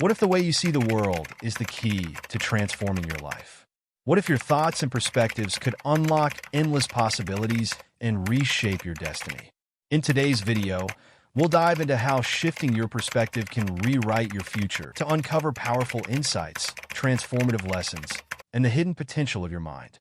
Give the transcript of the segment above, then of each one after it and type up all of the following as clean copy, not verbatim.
What if the way you see the world is the key to transforming your life? What if your thoughts and perspectives could unlock endless possibilities and reshape your destiny? In today's video, we'll dive into how shifting your perspective can rewrite your future to uncover powerful insights, transformative lessons, and the hidden potential of your mind.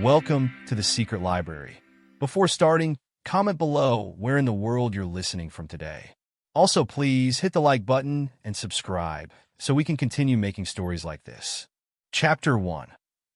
Welcome to the Secret Library. Before starting, comment below where in the world you're listening from today. Also, please hit the like button and subscribe so we can continue making stories like this. Chapter 1.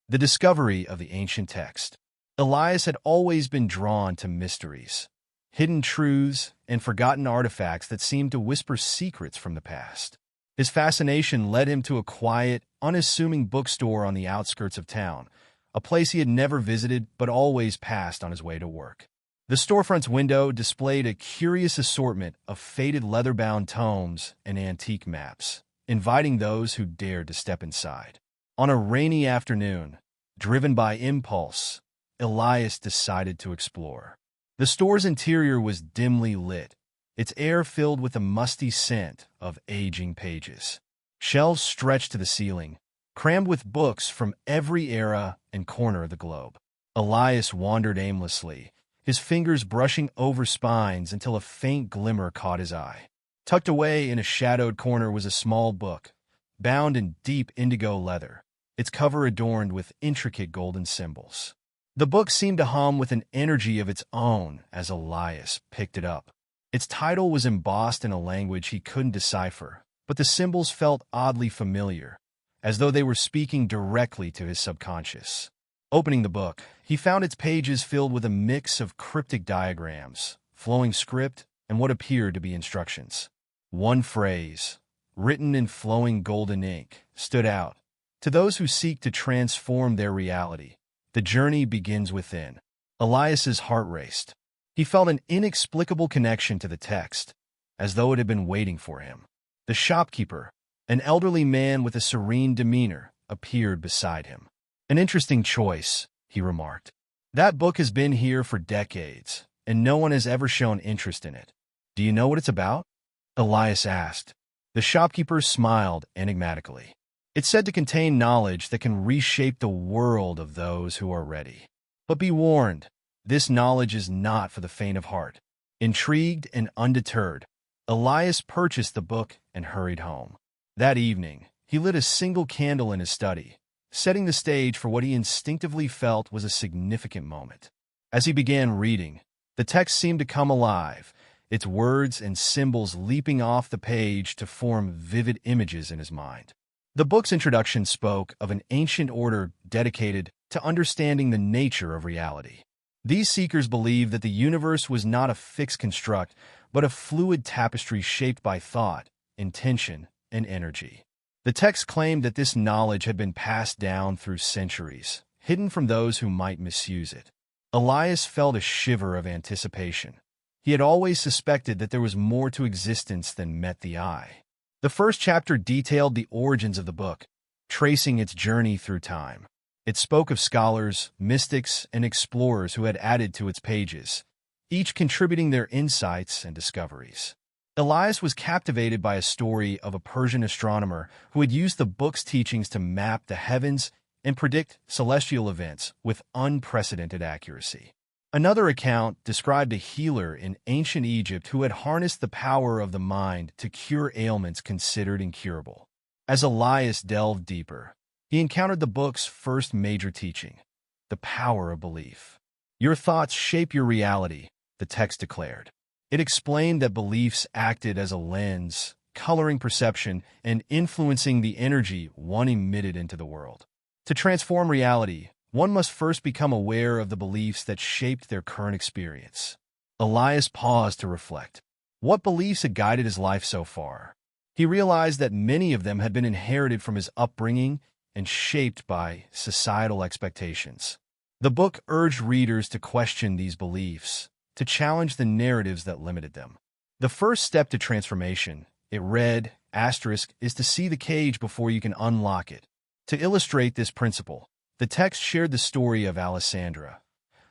The Discovery of the Ancient Text. Elias had always been drawn to mysteries, hidden truths, and forgotten artifacts that seemed to whisper secrets from the past. His fascination led him to a quiet, unassuming bookstore on the outskirts of town, a place he had never visited but always passed on his way to work. The storefront's window displayed a curious assortment of faded leather-bound tomes and antique maps, inviting those who dared to step inside. On a rainy afternoon, driven by impulse, Elias decided to explore. The store's interior was dimly lit, its air filled with a musty scent of aging pages. Shelves stretched to the ceiling, crammed with books from every era and corner of the globe. Elias wandered aimlessly, his fingers brushing over spines until a faint glimmer caught his eye. Tucked away in a shadowed corner was a small book, bound in deep indigo leather, its cover adorned with intricate golden symbols. The book seemed to hum with an energy of its own as Elias picked it up. Its title was embossed in a language he couldn't decipher, but the symbols felt oddly familiar, as though they were speaking directly to his subconscious. Opening the book, he found its pages filled with a mix of cryptic diagrams, flowing script, and what appeared to be instructions. One phrase, written in flowing golden ink, stood out. To those who seek to transform their reality, the journey begins within. Elias's heart raced. He felt an inexplicable connection to the text, as though it had been waiting for him. The shopkeeper, an elderly man with a serene demeanor, appeared beside him. "An interesting choice," he remarked. "That book has been here for decades, and no one has ever shown interest in it. Do you know what it's about?" Elias asked. The shopkeeper smiled enigmatically. "It's said to contain knowledge that can reshape the world of those who are ready. But be warned, this knowledge is not for the faint of heart." Intrigued and undeterred, Elias purchased the book and hurried home. That evening, he lit a single candle in his study, setting the stage for what he instinctively felt was a significant moment. As he began reading, the text seemed to come alive, its words and symbols leaping off the page to form vivid images in his mind. The book's introduction spoke of an ancient order dedicated to understanding the nature of reality. These seekers believed that the universe was not a fixed construct, but a fluid tapestry shaped by thought, intention, and energy. The text claimed that this knowledge had been passed down through centuries, hidden from those who might misuse it. Elias felt a shiver of anticipation. He had always suspected that there was more to existence than met the eye. The first chapter detailed the origins of the book, tracing its journey through time. It spoke of scholars, mystics, and explorers who had added to its pages, each contributing their insights and discoveries. Elias was captivated by a story of a Persian astronomer who had used the book's teachings to map the heavens and predict celestial events with unprecedented accuracy. Another account described a healer in ancient Egypt who had harnessed the power of the mind to cure ailments considered incurable. As Elias delved deeper, he encountered the book's first major teaching, the power of belief. "Your thoughts shape your reality," the text declared. It explained that beliefs acted as a lens, coloring perception and influencing the energy one emitted into the world. To transform reality, one must first become aware of the beliefs that shaped their current experience. Elias paused to reflect. What beliefs had guided his life so far? He realized that many of them had been inherited from his upbringing and shaped by societal expectations. The book urged readers to question these beliefs, to challenge the narratives that limited them. The first step to transformation, it read, is to see the cage before you can unlock it. To illustrate this principle, the text shared the story of Alessandra,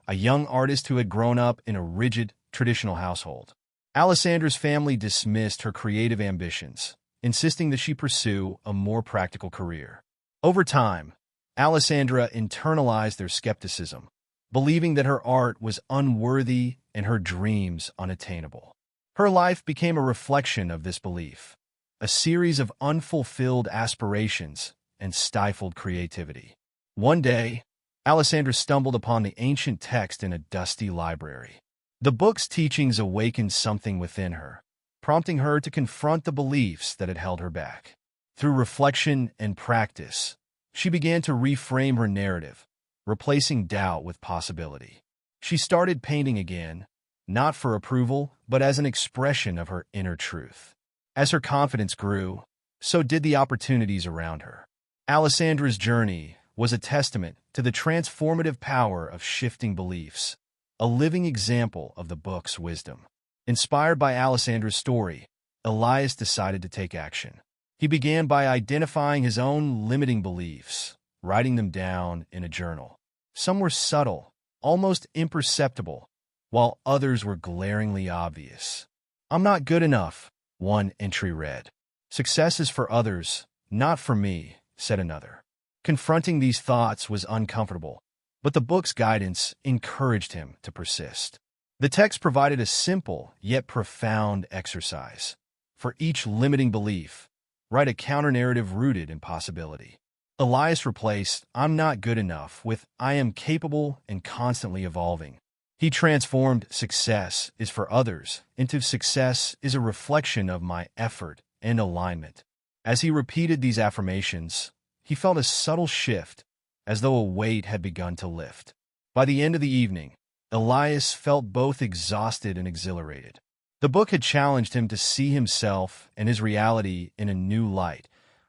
a young artist who had grown up in a rigid, traditional household. Alessandra's family dismissed her creative ambitions, insisting that she pursue a more practical career. Over time, Alessandra internalized their skepticism, believing that her art was unworthy and her dreams unattainable. Her life became a reflection of this belief, a series of unfulfilled aspirations and stifled creativity. One day, Alessandra stumbled upon the ancient text in a dusty library. The book's teachings awakened something within her, prompting her to confront the beliefs that had held her back. Through reflection and practice, she began to reframe her narrative, replacing doubt with possibility. She started painting again, not for approval, but as an expression of her inner truth. As her confidence grew, so did the opportunities around her. Alessandra's journey was a testament to the transformative power of shifting beliefs, a living example of the book's wisdom. Inspired by Alessandra's story, Elias decided to take action. He began by identifying his own limiting beliefs, writing them down in a journal. Some were subtle, almost imperceptible, while others were glaringly obvious. "I'm not good enough," one entry read. "Success is for others, not for me," said another. Confronting these thoughts was uncomfortable, but the book's guidance encouraged him to persist. The text provided a simple yet profound exercise. For each limiting belief, write a counter-narrative rooted in possibility. Elias replaced "I'm not good enough" with "I am capable and constantly evolving." He transformed "success is for others" into "success is a reflection of my effort and alignment." As he repeated these affirmations, he felt a subtle shift, as though a weight had begun to lift. By the end of the evening, Elias felt both exhausted and exhilarated. The book had challenged him to see himself and his reality in a new light,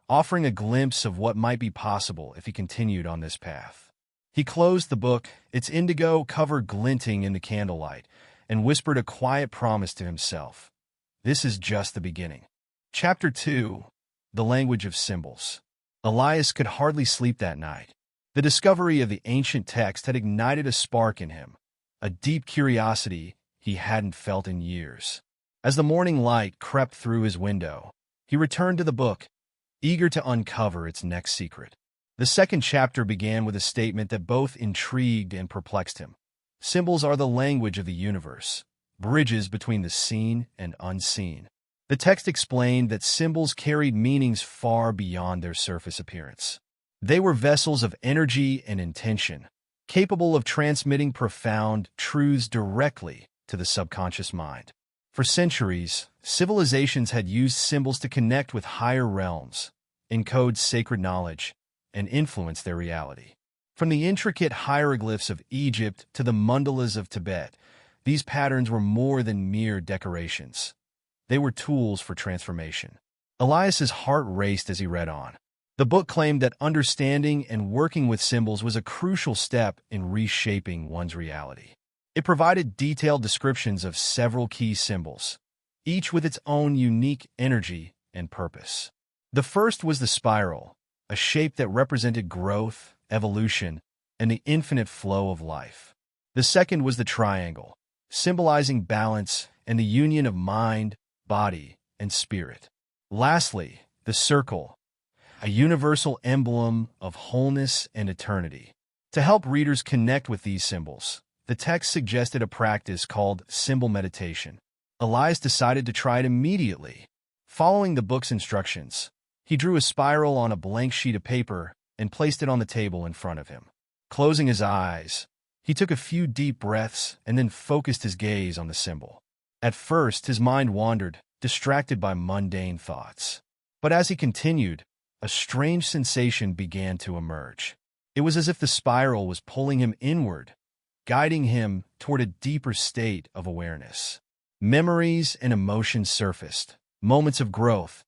offering a glimpse of what might be possible if he continued on this path. He closed the book, its indigo cover glinting in the candlelight, and whispered a quiet promise to himself. This is just the beginning. Chapter 2: The Language of Symbols. Elias could hardly sleep that night. The discovery of the ancient text had ignited a spark in him, a deep curiosity he hadn't felt in years. As the morning light crept through his window, he returned to the book, eager to uncover its next secret. The second chapter began with a statement that both intrigued and perplexed him. Symbols are the language of the universe, bridges between the seen and unseen. The text explained that symbols carried meanings far beyond their surface appearance. They were vessels of energy and intention, capable of transmitting profound truths directly to the subconscious mind. For centuries, civilizations had used symbols to connect with higher realms, encode sacred knowledge, and influence their reality. From the intricate hieroglyphs of Egypt to the mandalas of Tibet, these patterns were more than mere decorations. They were tools for transformation. Elias's heart raced as he read on. The book claimed that understanding and working with symbols was a crucial step in reshaping one's reality. It provided detailed descriptions of several key symbols, each with its own unique energy and purpose. The first was the spiral, a shape that represented growth, evolution, and the infinite flow of life. The second was the triangle, symbolizing balance and the union of mind, body, and spirit. Lastly, the circle, a universal emblem of wholeness and eternity. To help readers connect with these symbols, the text suggested a practice called symbol meditation. Elias decided to try it immediately. Following the book's instructions, he drew a spiral on a blank sheet of paper and placed it on the table in front of him. Closing his eyes, he took a few deep breaths and then focused his gaze on the symbol. At first, his mind wandered, distracted by mundane thoughts. But as he continued, a strange sensation began to emerge. It was as if the spiral was pulling him inward, guiding him toward a deeper state of awareness. Memories and emotions surfaced, moments of growth,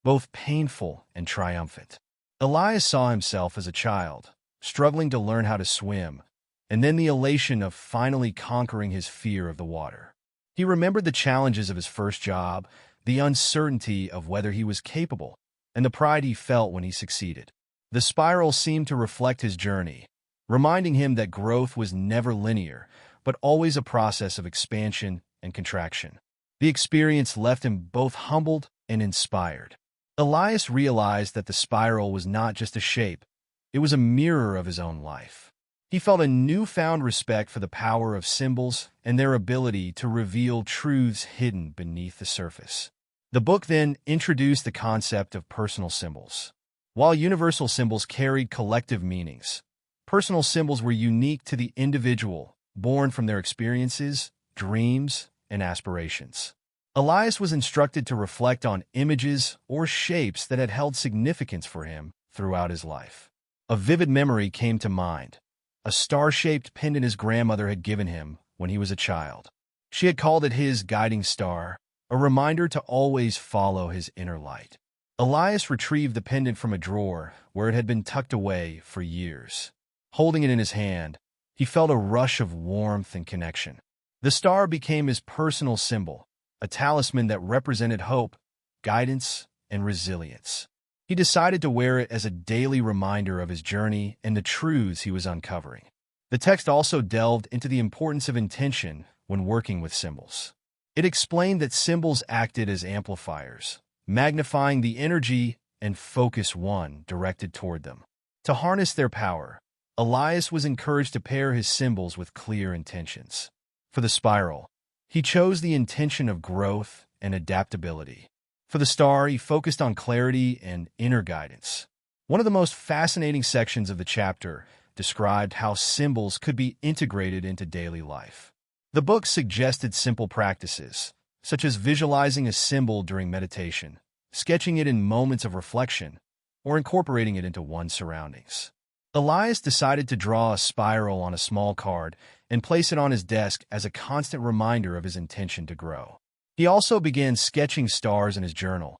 both painful and triumphant. Elias saw himself as a child, struggling to learn how to swim, and then the elation of finally conquering his fear of the water. He remembered the challenges of his first job, the uncertainty of whether he was capable, and the pride he felt when he succeeded. The spiral seemed to reflect his journey, reminding him that growth was never linear, but always a process of expansion and contraction. The experience left him both humbled and inspired. Elias realized that the spiral was not just a shape, it was a mirror of his own life. He felt a newfound respect for the power of symbols and their ability to reveal truths hidden beneath the surface. The book then introduced the concept of personal symbols. While universal symbols carried collective meanings, personal symbols were unique to the individual, born from their experiences, dreams, and aspirations. Elias was instructed to reflect on images or shapes that had held significance for him throughout his life. A vivid memory came to mind, a star-shaped pendant his grandmother had given him when he was a child. She had called it his guiding star, a reminder to always follow his inner light. Elias retrieved the pendant from a drawer where it had been tucked away for years. Holding it in his hand, he felt a rush of warmth and connection. The star became his personal symbol, a talisman that represented hope, guidance, and resilience. He decided to wear it as a daily reminder of his journey and the truths he was uncovering. The text also delved into the importance of intention when working with symbols. It explained that symbols acted as amplifiers, magnifying the energy and focus one directed toward them. To harness their power, Elias was encouraged to pair his symbols with clear intentions. For the spiral, he chose the intention of growth and adaptability. For the star, he focused on clarity and inner guidance. One of the most fascinating sections of the chapter described how symbols could be integrated into daily life. The book suggested simple practices, such as visualizing a symbol during meditation, sketching it in moments of reflection, or incorporating it into one's surroundings. Elias decided to draw a spiral on a small card and place it on his desk as a constant reminder of his intention to grow. He also began sketching stars in his journal,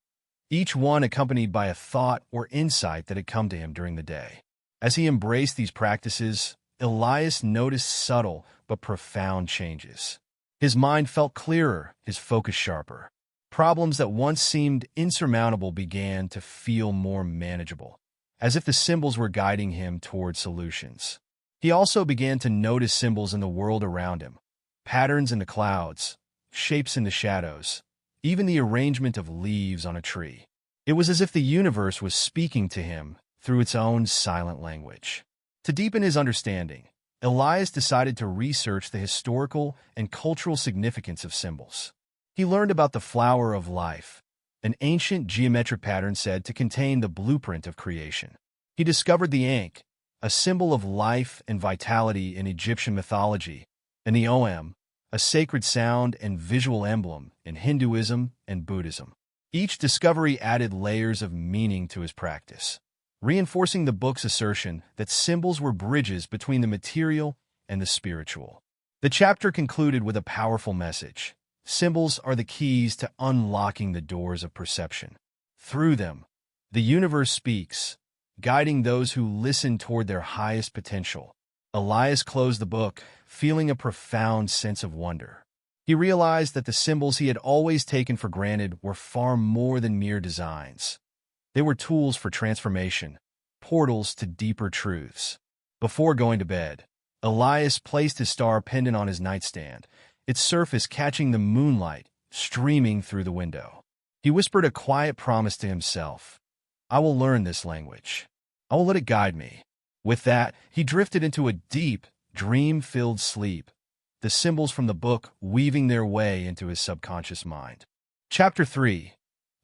each one accompanied by a thought or insight that had come to him during the day. As he embraced these practices, Elias noticed subtle but profound changes. His mind felt clearer, his focus sharper. Problems that once seemed insurmountable began to feel more manageable, as if the symbols were guiding him toward solutions. He also began to notice symbols in the world around him, patterns in the clouds, shapes in the shadows, even the arrangement of leaves on a tree. It was as if the universe was speaking to him through its own silent language. To deepen his understanding, Elias decided to research the historical and cultural significance of symbols. He learned about the flower of life, an ancient geometric pattern said to contain the blueprint of creation. He discovered the ankh, a symbol of life and vitality in Egyptian mythology, and the om, a sacred sound and visual emblem in Hinduism and Buddhism. Each discovery added layers of meaning to his practice, reinforcing the book's assertion that symbols were bridges between the material and the spiritual. The chapter concluded with a powerful message. Symbols are the keys to unlocking the doors of perception. Through them, the universe speaks, guiding those who listen toward their highest potential. Elias closed the book, feeling a profound sense of wonder. He realized that the symbols he had always taken for granted were far more than mere designs. They were tools for transformation, portals to deeper truths. Before going to bed, Elias placed his star pendant on his nightstand, its surface catching the moonlight streaming through the window. He whispered a quiet promise to himself. I will learn this language. I will let it guide me. With that, he drifted into a deep, dream-filled sleep, the symbols from the book weaving their way into his subconscious mind. Chapter 3.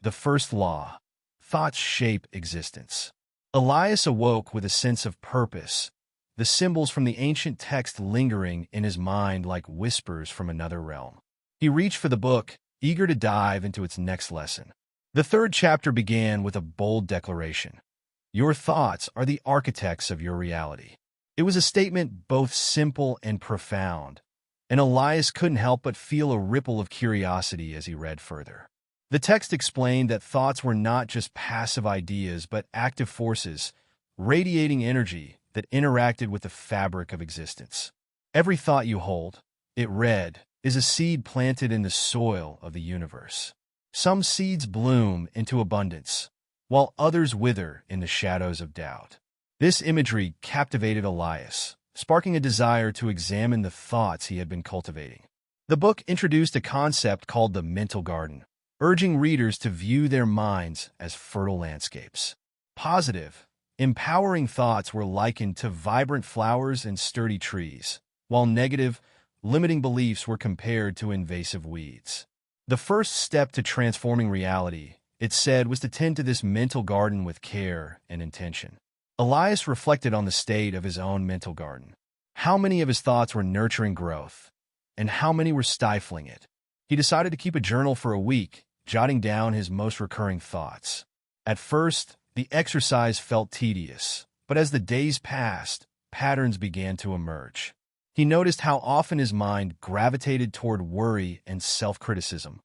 The First Law. Thoughts Shape Existence. Elias awoke with a sense of purpose, the symbols from the ancient text lingering in his mind like whispers from another realm. He reached for the book, eager to dive into its next lesson. The third chapter began with a bold declaration. Your thoughts are the architects of your reality. It was a statement both simple and profound, and Elias couldn't help but feel a ripple of curiosity as he read further. The text explained that thoughts were not just passive ideas but active forces, radiating energy that interacted with the fabric of existence. Every thought you hold, it read, is a seed planted in the soil of the universe. Some seeds bloom into abundance, while others wither in the shadows of doubt. This imagery captivated Elias, sparking a desire to examine the thoughts he had been cultivating. The book introduced a concept called the mental garden, urging readers to view their minds as fertile landscapes. Positive, empowering thoughts were likened to vibrant flowers and sturdy trees, while negative, limiting beliefs were compared to invasive weeds. The first step to transforming reality, it said, was to tend to this mental garden with care and intention. Elias reflected on the state of his own mental garden. How many of his thoughts were nurturing growth, and how many were stifling it? He decided to keep a journal for a week, jotting down his most recurring thoughts. At first, the exercise felt tedious, but as the days passed, patterns began to emerge. He noticed how often his mind gravitated toward worry and self-criticism.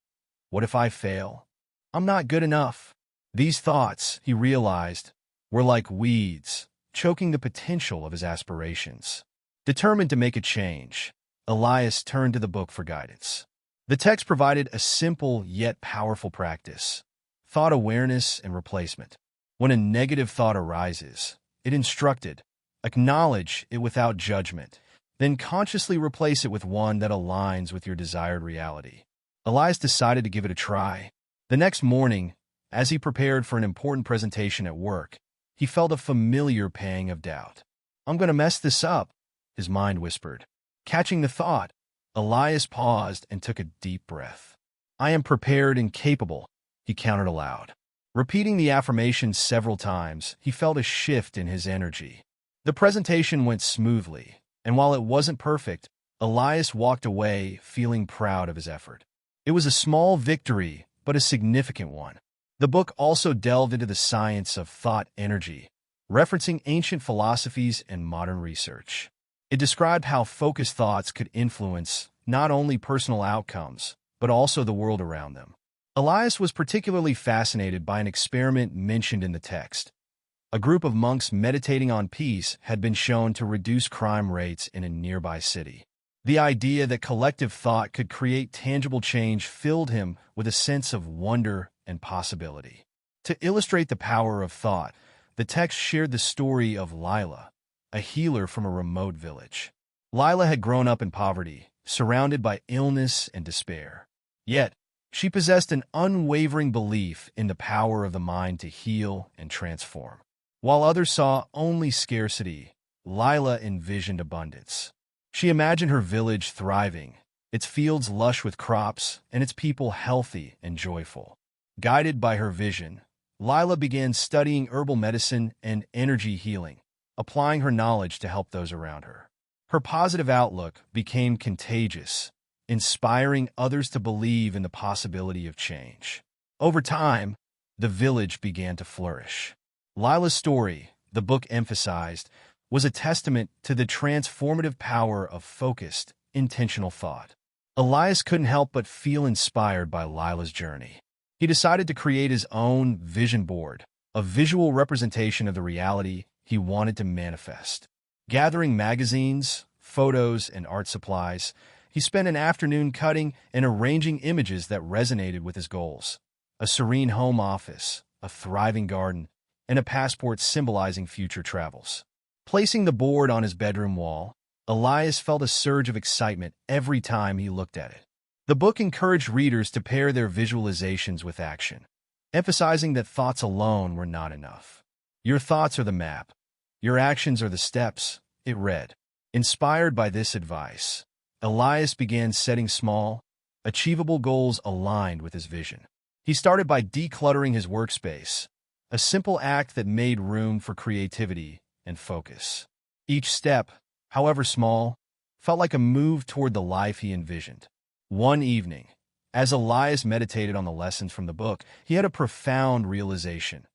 What if I fail? I'm not good enough. These thoughts, he realized, were like weeds, choking the potential of his aspirations. Determined to make a change, Elias turned to the book for guidance. The text provided a simple yet powerful practice: thought awareness and replacement. When a negative thought arises, it instructed, acknowledge it without judgment, then consciously replace it with one that aligns with your desired reality. Elias decided to give it a try. The next morning, as he prepared for an important presentation at work, he felt a familiar pang of doubt. I'm going to mess this up, his mind whispered. Catching the thought, Elias paused and took a deep breath. I am prepared and capable, he counted aloud. Repeating the affirmation several times, he felt a shift in his energy. The presentation went smoothly, and while it wasn't perfect, Elias walked away feeling proud of his effort. It was a small victory, but a significant one. The book also delved into the science of thought energy, referencing ancient philosophies and modern research. It described how focused thoughts could influence not only personal outcomes, but also the world around them. Elias was particularly fascinated by an experiment mentioned in the text. A group of monks meditating on peace had been shown to reduce crime rates in a nearby city. The idea that collective thought could create tangible change filled him with a sense of wonder and possibility. To illustrate the power of thought, the text shared the story of Lila, a healer from a remote village. Lila had grown up in poverty, surrounded by illness and despair. Yet, she possessed an unwavering belief in the power of the mind to heal and transform. While others saw only scarcity, Lila envisioned abundance. She imagined her village thriving, its fields lush with crops, and its people healthy and joyful. Guided by her vision, Lila began studying herbal medicine and energy healing, applying her knowledge to help those around her. Her positive outlook became contagious, inspiring others to believe in the possibility of change. Over time, the village began to flourish. Lila's story, the book emphasized, was a testament to the transformative power of focused, intentional thought. Elias couldn't help but feel inspired by Lila's journey. He decided to create his own vision board, a visual representation of the reality he wanted to manifest. Gathering magazines, photos, and art supplies, he spent an afternoon cutting and arranging images that resonated with his goals. A serene home office, a thriving garden, and a passport symbolizing future travels. Placing the board on his bedroom wall, Elias felt a surge of excitement every time he looked at it. The book encouraged readers to pair their visualizations with action, emphasizing that thoughts alone were not enough. Your thoughts are the map. Your actions are the steps, it read. Inspired by this advice, Elias began setting small, achievable goals aligned with his vision. He started by decluttering his workspace, a simple act that made room for creativity and focus. Each step, however small, felt like a move toward the life he envisioned. One evening, as Elias meditated on the lessons from the book, he had a profound realization.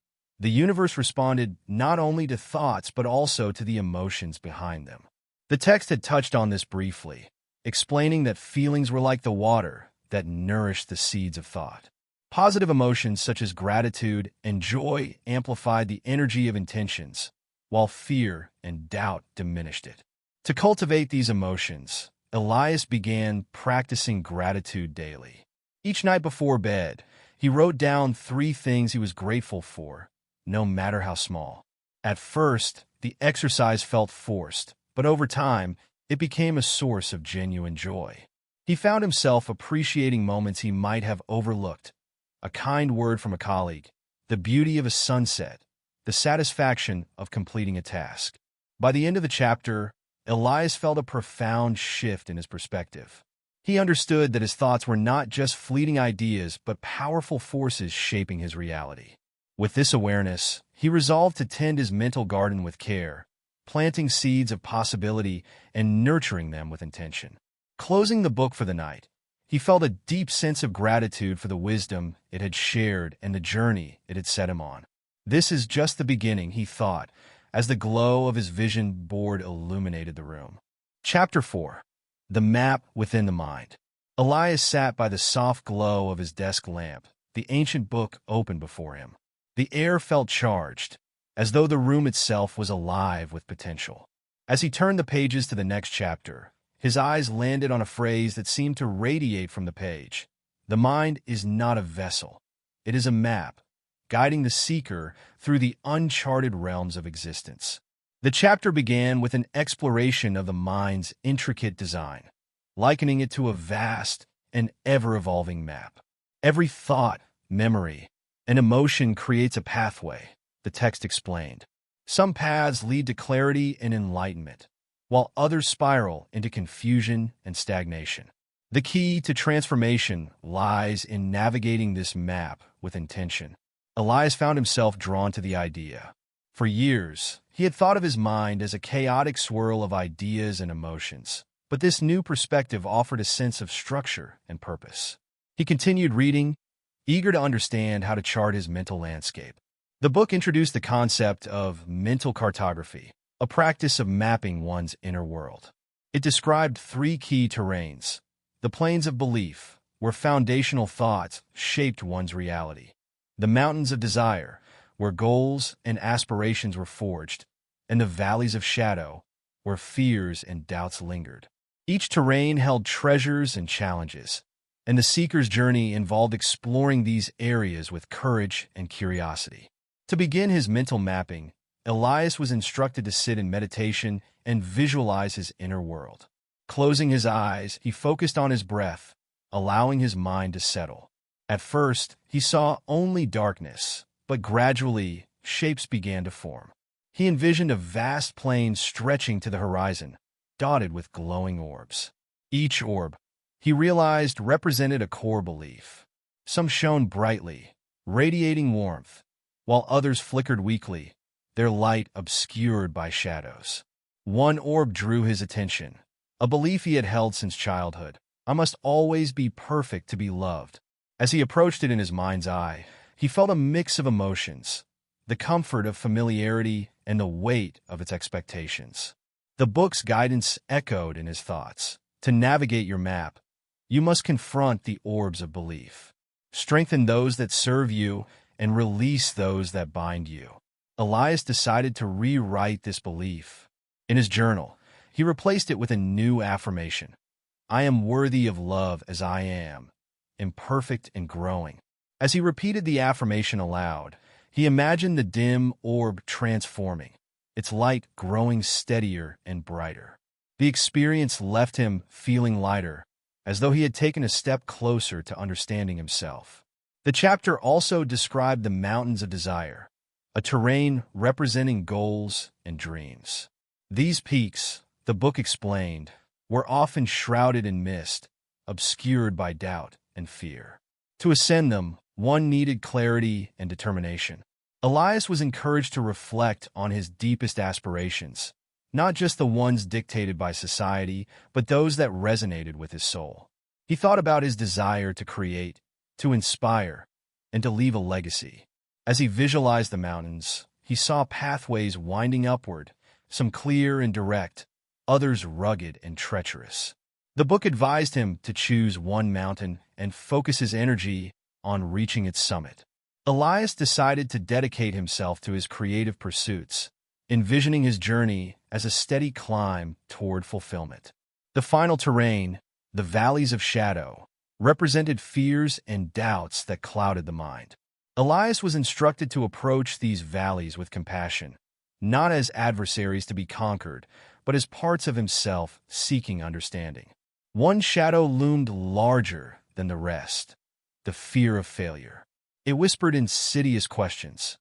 The universe responded not only to thoughts but also to the emotions behind them. The text had touched on this briefly, explaining that feelings were like the water that nourished the seeds of thought. Positive emotions such as gratitude and joy amplified the energy of intentions, while fear and doubt diminished it. To cultivate these emotions, Elias began practicing gratitude daily. Each night before bed, he wrote down 3 things he was grateful for, no matter how small. At first, the exercise felt forced, but over time, it became a source of genuine joy. He found himself appreciating moments he might have overlooked: a kind word from a colleague, the beauty of a sunset, the satisfaction of completing a task. By the end of the chapter, Elias felt a profound shift in his perspective. He understood that his thoughts were not just fleeting ideas but powerful forces shaping his reality. With this awareness, he resolved to tend his mental garden with care, planting seeds of possibility and nurturing them with intention. Closing the book for the night, he felt a deep sense of gratitude for the wisdom it had shared and the journey it had set him on. This is just the beginning, he thought, as the glow of his vision board illuminated the room. Chapter 4. The Map Within the Mind. Elias sat by the soft glow of his desk lamp, the ancient book open before him. The air felt charged, as though the room itself was alive with potential. As he turned the pages to the next chapter, his eyes landed on a phrase that seemed to radiate from the page. The mind is not a vessel. It is a map, guiding the seeker through the uncharted realms of existence. The chapter began with an exploration of the mind's intricate design, likening it to a vast and ever-evolving map. Every thought, memory, and emotion creates a pathway, the text explained. Some paths lead to clarity and enlightenment, while others spiral into confusion and stagnation. The key to transformation lies in navigating this map with intention. Elias found himself drawn to the idea. For years, he had thought of his mind as a chaotic swirl of ideas and emotions, but this new perspective offered a sense of structure and purpose. He continued reading, eager to understand how to chart his mental landscape. The book introduced the concept of mental cartography, a practice of mapping one's inner world. It described 3 key terrains: the planes of belief, where foundational thoughts shaped one's reality; the mountains of desire, where goals and aspirations were forged; and the valleys of shadow, where fears and doubts lingered. Each terrain held treasures and challenges, and the seeker's journey involved exploring these areas with courage and curiosity. To begin his mental mapping, Elias was instructed to sit in meditation and visualize his inner world. Closing his eyes, he focused on his breath, allowing his mind to settle. At first, he saw only darkness, but gradually, shapes began to form. He envisioned a vast plain stretching to the horizon, dotted with glowing orbs. Each orb, he realized, represented a core belief. Some shone brightly, radiating warmth, while others flickered weakly, their light obscured by shadows. One orb drew his attention, a belief he had held since childhood: I must always be perfect to be loved. As he approached it in his mind's eye, he felt a mix of emotions: the comfort of familiarity and the weight of its expectations. The book's guidance echoed in his thoughts. To navigate your map, you must confront the orbs of belief. Strengthen those that serve you and release those that bind you. Elias decided to rewrite this belief. In his journal, he replaced it with a new affirmation: I am worthy of love as I am, imperfect and growing. As he repeated the affirmation aloud, he imagined the dim orb transforming, its light growing steadier and brighter. The experience left him feeling lighter, as though he had taken a step closer to understanding himself. The chapter also described the mountains of desire, a terrain representing goals and dreams. These peaks, the book explained, were often shrouded in mist, obscured by doubt and fear. To ascend them, one needed clarity and determination. Elias was encouraged to reflect on his deepest aspirations, not just the ones dictated by society, but those that resonated with his soul. He thought about his desire to create, to inspire, and to leave a legacy. As he visualized the mountains, he saw pathways winding upward, some clear and direct, others rugged and treacherous. The book advised him to choose one mountain and focus his energy on reaching its summit. Elias decided to dedicate himself to his creative pursuits, envisioning his journey as a steady climb toward fulfillment. The final terrain, the valleys of shadow, represented fears and doubts that clouded the mind. Elias was instructed to approach these valleys with compassion, not as adversaries to be conquered, but as parts of himself seeking understanding. One shadow loomed larger than the rest, the fear of failure. It whispered insidious questions.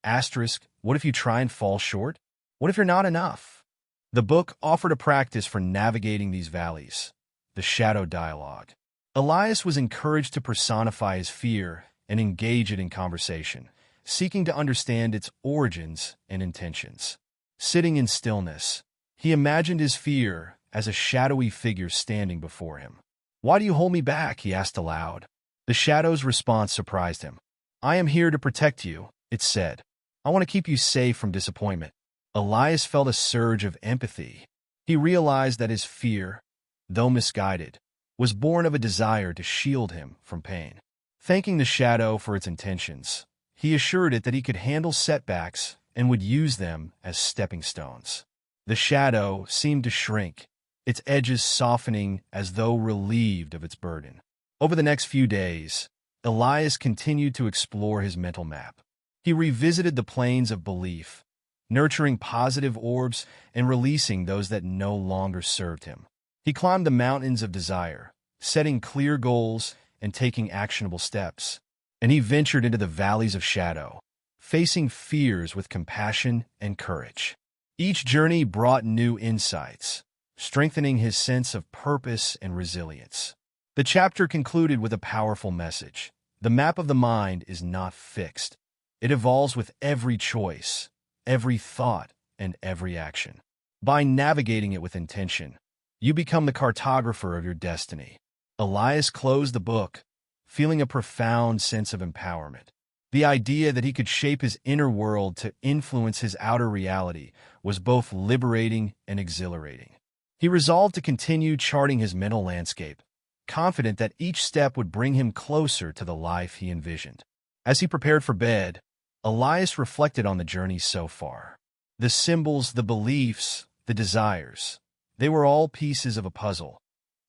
Asterisk, what if you try and fall short? What if you're not enough? The book offered a practice for navigating these valleys, the shadow dialogue. Elias was encouraged to personify his fear and engage it in conversation, seeking to understand its origins and intentions. Sitting in stillness, he imagined his fear as a shadowy figure standing before him. "Why do you hold me back?" he asked aloud. The shadow's response surprised him. "I am here to protect you," it said. "I want to keep you safe from disappointment." Elias felt a surge of empathy. He realized that his fear, though misguided, was born of a desire to shield him from pain. Thanking the shadow for its intentions, he assured it that he could handle setbacks and would use them as stepping stones. The shadow seemed to shrink, its edges softening as though relieved of its burden. Over the next few days, Elias continued to explore his mental map. He revisited the planes of belief, nurturing positive orbs and releasing those that no longer served him. He climbed the mountains of desire, setting clear goals and taking actionable steps. And he ventured into the valleys of shadow, facing fears with compassion and courage. Each journey brought new insights, strengthening his sense of purpose and resilience. The chapter concluded with a powerful message. The map of the mind is not fixed. It evolves with every choice, every thought, and every action. By navigating it with intention, you become the cartographer of your destiny. Elias closed the book, feeling a profound sense of empowerment. The idea that he could shape his inner world to influence his outer reality was both liberating and exhilarating. He resolved to continue charting his mental landscape, confident that each step would bring him closer to the life he envisioned. As he prepared for bed, Elias reflected on the journey so far. The symbols, the beliefs, the desires, they were all pieces of a puzzle,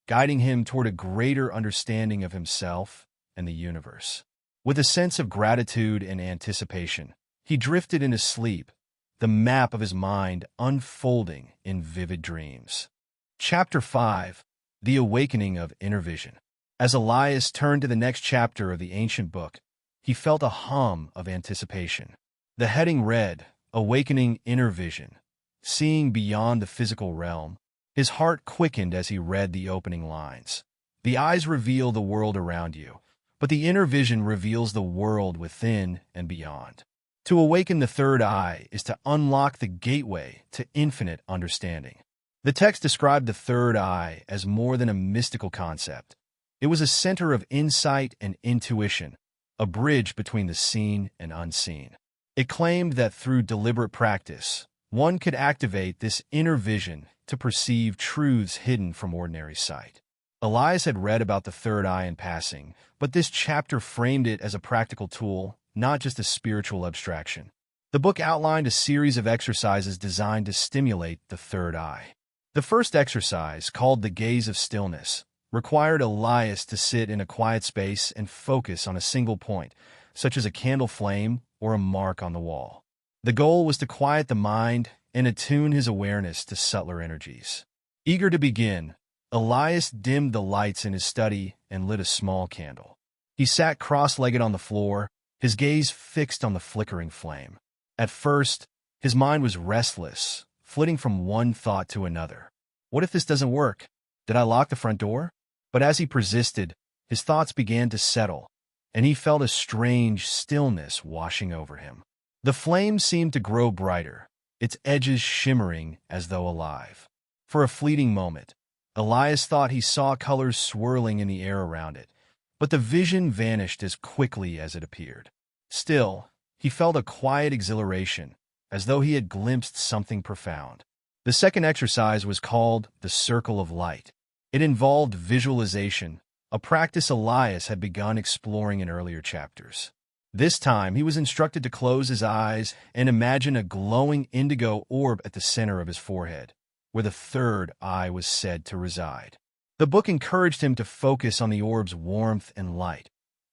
guiding him toward a greater understanding of himself and the universe. With a sense of gratitude and anticipation, he drifted into sleep, the map of his mind unfolding in vivid dreams. Chapter 5. The Awakening of Inner Vision. As Elias turned to the next chapter of the ancient book, he felt a hum of anticipation. The heading read, Awakening Inner Vision, seeing beyond the physical realm. His heart quickened as he read the opening lines. The eyes reveal the world around you, but the inner vision reveals the world within and beyond. To awaken the third eye is to unlock the gateway to infinite understanding. The text described the third eye as more than a mystical concept. It was a center of insight and intuition, a bridge between the seen and unseen. It claimed that through deliberate practice, one could activate this inner vision to perceive truths hidden from ordinary sight. Elias had read about the third eye in passing, but this chapter framed it as a practical tool, not just a spiritual abstraction. The book outlined a series of exercises designed to stimulate the third eye. The first exercise, called the Gaze of Stillness, required Elias to sit in a quiet space and focus on a single point, such as a candle flame or a mark on the wall. The goal was to quiet the mind and attune his awareness to subtler energies. Eager to begin, Elias dimmed the lights in his study and lit a small candle. He sat cross-legged on the floor, his gaze fixed on the flickering flame. At first, his mind was restless, flitting from one thought to another. What if this doesn't work? Did I lock the front door? But as he persisted, his thoughts began to settle, and he felt a strange stillness washing over him. The flame seemed to grow brighter, its edges shimmering as though alive. For a fleeting moment, Elias thought he saw colors swirling in the air around it, but the vision vanished as quickly as it appeared. Still, he felt a quiet exhilaration, as though he had glimpsed something profound. The second exercise was called the Circle of Light. It involved visualization, a practice Elias had begun exploring in earlier chapters. This time, he was instructed to close his eyes and imagine a glowing indigo orb at the center of his forehead, where the third eye was said to reside. The book encouraged him to focus on the orb's warmth and light,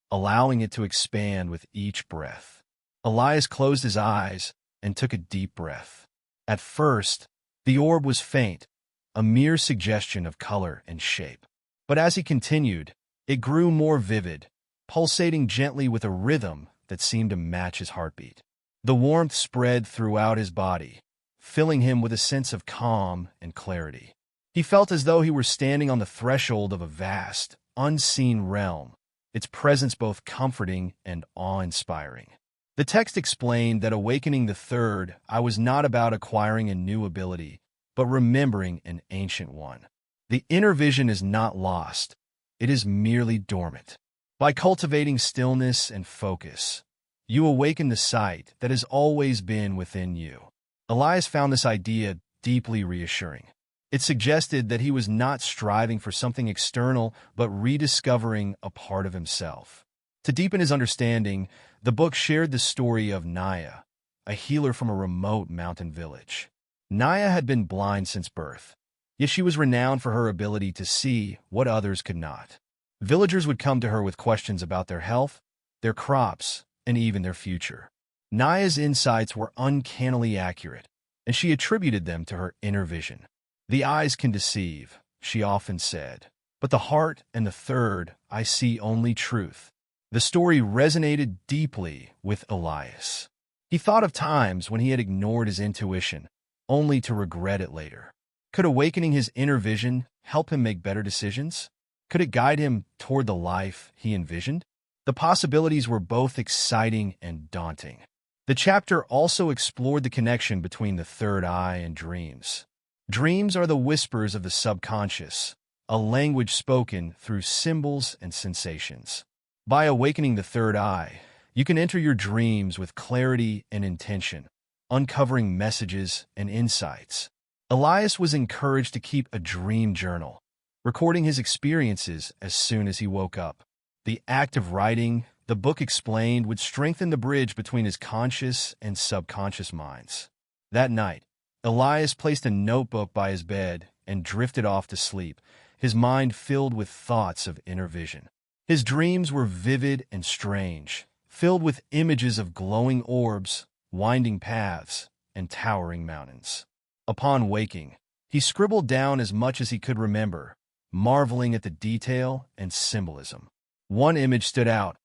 allowing it to expand with each breath. Elias closed his eyes and took a deep breath. At first, the orb was faint, a mere suggestion of color and shape. But as he continued, it grew more vivid, pulsating gently with a rhythm that seemed to match his heartbeat. The warmth spread throughout his body, filling him with a sense of calm and clarity. He felt as though he were standing on the threshold of a vast, unseen realm, its presence both comforting and awe-inspiring. The text explained that awakening the third eye was not about acquiring a new ability, but remembering an ancient one. The inner vision is not lost, it is merely dormant. By cultivating stillness and focus, you awaken the sight that has always been within you. Elias found this idea deeply reassuring. It suggested that he was not striving for something external, but rediscovering a part of himself. To deepen his understanding, the book shared the story of Naya, a healer from a remote mountain village. Naya had been blind since birth, yet she was renowned for her ability to see what others could not. Villagers would come to her with questions about their health, their crops, and even their future. Naya's insights were uncannily accurate, and she attributed them to her inner vision. "The eyes can deceive," she often said, "but the heart and the third eye see only truth." The story resonated deeply with Elias. He thought of times when he had ignored his intuition, only to regret it later. Could awakening his inner vision help him make better decisions? Could it guide him toward the life he envisioned? The possibilities were both exciting and daunting. The chapter also explored the connection between the third eye and dreams. Dreams are the whispers of the subconscious, a language spoken through symbols and sensations. By awakening the third eye, you can enter your dreams with clarity and intention, uncovering messages and insights. Elias was encouraged to keep a dream journal, recording his experiences as soon as he woke up. The act of writing, the book explained, would strengthen the bridge between his conscious and subconscious minds. That night, Elias placed a notebook by his bed and drifted off to sleep, his mind filled with thoughts of inner vision. His dreams were vivid and strange, filled with images of glowing orbs, winding paths, and towering mountains. Upon waking, he scribbled down as much as he could remember, marveling at the detail and symbolism. One image stood out,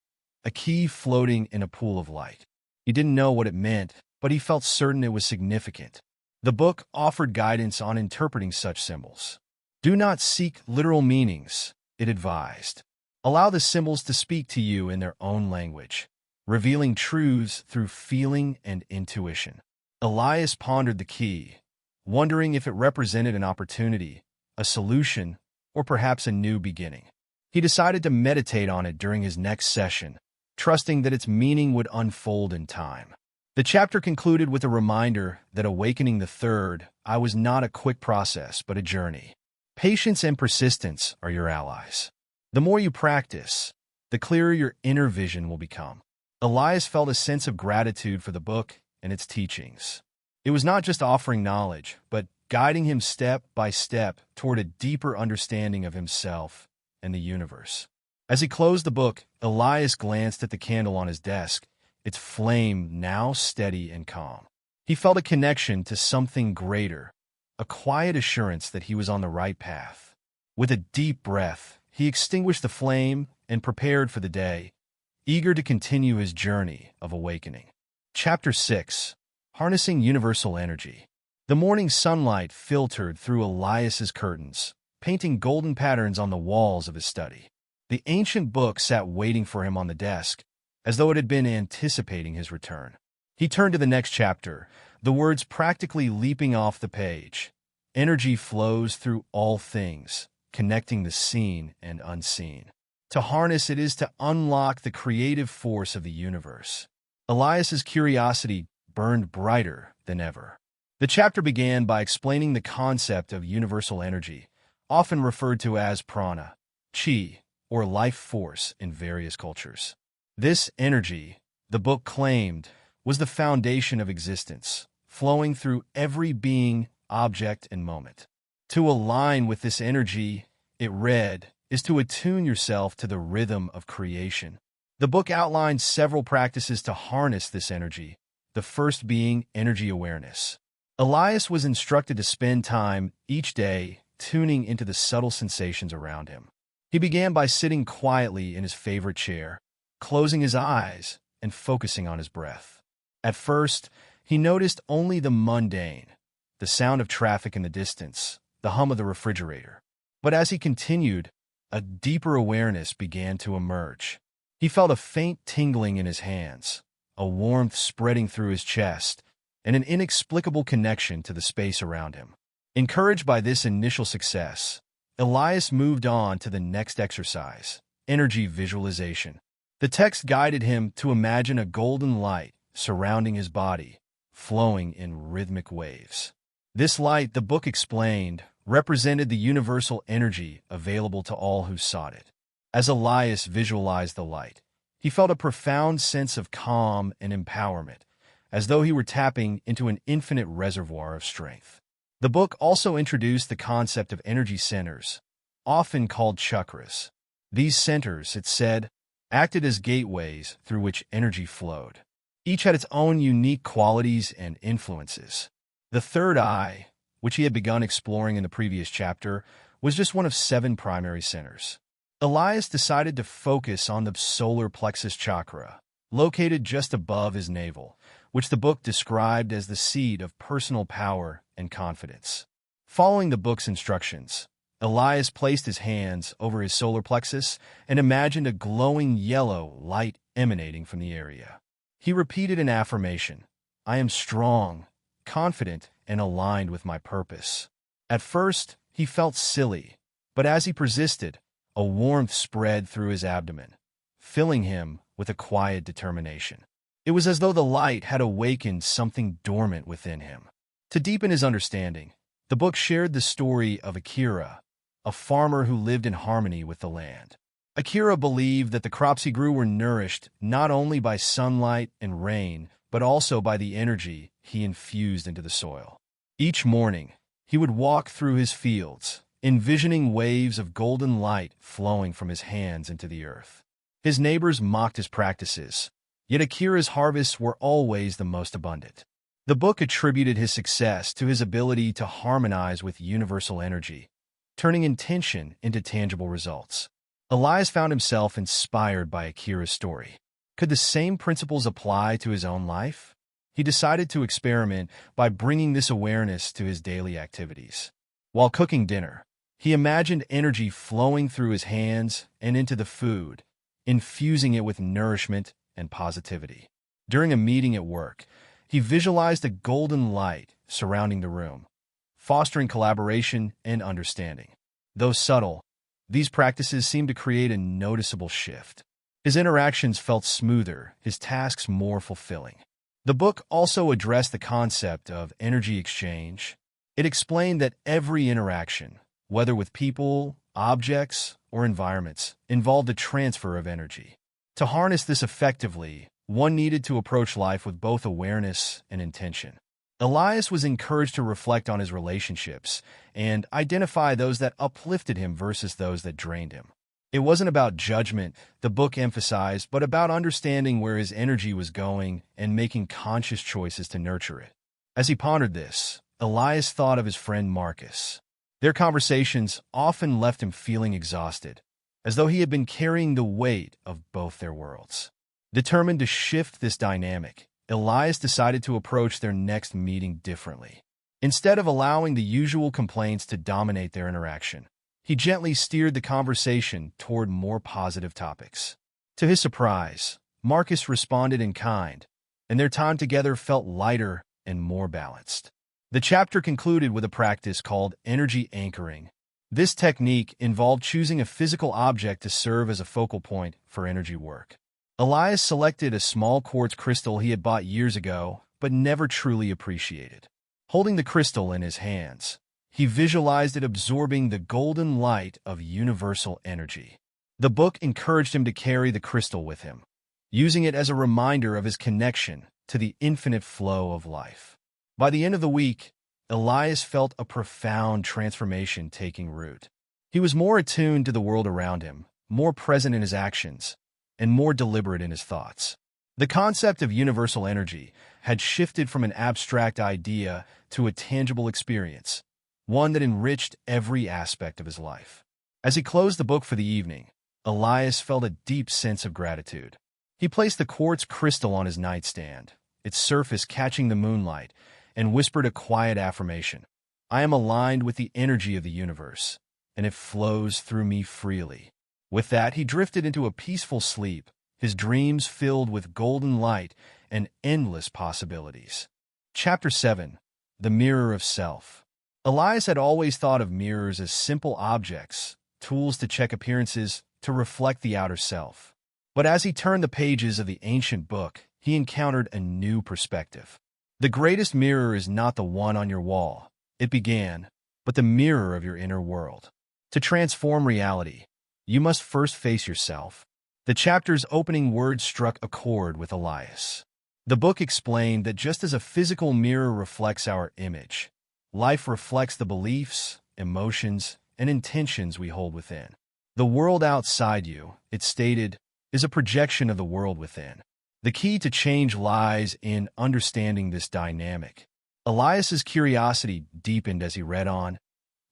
a key floating in a pool of light. He didn't know what it meant, but he felt certain it was significant. The book offered guidance on interpreting such symbols. Do not seek literal meanings, it advised. Allow the symbols to speak to you in their own language, revealing truths through feeling and intuition. Elias pondered the key, wondering if it represented an opportunity, a solution, or perhaps a new beginning. He decided to meditate on it during his next session, trusting that its meaning would unfold in time. The chapter concluded with a reminder that awakening the third eye was not a quick process, but a journey. Patience and persistence are your allies. The more you practice, the clearer your inner vision will become. Elias felt a sense of gratitude for the book and its teachings. It was not just offering knowledge, but guiding him step by step toward a deeper understanding of himself and the universe. As he closed the book, Elias glanced at the candle on his desk, its flame now steady and calm. He felt a connection to something greater, a quiet assurance that he was on the right path. With a deep breath, he extinguished the flame and prepared for the day, eager to continue his journey of awakening. Chapter 6. Harnessing Universal Energy. The morning sunlight filtered through Elias's curtains, painting golden patterns on the walls of his study. The ancient book sat waiting for him on the desk, as though it had been anticipating his return. He turned to the next chapter, the words practically leaping off the page. Energy flows through all things, connecting the seen and unseen. To harness it is to unlock the creative force of the universe. Elias's curiosity burned brighter than ever. The chapter began by explaining the concept of universal energy, often referred to as prana, chi, or life force in various cultures. This energy, the book claimed, was the foundation of existence, flowing through every being, object, and moment. To align with this energy, it read, is to attune yourself to the rhythm of creation. The book outlined several practices to harness this energy, the first being energy awareness. Elias was instructed to spend time each day tuning into the subtle sensations around him. He began by sitting quietly in his favorite chair, closing his eyes and focusing on his breath. At first, he noticed only the mundane, the sound of traffic in the distance, the hum of the refrigerator. But as he continued, a deeper awareness began to emerge. He felt a faint tingling in his hands, a warmth spreading through his chest, and an inexplicable connection to the space around him. Encouraged by this initial success, Elias moved on to the next exercise, energy visualization. The text guided him to imagine a golden light surrounding his body, flowing in rhythmic waves. This light, the book explained, represented the universal energy available to all who sought it. As Elias visualized the light, he felt a profound sense of calm and empowerment, as though he were tapping into an infinite reservoir of strength. The book also introduced the concept of energy centers, often called chakras. These centers, it said, acted as gateways through which energy flowed. Each had its own unique qualities and influences. The third eye, which he had begun exploring in the previous chapter, was just one of 7 primary centers. Elias decided to focus on the solar plexus chakra, located just above his navel, which the book described as the seat of personal power and confidence. Following the book's instructions, Elias placed his hands over his solar plexus and imagined a glowing yellow light emanating from the area. He repeated an affirmation, "I am strong, confident, and aligned with my purpose." At first, he felt silly, but as he persisted, a warmth spread through his abdomen, filling him with a quiet determination. It was as though the light had awakened something dormant within him. To deepen his understanding, the book shared the story of Akira, a farmer who lived in harmony with the land. Akira believed that the crops he grew were nourished not only by sunlight and rain, but also by the energy he infused into the soil. Each morning, he would walk through his fields, envisioning waves of golden light flowing from his hands into the earth. His neighbors mocked his practices, yet Akira's harvests were always the most abundant. The book attributed his success to his ability to harmonize with universal energy, turning intention into tangible results. Elias found himself inspired by Akira's story. Could the same principles apply to his own life? He decided to experiment by bringing this awareness to his daily activities. While cooking dinner, he imagined energy flowing through his hands and into the food, infusing it with nourishment and positivity. During a meeting at work, he visualized a golden light surrounding the room, fostering collaboration and understanding. Though subtle, these practices seemed to create a noticeable shift. His interactions felt smoother, his tasks more fulfilling. The book also addressed the concept of energy exchange. It explained that every interaction, whether with people, objects, or environments, involved a transfer of energy. To harness this effectively, one needed to approach life with both awareness and intention. Elias was encouraged to reflect on his relationships and identify those that uplifted him versus those that drained him. It wasn't about judgment, the book emphasized, but about understanding where his energy was going and making conscious choices to nurture it. As he pondered this, Elias thought of his friend Marcus. Their conversations often left him feeling exhausted, as though he had been carrying the weight of both their worlds. Determined to shift this dynamic, Elias decided to approach their next meeting differently. Instead of allowing the usual complaints to dominate their interaction, he gently steered the conversation toward more positive topics. To his surprise, Marcus responded in kind, and their time together felt lighter and more balanced. The chapter concluded with a practice called energy anchoring. This technique involved choosing a physical object to serve as a focal point for energy work. Elias selected a small quartz crystal he had bought years ago, but never truly appreciated. Holding the crystal in his hands, he visualized it absorbing the golden light of universal energy. The book encouraged him to carry the crystal with him, using it as a reminder of his connection to the infinite flow of life. By the end of the week, Elias felt a profound transformation taking root. He was more attuned to the world around him, more present in his actions, and more deliberate in his thoughts. The concept of universal energy had shifted from an abstract idea to a tangible experience, one that enriched every aspect of his life. As he closed the book for the evening, Elias felt a deep sense of gratitude. He placed the quartz crystal on his nightstand, its surface catching the moonlight, and whispered a quiet affirmation. I am aligned with the energy of the universe, and it flows through me freely. With that, he drifted into a peaceful sleep, his dreams filled with golden light and endless possibilities. Chapter 7. The Mirror of Self. Elias had always thought of mirrors as simple objects, tools to check appearances, to reflect the outer self. But as he turned the pages of the ancient book, he encountered a new perspective. The greatest mirror is not the one on your wall, it began, but the mirror of your inner world. To transform reality, you must first face yourself. The chapter's opening words struck a chord with Elias. The book explained that just as a physical mirror reflects our image, life reflects the beliefs, emotions, and intentions we hold within. The world outside you, it stated, is a projection of the world within. The key to change lies in understanding this dynamic. Elias's curiosity deepened as he read on,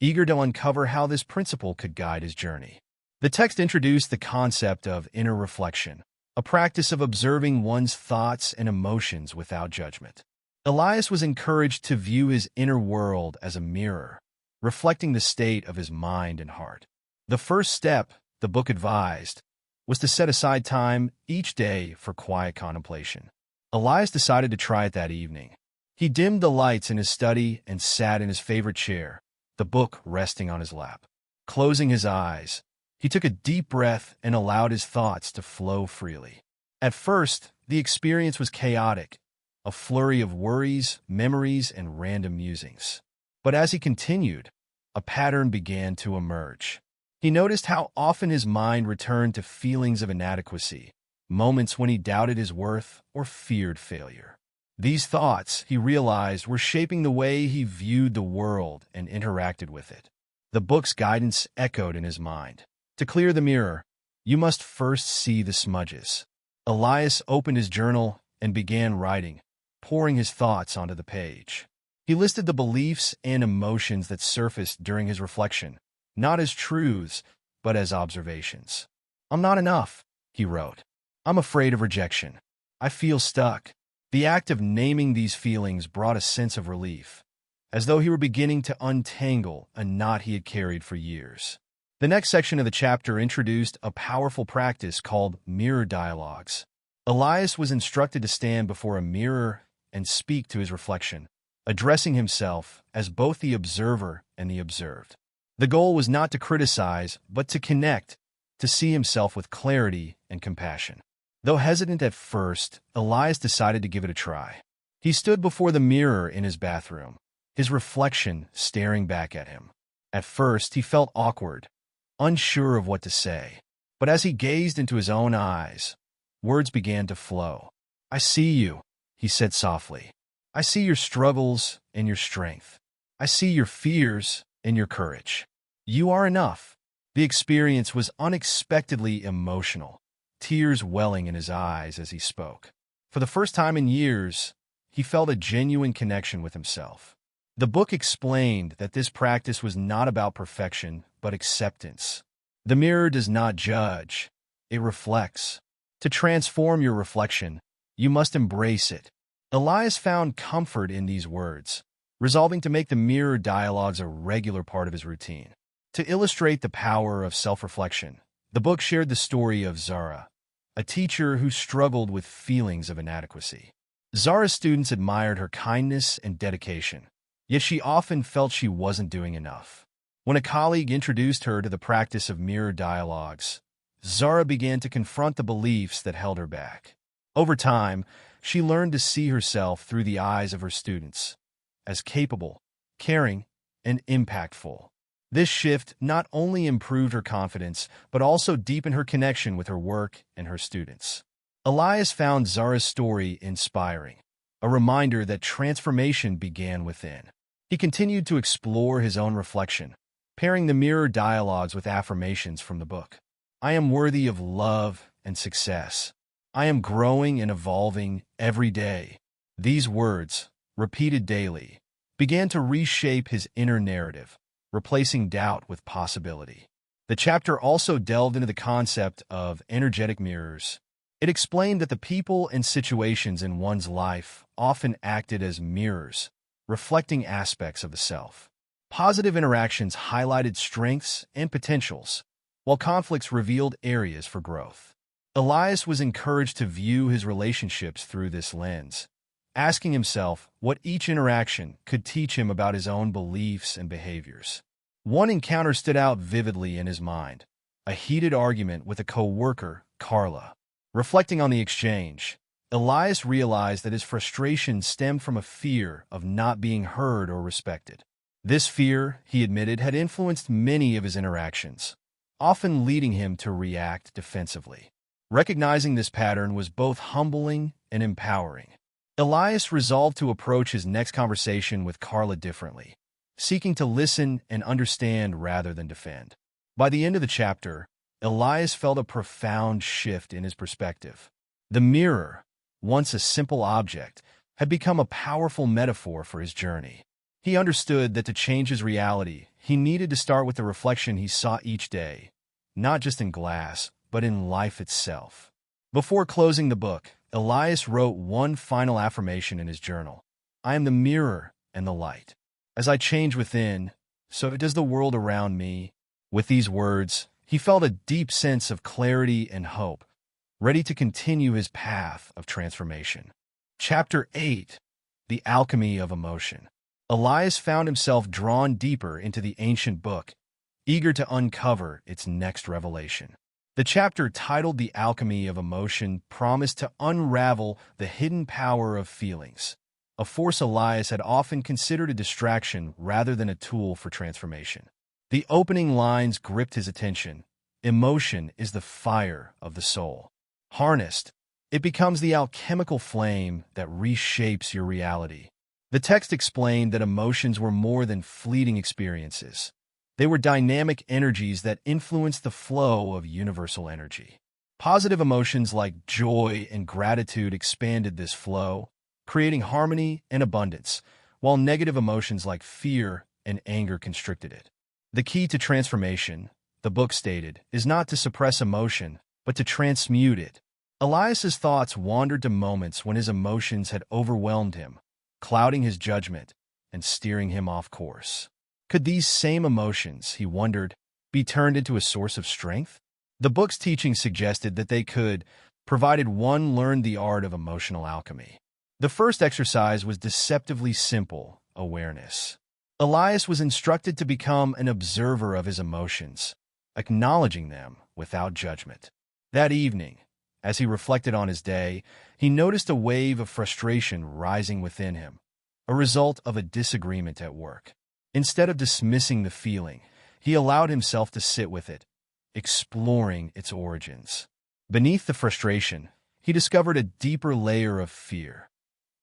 eager to uncover how this principle could guide his journey. The text introduced the concept of inner reflection, a practice of observing one's thoughts and emotions without judgment. Elias was encouraged to view his inner world as a mirror, reflecting the state of his mind and heart. The first step, the book advised, was to set aside time each day for quiet contemplation. Elias decided to try it that evening. He dimmed the lights in his study and sat in his favorite chair, the book resting on his lap. Closing his eyes, he took a deep breath and allowed his thoughts to flow freely. At first, the experience was chaotic, a flurry of worries, memories, and random musings. But as he continued, a pattern began to emerge. He noticed how often his mind returned to feelings of inadequacy, moments when he doubted his worth or feared failure. These thoughts, he realized, were shaping the way he viewed the world and interacted with it. The book's guidance echoed in his mind. To clear the mirror, you must first see the smudges. Elias opened his journal and began writing, pouring his thoughts onto the page. He listed the beliefs and emotions that surfaced during his reflection, not as truths, but as observations. I'm not enough, he wrote. I'm afraid of rejection. I feel stuck. The act of naming these feelings brought a sense of relief, as though he were beginning to untangle a knot he had carried for years. The next section of the chapter introduced a powerful practice called mirror dialogues. Elias was instructed to stand before a mirror and speak to his reflection, addressing himself as both the observer and the observed. The goal was not to criticize, but to connect, to see himself with clarity and compassion. Though hesitant at first, Elias decided to give it a try. He stood before the mirror in his bathroom, his reflection staring back at him. At first, he felt awkward, unsure of what to say. But as he gazed into his own eyes, words began to flow. I see you, he said softly. I see your struggles and your strength. I see your fears and your courage. You are enough. The experience was unexpectedly emotional, tears welling in his eyes as he spoke. For the first time in years, he felt a genuine connection with himself. The book explained that this practice was not about perfection, but acceptance. The mirror does not judge, it reflects. To transform your reflection, you must embrace it. Elias found comfort in these words, resolving to make the mirror dialogues a regular part of his routine. To illustrate the power of self-reflection, the book shared the story of Zara, a teacher who struggled with feelings of inadequacy. Zara's students admired her kindness and dedication, yet she often felt she wasn't doing enough. When a colleague introduced her to the practice of mirror dialogues, Zara began to confront the beliefs that held her back. Over time, she learned to see herself through the eyes of her students, as capable, caring, and impactful. This shift not only improved her confidence, but also deepened her connection with her work and her students. Elias found Zara's story inspiring, a reminder that transformation began within. He continued to explore his own reflection, pairing the mirror dialogues with affirmations from the book. I am worthy of love and success. I am growing and evolving every day. These words, repeated daily, began to reshape his inner narrative, replacing doubt with possibility. The chapter also delved into the concept of energetic mirrors. It explained that the people and situations in one's life often acted as mirrors, reflecting aspects of the self. Positive interactions highlighted strengths and potentials, while conflicts revealed areas for growth. Elias was encouraged to view his relationships through this lens, asking himself what each interaction could teach him about his own beliefs and behaviors. One encounter stood out vividly in his mind, a heated argument with a co-worker, Carla. Reflecting on the exchange, Elias realized that his frustration stemmed from a fear of not being heard or respected. This fear, he admitted, had influenced many of his interactions, often leading him to react defensively. Recognizing this pattern was both humbling and empowering. Elias resolved to approach his next conversation with Carla differently, seeking to listen and understand rather than defend. By the end of the chapter, Elias felt a profound shift in his perspective. The mirror, once a simple object, had become a powerful metaphor for his journey. He understood that to change his reality, he needed to start with the reflection he saw each day, not just in glass, but in life itself. Before closing the book, Elias wrote one final affirmation in his journal: "I am the mirror and the light. As I change within, so does the world around me." With these words, he felt a deep sense of clarity and hope, ready to continue his path of transformation. Chapter 8: The Alchemy of Emotion. Elias found himself drawn deeper into the ancient book, eager to uncover its next revelation. The chapter titled The Alchemy of Emotion promised to unravel the hidden power of feelings, a force Elias had often considered a distraction rather than a tool for transformation. The opening lines gripped his attention. Emotion is the fire of the soul. Harnessed, it becomes the alchemical flame that reshapes your reality. The text explained that emotions were more than fleeting experiences. They were dynamic energies that influenced the flow of universal energy. Positive emotions like joy and gratitude expanded this flow, creating harmony and abundance, while negative emotions like fear and anger constricted it. The key to transformation, the book stated, is not to suppress emotion, but to transmute it. Elias's thoughts wandered to moments when his emotions had overwhelmed him, clouding his judgment and steering him off course. Could these same emotions, he wondered, be turned into a source of strength? The book's teaching suggested that they could, provided one learned the art of emotional alchemy. The first exercise was deceptively simple: awareness. Elias was instructed to become an observer of his emotions, acknowledging them without judgment. That evening, as he reflected on his day, he noticed a wave of frustration rising within him, a result of a disagreement at work. Instead of dismissing the feeling, he allowed himself to sit with it, exploring its origins. Beneath the frustration, he discovered a deeper layer of fear,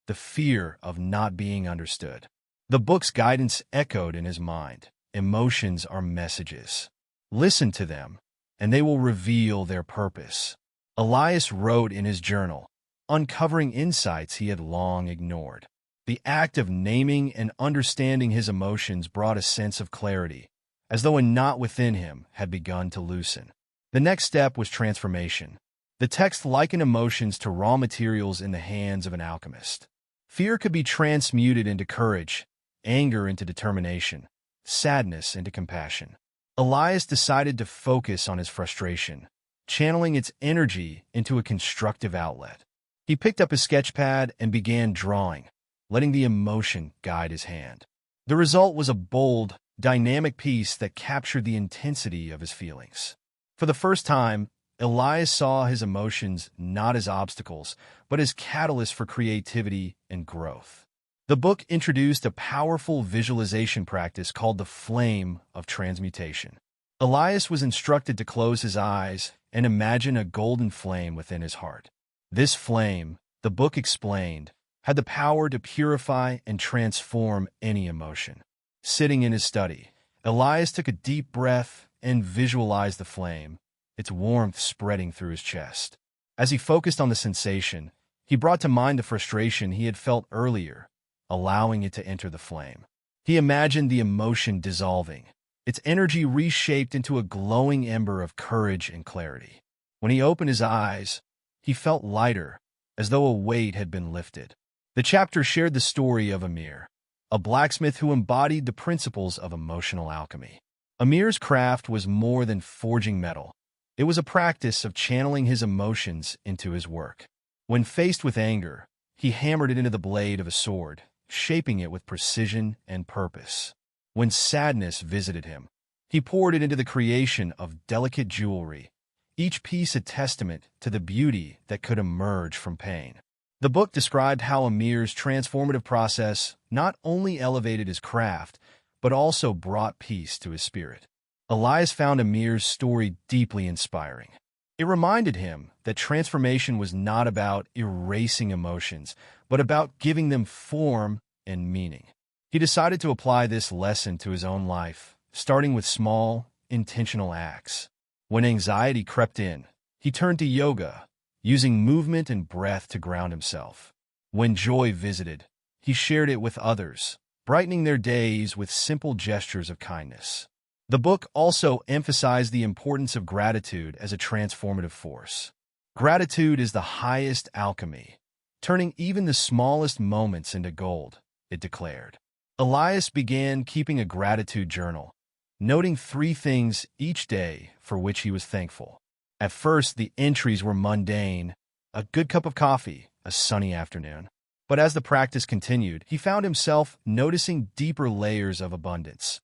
the fear of not being understood. The book's guidance echoed in his mind. Emotions are messages. Listen to them, and they will reveal their purpose. Elias wrote in his journal, uncovering insights he had long ignored. The act of naming and understanding his emotions brought a sense of clarity, as though a knot within him had begun to loosen. The next step was transformation. The text likened emotions to raw materials in the hands of an alchemist. Fear could be transmuted into courage, anger into determination, sadness into compassion. Elias decided to focus on his frustration, channeling its energy into a constructive outlet. He picked up his sketchpad and began drawing, letting the emotion guide his hand. The result was a bold, dynamic piece that captured the intensity of his feelings. For the first time, Elias saw his emotions not as obstacles, but as catalysts for creativity and growth. The book introduced a powerful visualization practice called the flame of transmutation. Elias was instructed to close his eyes and imagine a golden flame within his heart. This flame, the book explained, had the power to purify and transform any emotion. Sitting in his study, Elias took a deep breath and visualized the flame, its warmth spreading through his chest. As he focused on the sensation, he brought to mind the frustration he had felt earlier, allowing it to enter the flame. He imagined the emotion dissolving, its energy reshaped into a glowing ember of courage and clarity. When he opened his eyes, he felt lighter, as though a weight had been lifted. The chapter shared the story of Amir, a blacksmith who embodied the principles of emotional alchemy. Amir's craft was more than forging metal. It was a practice of channeling his emotions into his work. When faced with anger, he hammered it into the blade of a sword, shaping it with precision and purpose. When sadness visited him, he poured it into the creation of delicate jewelry, each piece a testament to the beauty that could emerge from pain. The book described how Amir's transformative process not only elevated his craft, but also brought peace to his spirit. Elias found Amir's story deeply inspiring. It reminded him that transformation was not about erasing emotions, but about giving them form and meaning. He decided to apply this lesson to his own life, starting with small, intentional acts. When anxiety crept in, he turned to yoga, using movement and breath to ground himself. When joy visited, he shared it with others, brightening their days with simple gestures of kindness. The book also emphasized the importance of gratitude as a transformative force. Gratitude is the highest alchemy, turning even the smallest moments into gold, it declared. Elias began keeping a gratitude journal, noting 3 things each day for which he was thankful. At first, the entries were mundane: a good cup of coffee, a sunny afternoon. But as the practice continued, he found himself noticing deeper layers of abundance: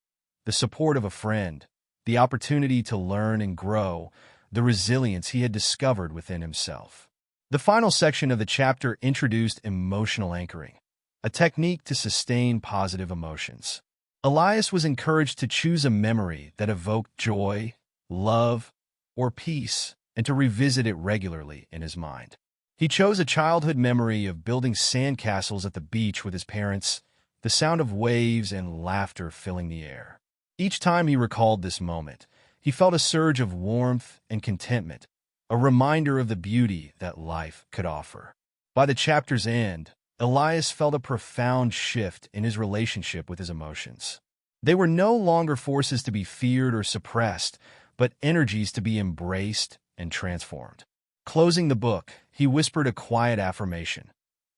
the support of a friend, the opportunity to learn and grow, the resilience he had discovered within himself. The final section of the chapter introduced emotional anchoring, a technique to sustain positive emotions. Elias was encouraged to choose a memory that evoked joy, love, or peace, and to revisit it regularly in his mind. He chose a childhood memory of building sandcastles at the beach with his parents, the sound of waves and laughter filling the air. Each time he recalled this moment, he felt a surge of warmth and contentment, a reminder of the beauty that life could offer. By the chapter's end, Elias felt a profound shift in his relationship with his emotions. They were no longer forces to be feared or suppressed, but energies to be embraced and transformed. Closing the book, he whispered a quiet affirmation: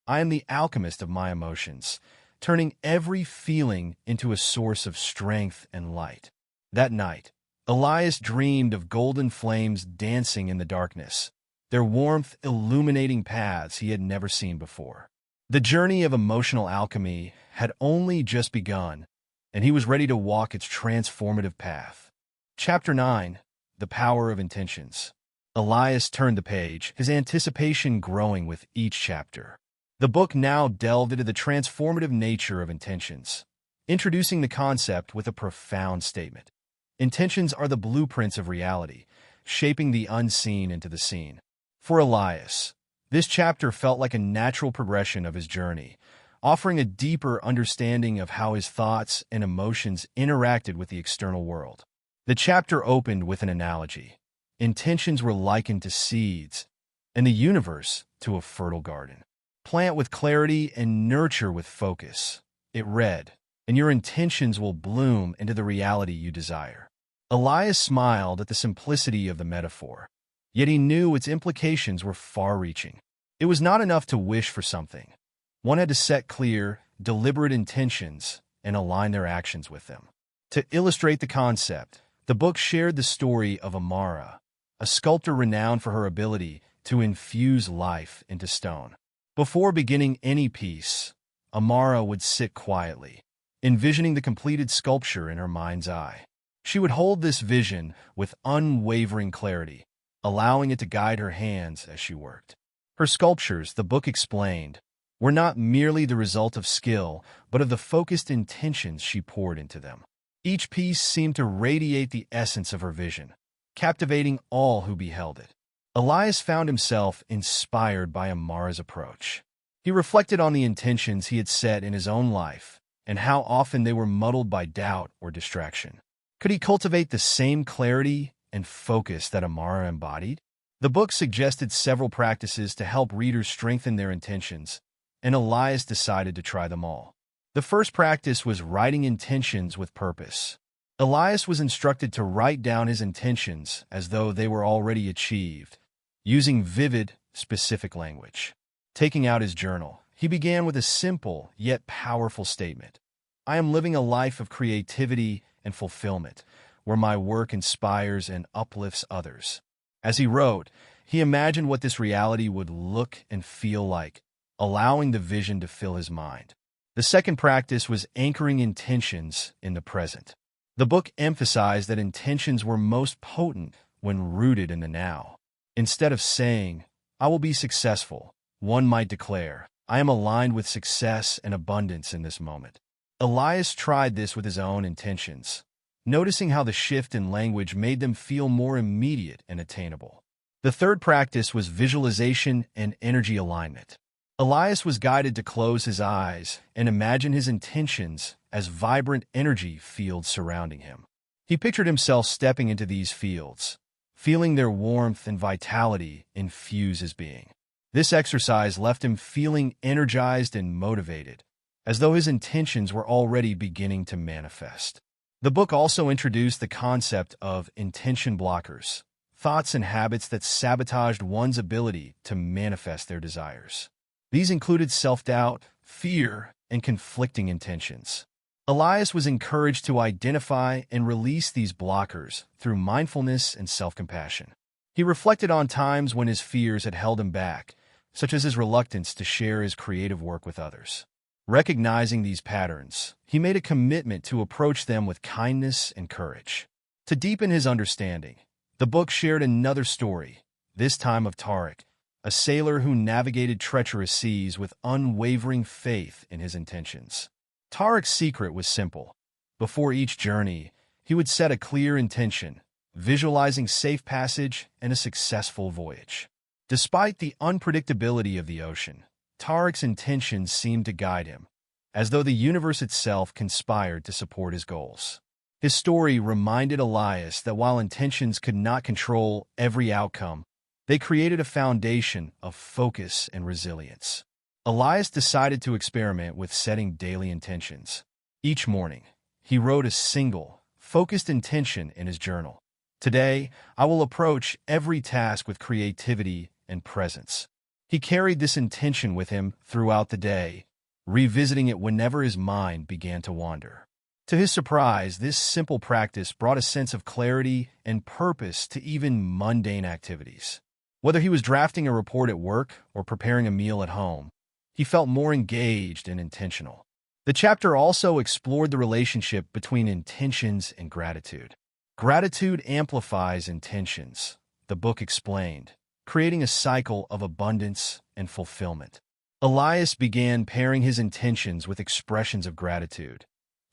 "I am the alchemist of my emotions, turning every feeling into a source of strength and light." That night, Elias dreamed of golden flames dancing in the darkness, their warmth illuminating paths he had never seen before. The journey of emotional alchemy had only just begun, and he was ready to walk its transformative path. Chapter 9: The Power of Intentions. Elias turned the page, his anticipation growing with each chapter. The book now delved into the transformative nature of intentions, introducing the concept with a profound statement. Intentions are the blueprints of reality, shaping the unseen into the seen. For Elias, this chapter felt like a natural progression of his journey, offering a deeper understanding of how his thoughts and emotions interacted with the external world. The chapter opened with an analogy. Intentions were likened to seeds, and the universe to a fertile garden. Plant with clarity and nurture with focus. It read, and your intentions will bloom into the reality you desire. Elias smiled at the simplicity of the metaphor, yet he knew its implications were far-reaching. It was not enough to wish for something. One had to set clear, deliberate intentions and align their actions with them. To illustrate the concept, the book shared the story of Amara, a sculptor renowned for her ability to infuse life into stone. Before beginning any piece, Amara would sit quietly, envisioning the completed sculpture in her mind's eye. She would hold this vision with unwavering clarity, allowing it to guide her hands as she worked. Her sculptures, the book explained, were not merely the result of skill, but of the focused intentions she poured into them. Each piece seemed to radiate the essence of her vision, captivating all who beheld it. Elias found himself inspired by Amara's approach. He reflected on the intentions he had set in his own life and how often they were muddled by doubt or distraction. Could he cultivate the same clarity and focus that Amara embodied? The book suggested several practices to help readers strengthen their intentions, and Elias decided to try them all. The first practice was writing intentions with purpose. Elias was instructed to write down his intentions as though they were already achieved, using vivid, specific language. Taking out his journal, he began with a simple yet powerful statement. I am living a life of creativity and fulfillment, where my work inspires and uplifts others. As he wrote, he imagined what this reality would look and feel like, allowing the vision to fill his mind. The second practice was anchoring intentions in the present. The book emphasized that intentions were most potent when rooted in the now. Instead of saying, I will be successful, one might declare, I am aligned with success and abundance in this moment. Elias tried this with his own intentions, noticing how the shift in language made them feel more immediate and attainable. The third practice was visualization and energy alignment. Elias was guided to close his eyes and imagine his intentions as vibrant energy fields surrounding him. He pictured himself stepping into these fields, feeling their warmth and vitality infuse his being. This exercise left him feeling energized and motivated, as though his intentions were already beginning to manifest. The book also introduced the concept of intention blockers, thoughts and habits that sabotaged one's ability to manifest their desires. These included self-doubt, fear, and conflicting intentions. Elias was encouraged to identify and release these blockers through mindfulness and self-compassion. He reflected on times when his fears had held him back, such as his reluctance to share his creative work with others. Recognizing these patterns, he made a commitment to approach them with kindness and courage. To deepen his understanding, the book shared another story, this time of Tariq, a sailor who navigated treacherous seas with unwavering faith in his intentions. Tariq's secret was simple. Before each journey, he would set a clear intention, visualizing safe passage and a successful voyage. Despite the unpredictability of the ocean, Tariq's intentions seemed to guide him, as though the universe itself conspired to support his goals. His story reminded Elias that while intentions could not control every outcome, they created a foundation of focus and resilience. Elias decided to experiment with setting daily intentions. Each morning, he wrote a single, focused intention in his journal. Today, I will approach every task with creativity and presence. He carried this intention with him throughout the day, revisiting it whenever his mind began to wander. To his surprise, this simple practice brought a sense of clarity and purpose to even mundane activities. Whether he was drafting a report at work or preparing a meal at home, he felt more engaged and intentional. The chapter also explored the relationship between intentions and gratitude. Gratitude amplifies intentions, the book explained, creating a cycle of abundance and fulfillment. Elias began pairing his intentions with expressions of gratitude,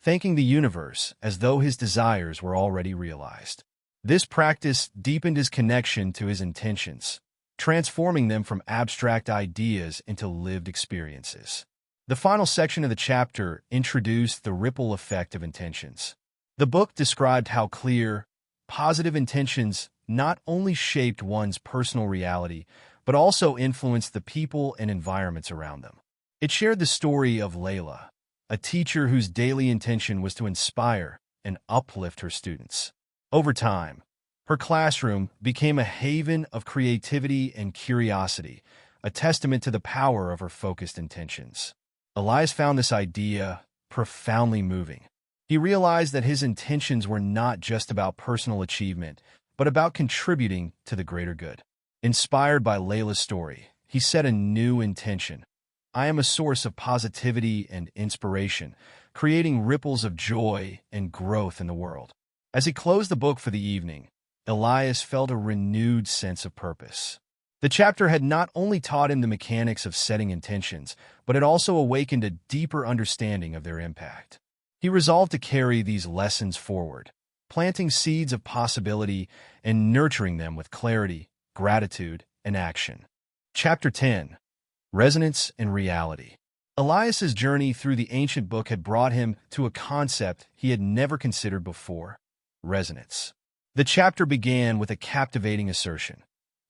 thanking the universe as though his desires were already realized. This practice deepened his connection to his intentions, transforming them from abstract ideas into lived experiences. The final section of the chapter introduced the ripple effect of intentions. The book described how clear, positive intentions not only shaped one's personal reality, but also influenced the people and environments around them. It shared the story of Layla, a teacher whose daily intention was to inspire and uplift her students. Over time, her classroom became a haven of creativity and curiosity, a testament to the power of her focused intentions. Elias found this idea profoundly moving. He realized that his intentions were not just about personal achievement, but about contributing to the greater good. Inspired by Layla's story, he set a new intention. I am a source of positivity and inspiration, creating ripples of joy and growth in the world. As he closed the book for the evening, Elias felt a renewed sense of purpose. The chapter had not only taught him the mechanics of setting intentions, but it also awakened a deeper understanding of their impact. He resolved to carry these lessons forward, planting seeds of possibility and nurturing them with clarity, gratitude, and action. Chapter 10. Resonance and Reality. Elias's journey through the ancient book had brought him to a concept he had never considered before: resonance. The chapter began with a captivating assertion.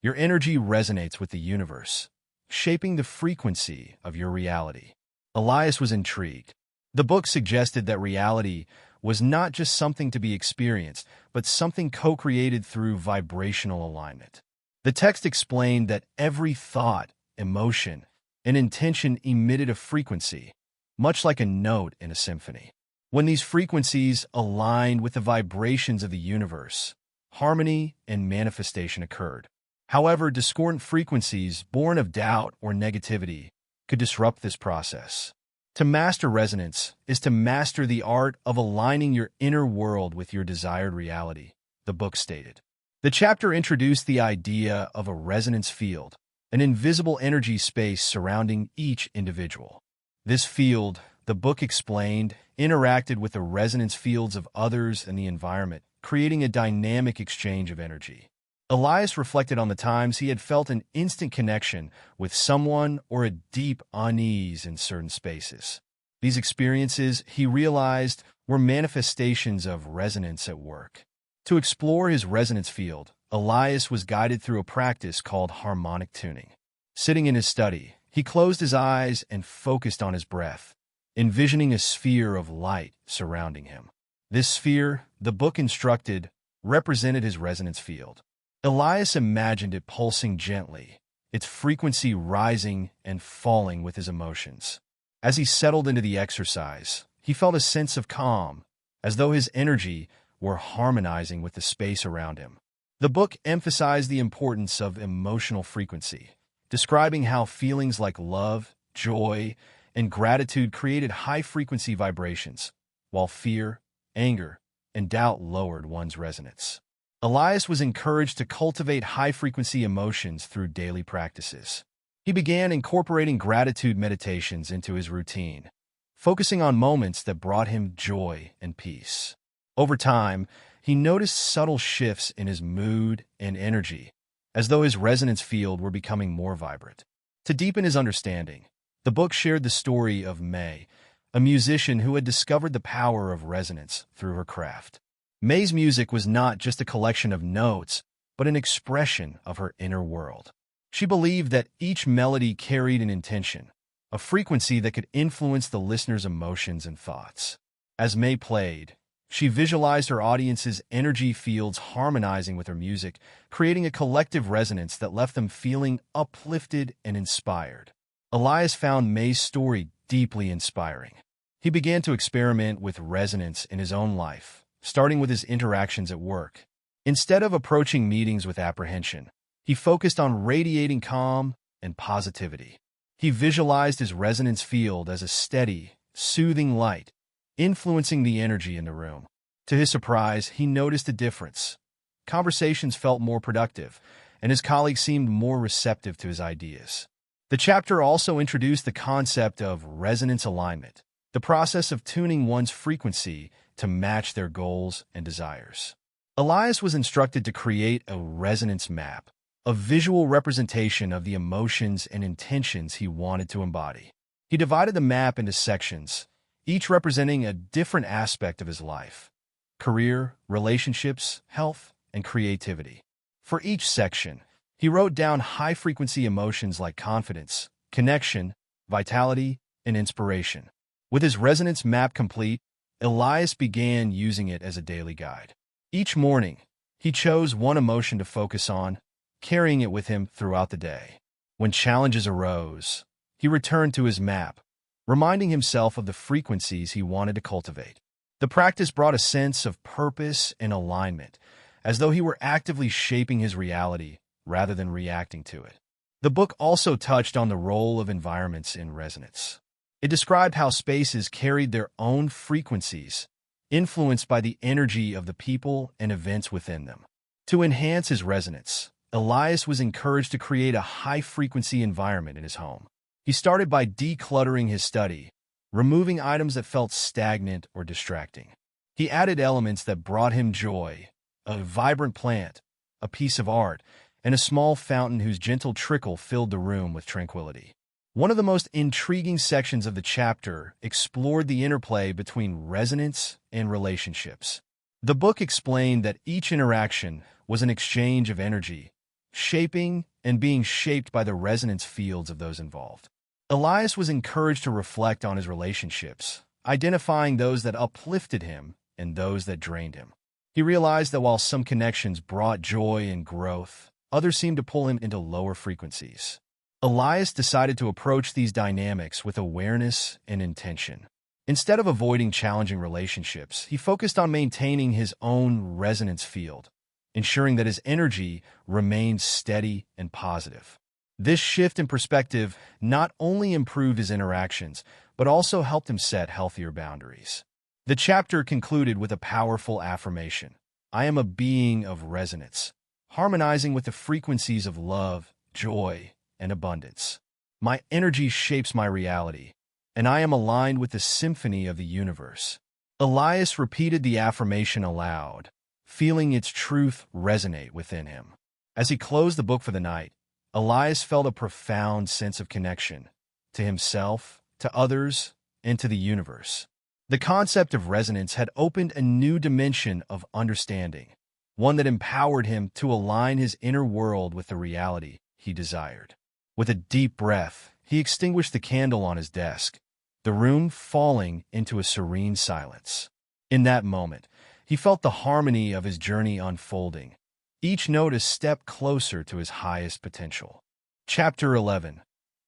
Your energy resonates with the universe, shaping the frequency of your reality. Elias was intrigued. The book suggested that reality was not just something to be experienced, but something co-created through vibrational alignment. The text explained that every thought, emotion, and intention emitted a frequency, much like a note in a symphony. When these frequencies aligned with the vibrations of the universe, harmony and manifestation occurred. However, discordant frequencies born of doubt or negativity could disrupt this process. To master resonance is to master the art of aligning your inner world with your desired reality, the book stated. The chapter introduced the idea of a resonance field, an invisible energy space surrounding each individual. This field, the book explained, interacted with the resonance fields of others and the environment, creating a dynamic exchange of energy. Elias reflected on the times he had felt an instant connection with someone or a deep unease in certain spaces. These experiences, he realized, were manifestations of resonance at work. To explore his resonance field, Elias was guided through a practice called harmonic tuning. Sitting in his study, he closed his eyes and focused on his breath, envisioning a sphere of light surrounding him. This sphere, the book instructed, represented his resonance field. Elias imagined it pulsing gently, its frequency rising and falling with his emotions. As he settled into the exercise, he felt a sense of calm, as though his energy were harmonizing with the space around him. The book emphasized the importance of emotional frequency, describing how feelings like love, joy, and gratitude created high-frequency vibrations, while fear, anger, and doubt lowered one's resonance. Elias was encouraged to cultivate high-frequency emotions through daily practices. He began incorporating gratitude meditations into his routine, focusing on moments that brought him joy and peace. Over time, he noticed subtle shifts in his mood and energy, as though his resonance field were becoming more vibrant. To deepen his understanding, the book shared the story of May, a musician who had discovered the power of resonance through her craft. May's music was not just a collection of notes, but an expression of her inner world. She believed that each melody carried an intention, a frequency that could influence the listener's emotions and thoughts. As May played, she visualized her audience's energy fields harmonizing with her music, creating a collective resonance that left them feeling uplifted and inspired. Elias found May's story deeply inspiring. He began to experiment with resonance in his own life, starting with his interactions at work. Instead of approaching meetings with apprehension, he focused on radiating calm and positivity. He visualized his resonance field as a steady, soothing light, influencing the energy in the room. To his surprise, he noticed a difference. Conversations felt more productive, and his colleagues seemed more receptive to his ideas. The chapter also introduced the concept of resonance alignment, the process of tuning one's frequency to match their goals and desires. Elias was instructed to create a resonance map, a visual representation of the emotions and intentions he wanted to embody. He divided the map into sections, each representing a different aspect of his life: career, relationships, health, and creativity. For each section, he wrote down high-frequency emotions like confidence, connection, vitality, and inspiration. With his resonance map complete, Elias began using it as a daily guide. Each morning, he chose one emotion to focus on, carrying it with him throughout the day. When challenges arose, he returned to his map, reminding himself of the frequencies he wanted to cultivate. The practice brought a sense of purpose and alignment, as though he were actively shaping his reality rather than reacting to it. The book also touched on the role of environments in resonance. It described how spaces carried their own frequencies, influenced by the energy of the people and events within them. To enhance his resonance, Elias was encouraged to create a high-frequency environment in his home. He started by decluttering his study, removing items that felt stagnant or distracting. He added elements that brought him joy: a vibrant plant, a piece of art, and a small fountain whose gentle trickle filled the room with tranquility. One of the most intriguing sections of the chapter explored the interplay between resonance and relationships. The book explained that each interaction was an exchange of energy, shaping and being shaped by the resonance fields of those involved. Elias was encouraged to reflect on his relationships, identifying those that uplifted him and those that drained him. He realized that while some connections brought joy and growth, others seemed to pull him into lower frequencies. Elias decided to approach these dynamics with awareness and intention. Instead of avoiding challenging relationships, he focused on maintaining his own resonance field, ensuring that his energy remained steady and positive. This shift in perspective not only improved his interactions, but also helped him set healthier boundaries. The chapter concluded with a powerful affirmation: "I am a being of resonance, harmonizing with the frequencies of love, joy, and abundance. My energy shapes my reality, and I am aligned with the symphony of the universe." Elias repeated the affirmation aloud, feeling its truth resonate within him. As he closed the book for the night, Elias felt a profound sense of connection to himself, to others, and to the universe. The concept of resonance had opened a new dimension of understanding, one that empowered him to align his inner world with the reality he desired. With a deep breath, he extinguished the candle on his desk, the room falling into a serene silence. In that moment, he felt the harmony of his journey unfolding, each note a step closer to his highest potential. Chapter 11.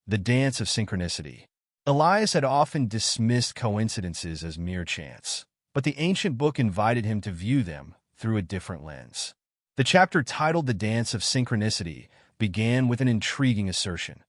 The Dance of Synchronicity. Elias had often dismissed coincidences as mere chance, but the ancient book invited him to view them through a different lens. The chapter titled The Dance of Synchronicity began with an intriguing assertion.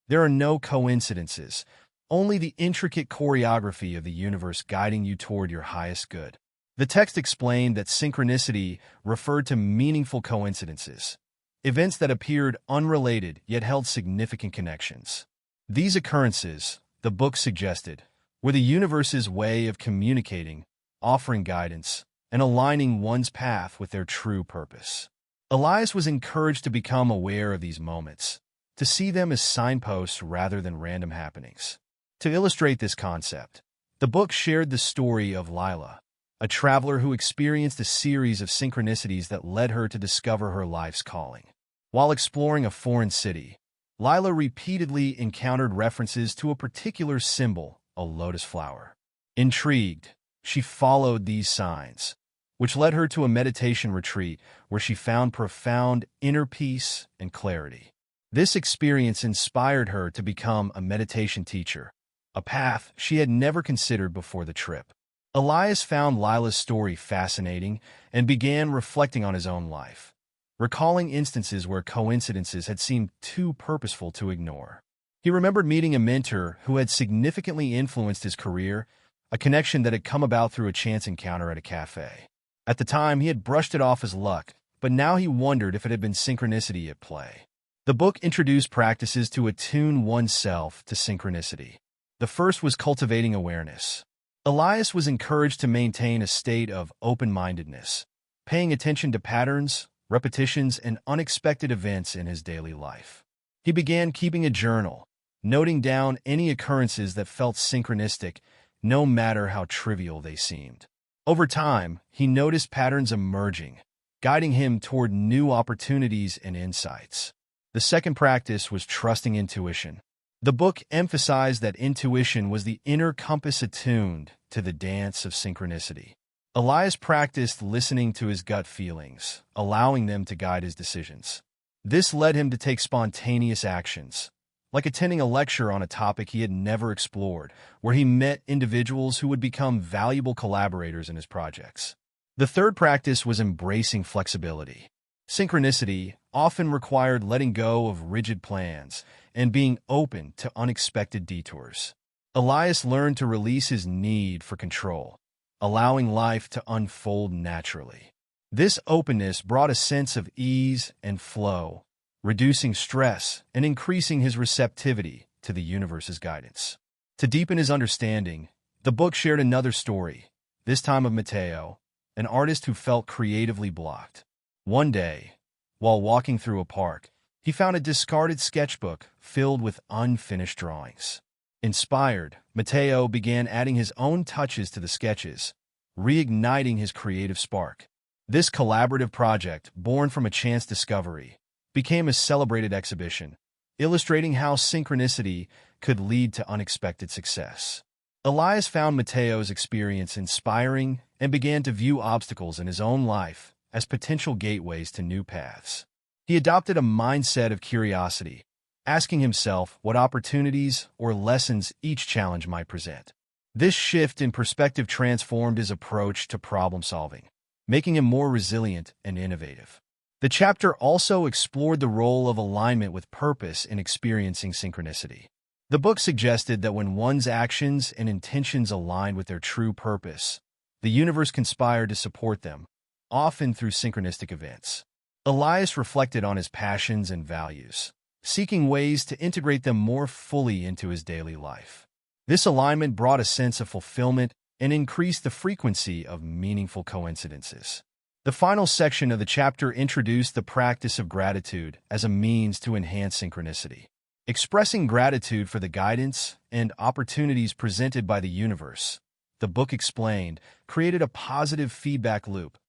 There are no coincidences, only the intricate choreography of the universe guiding you toward your highest good. The text explained that synchronicity referred to meaningful coincidences, events that appeared unrelated yet held significant connections. These occurrences, the book suggested, were the universe's way of communicating, offering guidance, and aligning one's path with their true purpose. Elias was encouraged to become aware of these moments, to see them as signposts rather than random happenings. To illustrate this concept, the book shared the story of Lila, a traveler who experienced a series of synchronicities that led her to discover her life's calling. While exploring a foreign city, Lila repeatedly encountered references to a particular symbol, a lotus flower. Intrigued, she followed these signs, which led her to a meditation retreat where she found profound inner peace and clarity. This experience inspired her to become a meditation teacher, a path she had never considered before the trip. Elias found Lila's story fascinating and began reflecting on his own life, recalling instances where coincidences had seemed too purposeful to ignore. He remembered meeting a mentor who had significantly influenced his career, a connection that had come about through a chance encounter at a cafe. At the time, he had brushed it off as luck, but now he wondered if it had been synchronicity at play. The book introduced practices to attune oneself to synchronicity. The first was cultivating awareness. Elias was encouraged to maintain a state of open-mindedness, paying attention to patterns, repetitions, and unexpected events in his daily life. He began keeping a journal, noting down any occurrences that felt synchronistic, no matter how trivial they seemed. Over time, he noticed patterns emerging, guiding him toward new opportunities and insights. The second practice was trusting intuition. The book emphasized that intuition was the inner compass attuned to the dance of synchronicity. Elias practiced listening to his gut feelings, allowing them to guide his decisions. This led him to take spontaneous actions, like attending a lecture on a topic he had never explored, where he met individuals who would become valuable collaborators in his projects. The third practice was embracing flexibility. Synchronicity often required letting go of rigid plans and being open to unexpected detours. Elias learned to release his need for control, allowing life to unfold naturally. This openness brought a sense of ease and flow, reducing stress and increasing his receptivity to the universe's guidance. To deepen his understanding, the book shared another story, this time of Matteo, an artist who felt creatively blocked. One day, while walking through a park, he found a discarded sketchbook filled with unfinished drawings. Inspired, Matteo began adding his own touches to the sketches, reigniting his creative spark. This collaborative project, born from a chance discovery, became a celebrated exhibition, illustrating how synchronicity could lead to unexpected success. Elias found Mateo's experience inspiring and began to view obstacles in his own life as potential gateways to new paths. He adopted a mindset of curiosity, asking himself what opportunities or lessons each challenge might present. This shift in perspective transformed his approach to problem-solving, making him more resilient and innovative. The chapter also explored the role of alignment with purpose in experiencing synchronicity. The book suggested that when one's actions and intentions align with their true purpose, the universe conspired to support them, often through synchronistic events. Elias reflected on his passions and values, seeking ways to integrate them more fully into his daily life. This alignment brought a sense of fulfillment and increased the frequency of meaningful coincidences. The final section of the chapter introduced the practice of gratitude as a means to enhance synchronicity. Expressing gratitude for the guidance and opportunities presented by the universe, the book explained, created a positive feedback loop,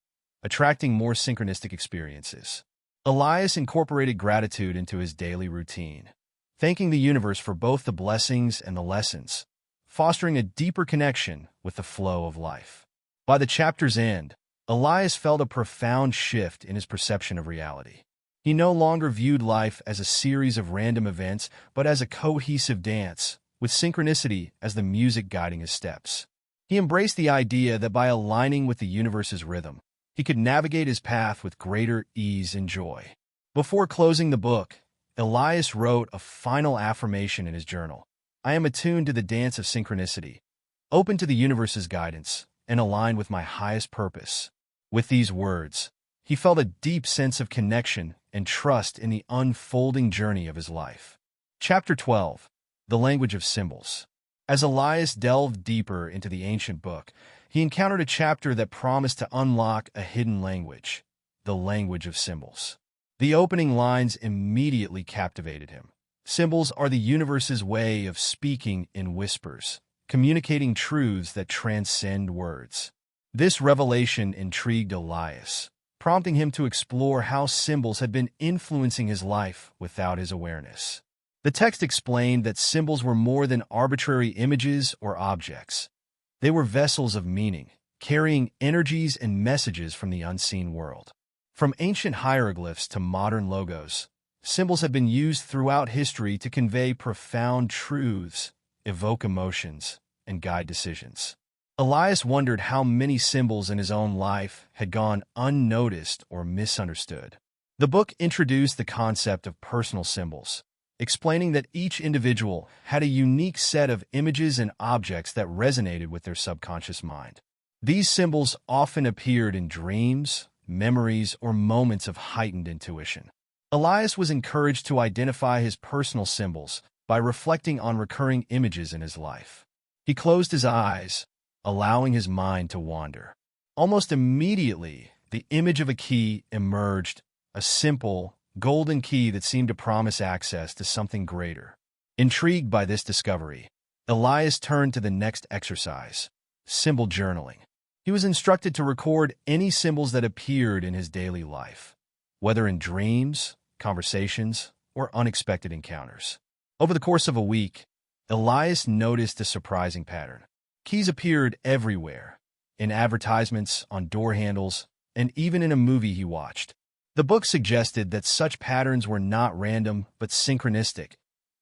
attracting more synchronistic experiences. Elias incorporated gratitude into his daily routine, thanking the universe for both the blessings and the lessons, fostering a deeper connection with the flow of life. By the chapter's end, Elias felt a profound shift in his perception of reality. He no longer viewed life as a series of random events, but as a cohesive dance, with synchronicity as the music guiding his steps. He embraced the idea that by aligning with the universe's rhythm, he could navigate his path with greater ease and joy. Before closing the book, Elias wrote a final affirmation in his journal. "I am attuned to the dance of synchronicity, open to the universe's guidance, and aligned with my highest purpose." With these words, he felt a deep sense of connection and trust in the unfolding journey of his life. Chapter 12. The Language of Symbols. As Elias delved deeper into the ancient book, he encountered a chapter that promised to unlock a hidden language, the language of symbols. The opening lines immediately captivated him. Symbols are the universe's way of speaking in whispers, communicating truths that transcend words. This revelation intrigued Elias, prompting him to explore how symbols had been influencing his life without his awareness. The text explained that symbols were more than arbitrary images or objects. They were vessels of meaning, carrying energies and messages from the unseen world. From ancient hieroglyphs to modern logos, symbols have been used throughout history to convey profound truths, evoke emotions, and guide decisions. Elias wondered how many symbols in his own life had gone unnoticed or misunderstood. The book introduced the concept of personal symbols, explaining that each individual had a unique set of images and objects that resonated with their subconscious mind. These symbols often appeared in dreams, memories, or moments of heightened intuition. Elias was encouraged to identify his personal symbols by reflecting on recurring images in his life. He closed his eyes, allowing his mind to wander. Almost immediately, the image of a key emerged, a simple, golden key that seemed to promise access to something greater. Intrigued by this discovery, Elias turned to the next exercise, symbol journaling. He was instructed to record any symbols that appeared in his daily life, whether in dreams, conversations, or unexpected encounters. Over the course of a week, Elias noticed a surprising pattern. Keys appeared everywhere, in advertisements, on door handles, and even in a movie he watched. The book suggested that such patterns were not random but synchronistic,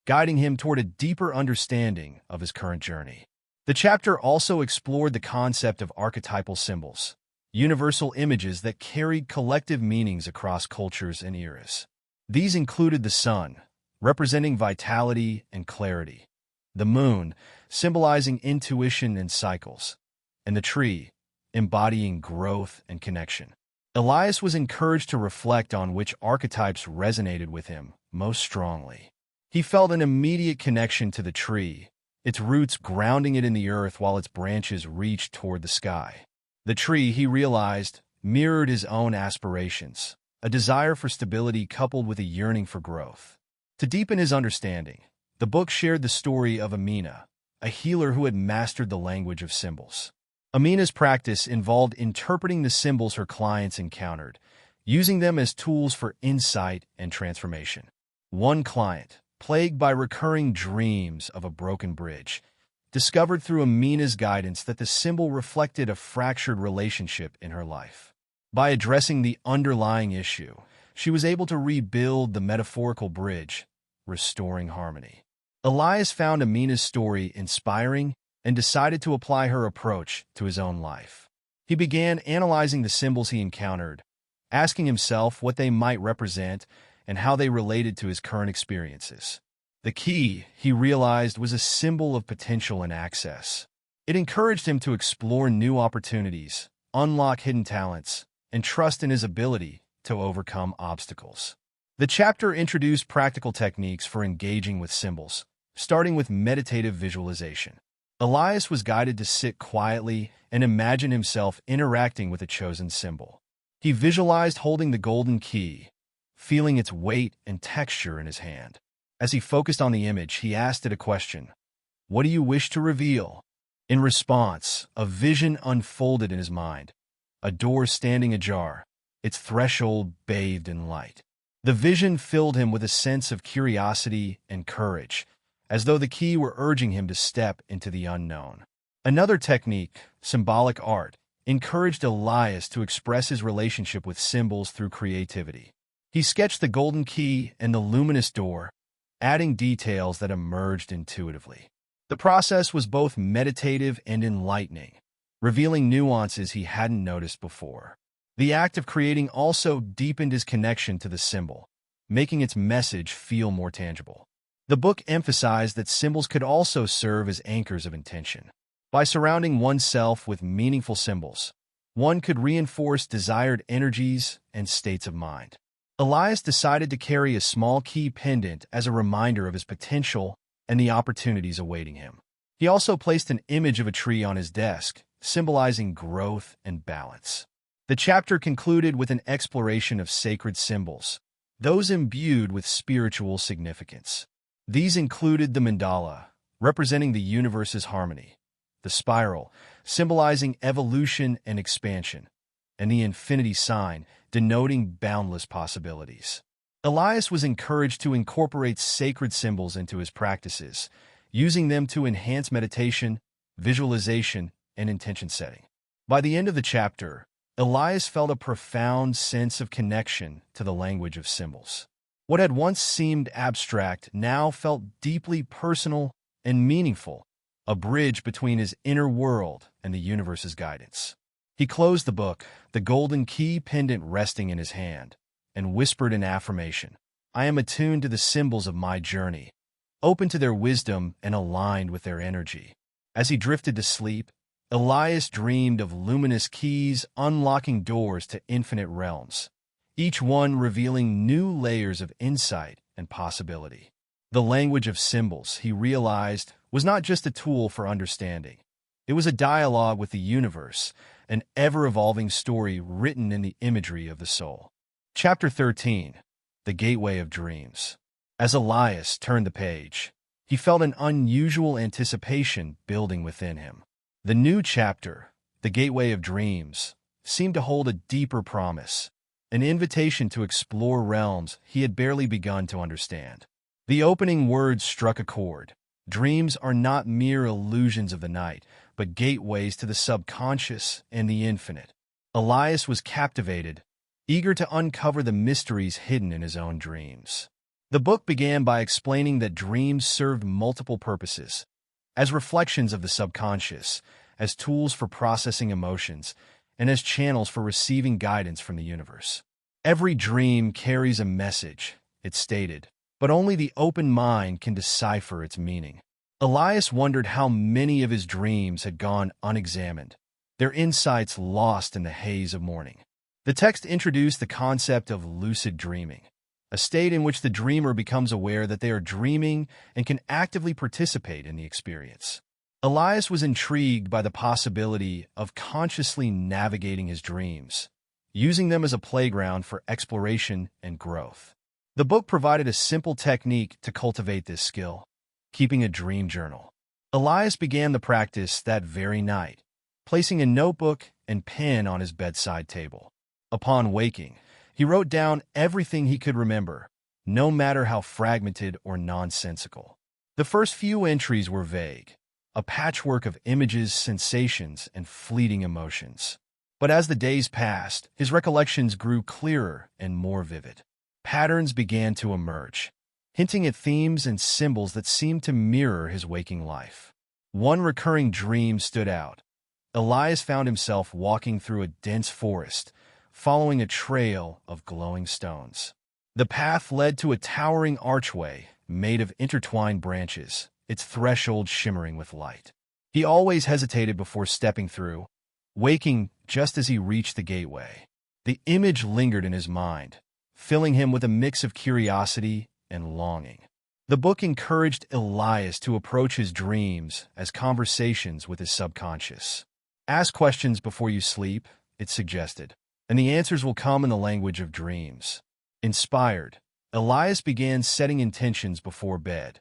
guiding him toward a deeper understanding of his current journey. The chapter also explored the concept of archetypal symbols, universal images that carried collective meanings across cultures and eras. These included the sun, representing vitality and clarity, the moon, symbolizing intuition and cycles, and the tree, embodying growth and connection. Elias was encouraged to reflect on which archetypes resonated with him most strongly. He felt an immediate connection to the tree, its roots grounding it in the earth while its branches reached toward the sky. The tree, he realized, mirrored his own aspirations, a desire for stability coupled with a yearning for growth. To deepen his understanding, the book shared the story of Amina, a healer who had mastered the language of symbols. Amina's practice involved interpreting the symbols her clients encountered, using them as tools for insight and transformation. One client, plagued by recurring dreams of a broken bridge, discovered through Amina's guidance that the symbol reflected a fractured relationship in her life. By addressing the underlying issue, she was able to rebuild the metaphorical bridge, restoring harmony. Elias found Amina's story inspiring and decided to apply her approach to his own life. He began analyzing the symbols he encountered, asking himself what they might represent and how they related to his current experiences. The key, he realized, was a symbol of potential and access. It encouraged him to explore new opportunities, unlock hidden talents, and trust in his ability to overcome obstacles. The chapter introduced practical techniques for engaging with symbols, starting with meditative visualization. Elias was guided to sit quietly and imagine himself interacting with a chosen symbol. He visualized holding the golden key, feeling its weight and texture in his hand. As he focused on the image, he asked it a question: "What do you wish to reveal?" In response, a vision unfolded in his mind: a door standing ajar, its threshold bathed in light. The vision filled him with a sense of curiosity and courage, as though the key were urging him to step into the unknown. Another technique, symbolic art, encouraged Elias to express his relationship with symbols through creativity. He sketched the golden key and the luminous door, adding details that emerged intuitively. The process was both meditative and enlightening, revealing nuances he hadn't noticed before. The act of creating also deepened his connection to the symbol, making its message feel more tangible. The book emphasized that symbols could also serve as anchors of intention. By surrounding oneself with meaningful symbols, one could reinforce desired energies and states of mind. Elias decided to carry a small key pendant as a reminder of his potential and the opportunities awaiting him. He also placed an image of a tree on his desk, symbolizing growth and balance. The chapter concluded with an exploration of sacred symbols, those imbued with spiritual significance. These included the mandala, representing the universe's harmony, the spiral, symbolizing evolution and expansion, and the infinity sign, denoting boundless possibilities. Elias was encouraged to incorporate sacred symbols into his practices, using them to enhance meditation, visualization, and intention setting. By the end of the chapter, Elias felt a profound sense of connection to the language of symbols. What had once seemed abstract now felt deeply personal and meaningful, a bridge between his inner world and the universe's guidance. He closed the book, the golden key pendant resting in his hand, and whispered an affirmation: "I am attuned to the symbols of my journey, open to their wisdom and aligned with their energy." As he drifted to sleep, Elias dreamed of luminous keys unlocking doors to infinite realms, each one revealing new layers of insight and possibility. The language of symbols, he realized, was not just a tool for understanding. It was a dialogue with the universe, an ever-evolving story written in the imagery of the soul. Chapter 13, The Gateway of Dreams. As Elias turned the page, he felt an unusual anticipation building within him. The new chapter, The Gateway of Dreams, seemed to hold a deeper promise, an invitation to explore realms he had barely begun to understand. The opening words struck a chord. Dreams are not mere illusions of the night, but gateways to the subconscious and the infinite. Elias was captivated, eager to uncover the mysteries hidden in his own dreams. The book began by explaining that dreams served multiple purposes, as reflections of the subconscious, as tools for processing emotions, and as channels for receiving guidance from the universe. Every dream carries a message, it stated, but only the open mind can decipher its meaning. Elias wondered how many of his dreams had gone unexamined, their insights lost in the haze of morning. The text introduced the concept of lucid dreaming, a state in which the dreamer becomes aware that they are dreaming and can actively participate in the experience. Elias was intrigued by the possibility of consciously navigating his dreams, using them as a playground for exploration and growth. The book provided a simple technique to cultivate this skill: keeping a dream journal. Elias began the practice that very night, placing a notebook and pen on his bedside table. Upon waking, He wrote down everything he could remember, no matter how fragmented or nonsensical. The first few entries were vague, a patchwork of images, sensations, and fleeting emotions. But as the days passed, his recollections grew clearer and more vivid. Patterns began to emerge, hinting at themes and symbols that seemed to mirror his waking life. One recurring dream stood out. Elias found himself walking through a dense forest, following a trail of glowing stones. The path led to a towering archway made of intertwined branches, its threshold shimmering with light. He always hesitated before stepping through, waking just as he reached the gateway. The image lingered in his mind, filling him with a mix of curiosity and longing. The book encouraged Elias to approach his dreams as conversations with his subconscious. Ask questions before you sleep, it suggested, and the answers will come in the language of dreams. Inspired, Elias began setting intentions before bed,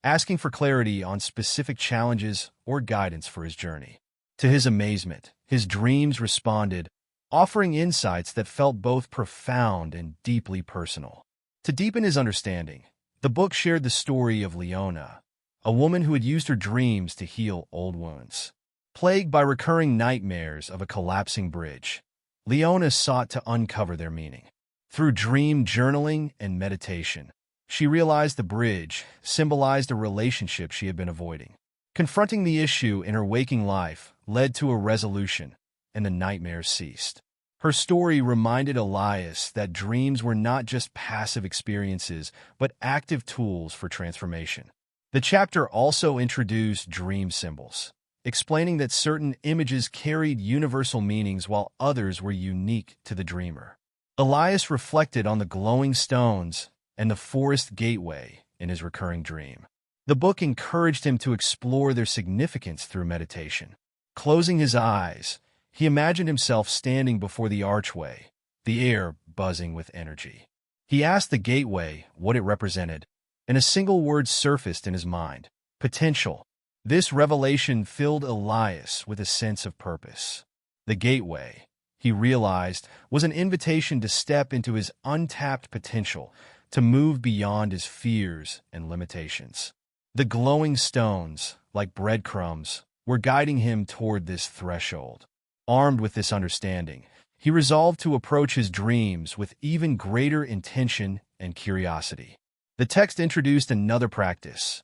asking for clarity on specific challenges or guidance for his journey. To his amazement, his dreams responded, offering insights that felt both profound and deeply personal. To deepen his understanding, the book shared the story of Leona, a woman who had used her dreams to heal old wounds. Plagued by recurring nightmares of a collapsing bridge, Leona sought to uncover their meaning. Through dream journaling and meditation, she realized the bridge symbolized a relationship she had been avoiding. Confronting the issue in her waking life led to a resolution, and the nightmares ceased. Her story reminded Elias that dreams were not just passive experiences, but active tools for transformation. The chapter also introduced dream symbols, explaining that certain images carried universal meanings while others were unique to the dreamer. Elias reflected on the glowing stones and the forest gateway in his recurring dream. The book encouraged him to explore their significance through meditation. Closing his eyes, he imagined himself standing before the archway, the air buzzing with energy. He asked the gateway what it represented, and a single word surfaced in his mind: potential. This revelation filled Elias with a sense of purpose. The gateway, he realized, was an invitation to step into his untapped potential, to move beyond his fears and limitations. The glowing stones, like breadcrumbs, were guiding him toward this threshold. Armed with this understanding, he resolved to approach his dreams with even greater intention and curiosity. The text introduced another practice: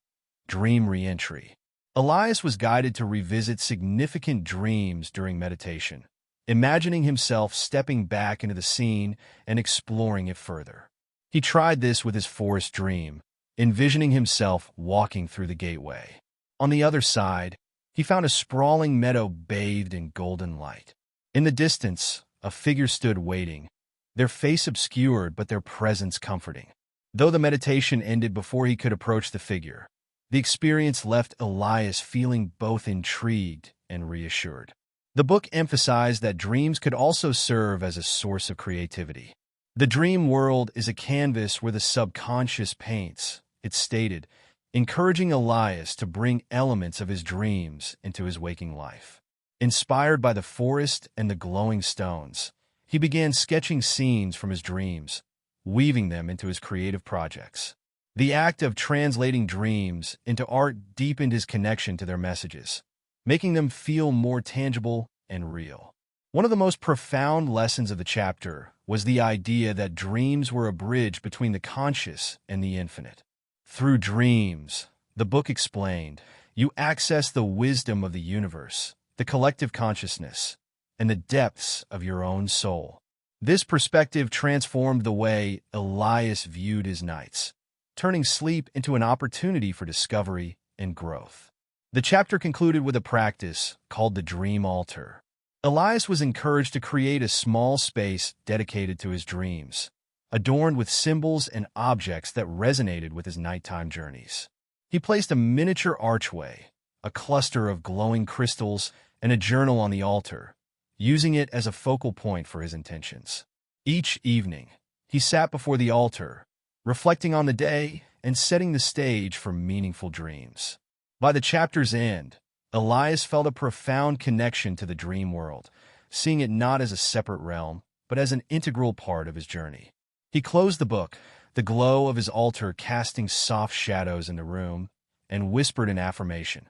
dream re-entry. Elias was guided to revisit significant dreams during meditation, imagining himself stepping back into the scene and exploring it further. He tried this with his forest dream, envisioning himself walking through the gateway. On the other side, he found a sprawling meadow bathed in golden light. In the distance, a figure stood waiting, their face obscured but their presence comforting. Though the meditation ended before he could approach the figure, the experience left Elias feeling both intrigued and reassured. The book emphasized that dreams could also serve as a source of creativity. The dream world is a canvas where the subconscious paints, it stated, encouraging Elias to bring elements of his dreams into his waking life. Inspired by the forest and the glowing stones, he began sketching scenes from his dreams, weaving them into his creative projects. The act of translating dreams into art deepened his connection to their messages, making them feel more tangible and real. One of the most profound lessons of the chapter was the idea that dreams were a bridge between the conscious and the infinite. Through dreams, the book explained, you access the wisdom of the universe, the collective consciousness, and the depths of your own soul. This perspective transformed the way Elias viewed his nights, turning sleep into an opportunity for discovery and growth. The chapter concluded with a practice called the dream altar. Elias was encouraged to create a small space dedicated to his dreams, adorned with symbols and objects that resonated with his nighttime journeys. He placed a miniature archway, a cluster of glowing crystals, and a journal on the altar, using it as a focal point for his intentions. Each evening, he sat before the altar, reflecting on the day and setting the stage for meaningful dreams. By the chapter's end, Elias felt a profound connection to the dream world, seeing it not as a separate realm, but as an integral part of his journey. He closed the book, the glow of his altar casting soft shadows in the room, and whispered an affirmation.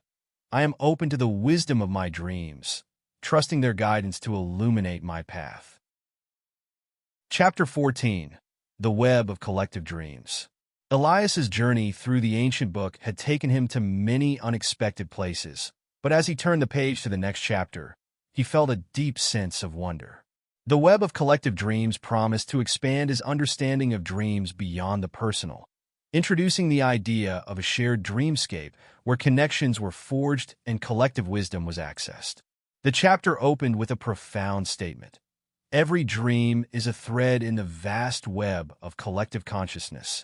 I am open to the wisdom of my dreams, trusting their guidance to illuminate my path. Chapter 14. The Web of Collective Dreams. Elias's journey through the ancient book had taken him to many unexpected places, but as he turned the page to the next chapter, he felt a deep sense of wonder. The web of collective dreams promised to expand his understanding of dreams beyond the personal, introducing the idea of a shared dreamscape where connections were forged and collective wisdom was accessed. The chapter opened with a profound statement. Every dream is a thread in the vast web of collective consciousness,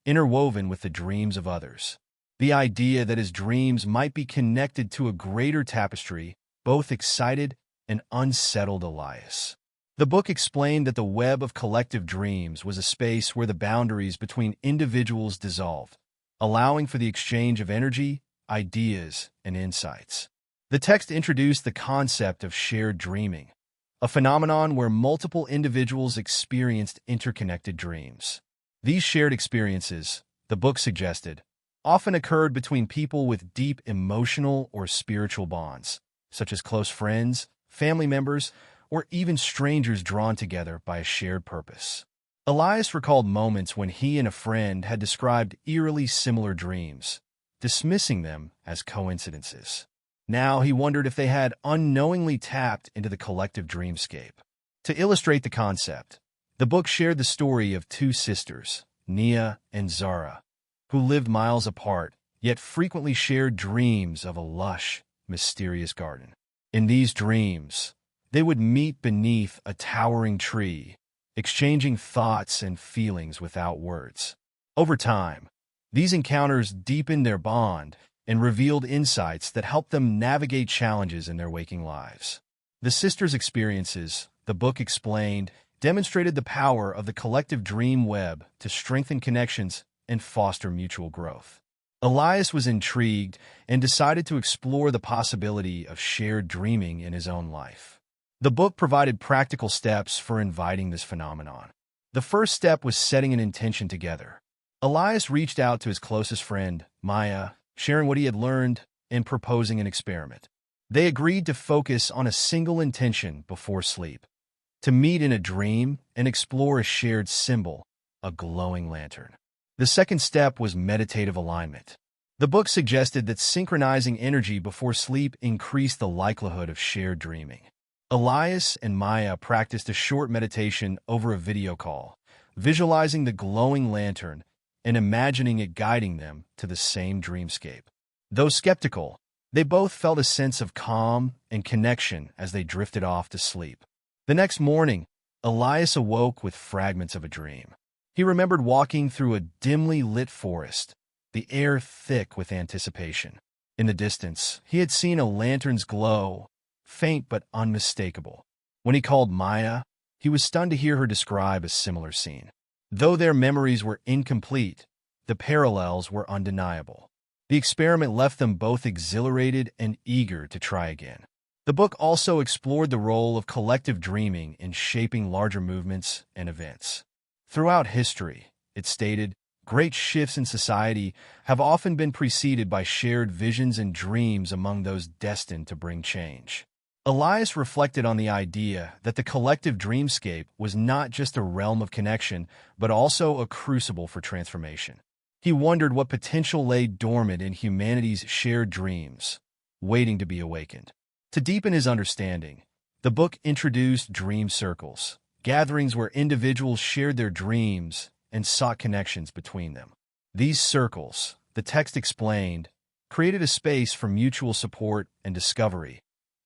interwoven with the dreams of others. The idea that his dreams might be connected to a greater tapestry both excited and unsettled Elias. The book explained that the web of collective dreams was a space where the boundaries between individuals dissolved, allowing for the exchange of energy, ideas, and insights. The text introduced the concept of shared dreaming, a phenomenon where multiple individuals experienced interconnected dreams. These shared experiences, the book suggested, often occurred between people with deep emotional or spiritual bonds, such as close friends, family members, or even strangers drawn together by a shared purpose. Elias recalled moments when he and a friend had described eerily similar dreams, dismissing them as coincidences. Now he wondered if they had unknowingly tapped into the collective dreamscape. To illustrate the concept, the book shared the story of two sisters, Nia and Zara, who lived miles apart, yet frequently shared dreams of a lush, mysterious garden. In these dreams, they would meet beneath a towering tree, exchanging thoughts and feelings without words. Over time, these encounters deepened their bond and revealed insights that helped them navigate challenges in their waking lives. The sisters' experiences, the book explained, demonstrated the power of the collective dream web to strengthen connections and foster mutual growth. Elias was intrigued and decided to explore the possibility of shared dreaming in his own life. The book provided practical steps for inviting this phenomenon. The first step was setting an intention together. Elias reached out to his closest friend, Maya, sharing what he had learned and proposing an experiment. They agreed to focus on a single intention before sleep, to meet in a dream and explore a shared symbol, a glowing lantern. The second step was meditative alignment. The book suggested that synchronizing energy before sleep increased the likelihood of shared dreaming. Elias and Maya practiced a short meditation over a video call, visualizing the glowing lantern and imagining it guiding them to the same dreamscape. Though skeptical, they both felt a sense of calm and connection as they drifted off to sleep. The next morning, Elias awoke with fragments of a dream. He remembered walking through a dimly lit forest, the air thick with anticipation. In the distance, he had seen a lantern's glow, faint but unmistakable. When he called Maya, he was stunned to hear her describe a similar scene. Though their memories were incomplete, the parallels were undeniable. The experiment left them both exhilarated and eager to try again. The book also explored the role of collective dreaming in shaping larger movements and events. Throughout history, it stated, great shifts in society have often been preceded by shared visions and dreams among those destined to bring change. Elias reflected on the idea that the collective dreamscape was not just a realm of connection, but also a crucible for transformation. He wondered what potential lay dormant in humanity's shared dreams, waiting to be awakened. To deepen his understanding, the book introduced dream circles, gatherings where individuals shared their dreams and sought connections between them. These circles, the text explained, created a space for mutual support and discovery,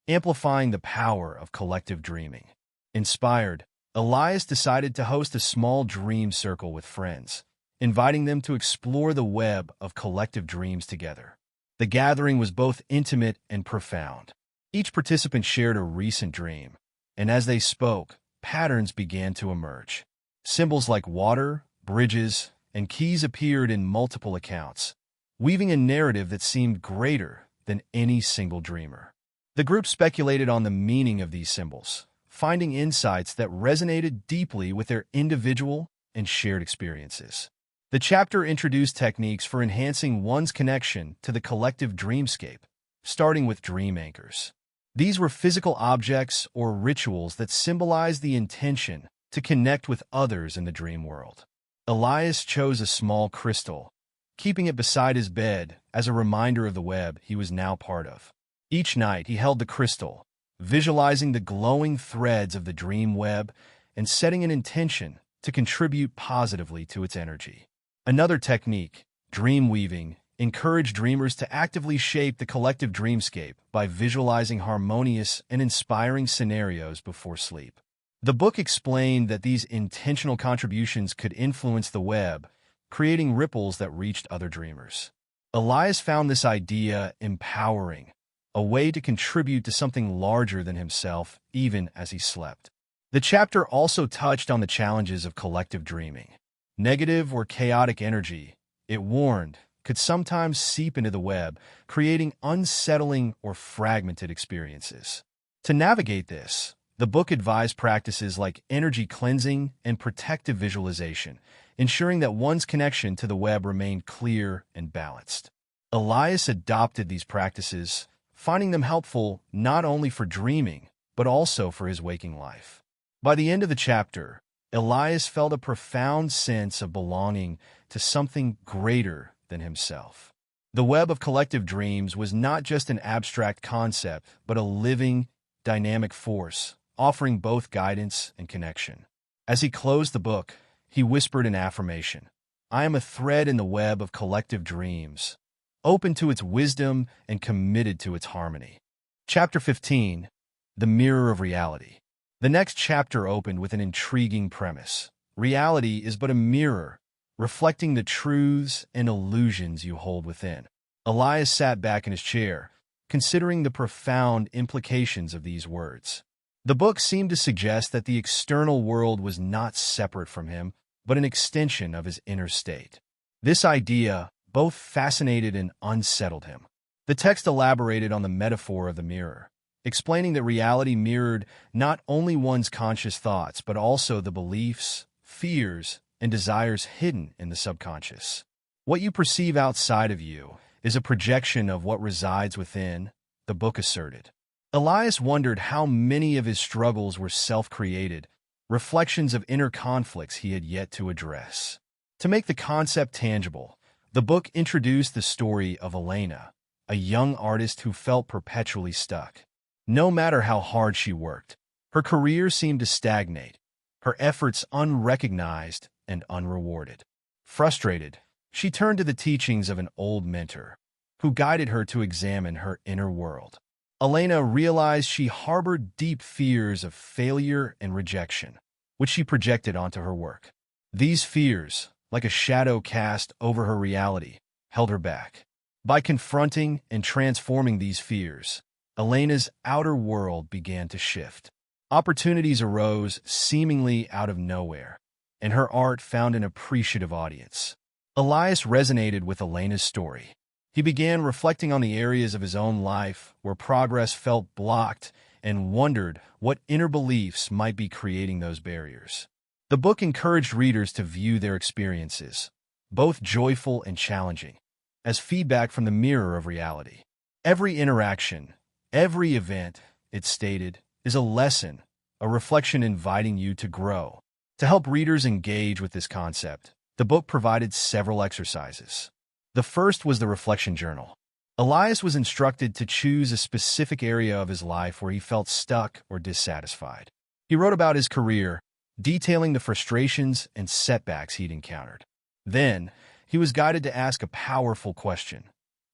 amplifying the power of collective dreaming. Inspired, Elias decided to host a small dream circle with friends, inviting them to explore the web of collective dreams together. The gathering was both intimate and profound. Each participant shared a recent dream, and as they spoke, patterns began to emerge. Symbols like water, bridges, and keys appeared in multiple accounts, weaving a narrative that seemed greater than any single dreamer. The group speculated on the meaning of these symbols, finding insights that resonated deeply with their individual and shared experiences. The chapter introduced techniques for enhancing one's connection to the collective dreamscape, starting with dream anchors. These were physical objects or rituals that symbolized the intention to connect with others in the dream world. Elias chose a small crystal, keeping it beside his bed as a reminder of the web he was now part of. Each night he held the crystal, visualizing the glowing threads of the dream web and setting an intention to contribute positively to its energy. Another technique, dream weaving, encouraged dreamers to actively shape the collective dreamscape by visualizing harmonious and inspiring scenarios before sleep. The book explained that these intentional contributions could influence the web, creating ripples that reached other dreamers. Elias found this idea empowering, a way to contribute to something larger than himself even as he slept. The chapter also touched on the challenges of collective dreaming. Negative or chaotic energy, it warned, could sometimes seep into the web, creating unsettling or fragmented experiences. To navigate this, the book advised practices like energy cleansing and protective visualization, ensuring that one's connection to the web remained clear and balanced. Elias adopted these practices, finding them helpful not only for dreaming, but also for his waking life. By the end of the chapter, Elias felt a profound sense of belonging to something greater than himself. The web of collective dreams was not just an abstract concept, but a living, dynamic force, offering both guidance and connection. As he closed the book, he whispered an affirmation. "I am a thread in the web of collective dreams, open to its wisdom and committed to its harmony." Chapter 15, The Mirror of Reality. The next chapter opened with an intriguing premise. Reality is but a mirror, reflecting the truths and illusions you hold within. Elias sat back in his chair, considering the profound implications of these words. The book seemed to suggest that the external world was not separate from him, but an extension of his inner state. This idea both fascinated and unsettled him. The text elaborated on the metaphor of the mirror, explaining that reality mirrored not only one's conscious thoughts, but also the beliefs, fears, and desires hidden in the subconscious. What you perceive outside of you is a projection of what resides within, the book asserted. Elias wondered how many of his struggles were self-created, reflections of inner conflicts he had yet to address. To make the concept tangible, the book introduced the story of Elena, a young artist who felt perpetually stuck. No matter how hard she worked, her career seemed to stagnate, her efforts unrecognized and unrewarded. Frustrated, she turned to the teachings of an old mentor, who guided her to examine her inner world. Elena realized she harbored deep fears of failure and rejection, which she projected onto her work. These fears, like a shadow cast over her reality, held her back. By confronting and transforming these fears, Elena's outer world began to shift. Opportunities arose seemingly out of nowhere, and her art found an appreciative audience. Elias resonated with Elena's story. He began reflecting on the areas of his own life where progress felt blocked and wondered what inner beliefs might be creating those barriers. The book encouraged readers to view their experiences, both joyful and challenging, as feedback from the mirror of reality. Every interaction, every event, it stated, is a lesson, a reflection inviting you to grow. To help readers engage with this concept, the book provided several exercises. The first was the reflection journal. Elias was instructed to choose a specific area of his life where he felt stuck or dissatisfied. He wrote about his career, detailing the frustrations and setbacks he'd encountered. Then, he was guided to ask a powerful question.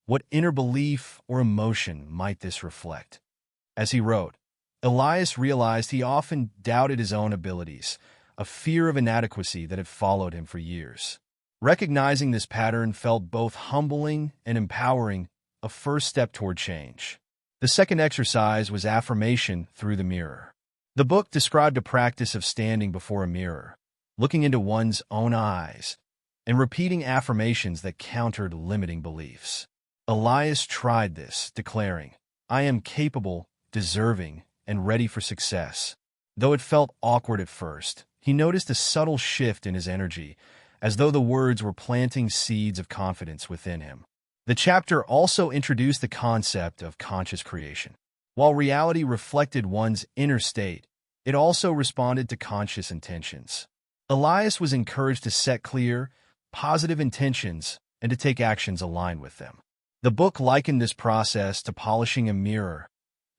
What inner belief or emotion might this reflect? As he wrote, Elias realized he often doubted his own abilities, a fear of inadequacy that had followed him for years. Recognizing this pattern felt both humbling and empowering, a first step toward change. The second exercise was affirmation through the mirror. The book described a practice of standing before a mirror, looking into one's own eyes, and repeating affirmations that countered limiting beliefs. Elias tried this, declaring, "I am capable, deserving, and ready for success." Though it felt awkward at first, he noticed a subtle shift in his energy, as though the words were planting seeds of confidence within him. The chapter also introduced the concept of conscious creation. While reality reflected one's inner state, it also responded to conscious intentions. Elias was encouraged to set clear, positive intentions and to take actions aligned with them. The book likened this process to polishing a mirror.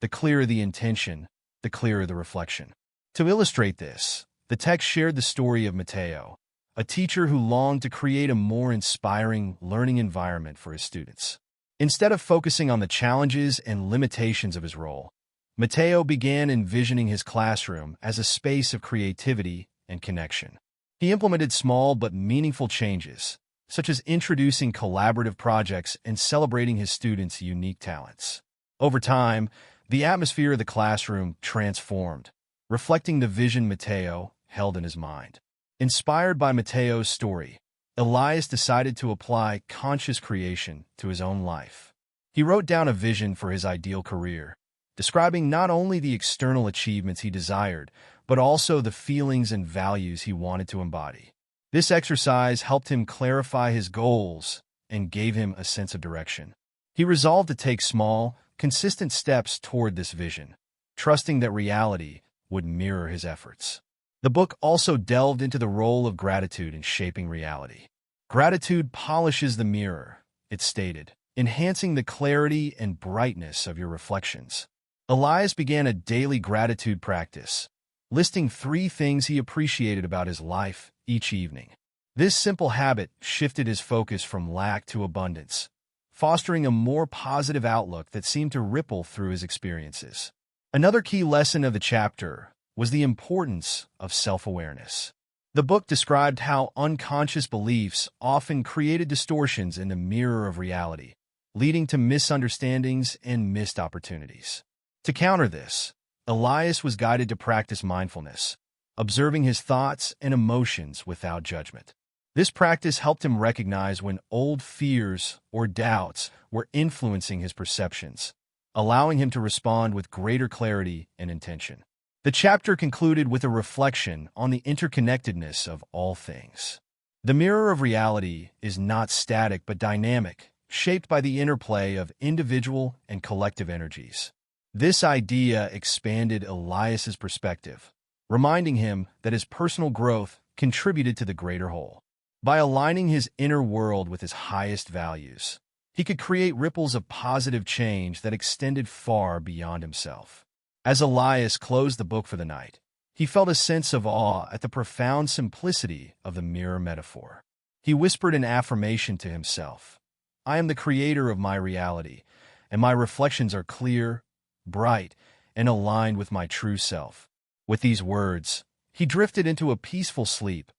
The clearer the intention, the clearer the reflection. To illustrate this, the text shared the story of Mateo, a teacher who longed to create a more inspiring learning environment for his students. Instead of focusing on the challenges and limitations of his role, Mateo began envisioning his classroom as a space of creativity and connection. He implemented small but meaningful changes, such as introducing collaborative projects and celebrating his students' unique talents. Over time, the atmosphere of the classroom transformed, reflecting the vision Mateo held in his mind. Inspired by Mateo's story, Elias decided to apply conscious creation to his own life. He wrote down a vision for his ideal career, describing not only the external achievements he desired, but also the feelings and values he wanted to embody. This exercise helped him clarify his goals and gave him a sense of direction. He resolved to take small, consistent steps toward this vision, trusting that reality would mirror his efforts. The book also delved into the role of gratitude in shaping reality. Gratitude polishes the mirror, it stated, enhancing the clarity and brightness of your reflections. Elias began a daily gratitude practice, listing 3 things he appreciated about his life each evening. This simple habit shifted his focus from lack to abundance, fostering a more positive outlook that seemed to ripple through his experiences. Another key lesson of the chapter was the importance of self-awareness. The book described how unconscious beliefs often created distortions in the mirror of reality, leading to misunderstandings and missed opportunities. To counter this, Elias was guided to practice mindfulness, observing his thoughts and emotions without judgment. This practice helped him recognize when old fears or doubts were influencing his perceptions, allowing him to respond with greater clarity and intention. The chapter concluded with a reflection on the interconnectedness of all things. The mirror of reality is not static but dynamic, shaped by the interplay of individual and collective energies. This idea expanded Elias's perspective, reminding him that his personal growth contributed to the greater whole. By aligning his inner world with his highest values, he could create ripples of positive change that extended far beyond himself. As Elias closed the book for the night, he felt a sense of awe at the profound simplicity of the mirror metaphor. He whispered an affirmation to himself, "I am the creator of my reality, and my reflections are clear, bright, and aligned with my true self." With these words, he drifted into a peaceful sleep,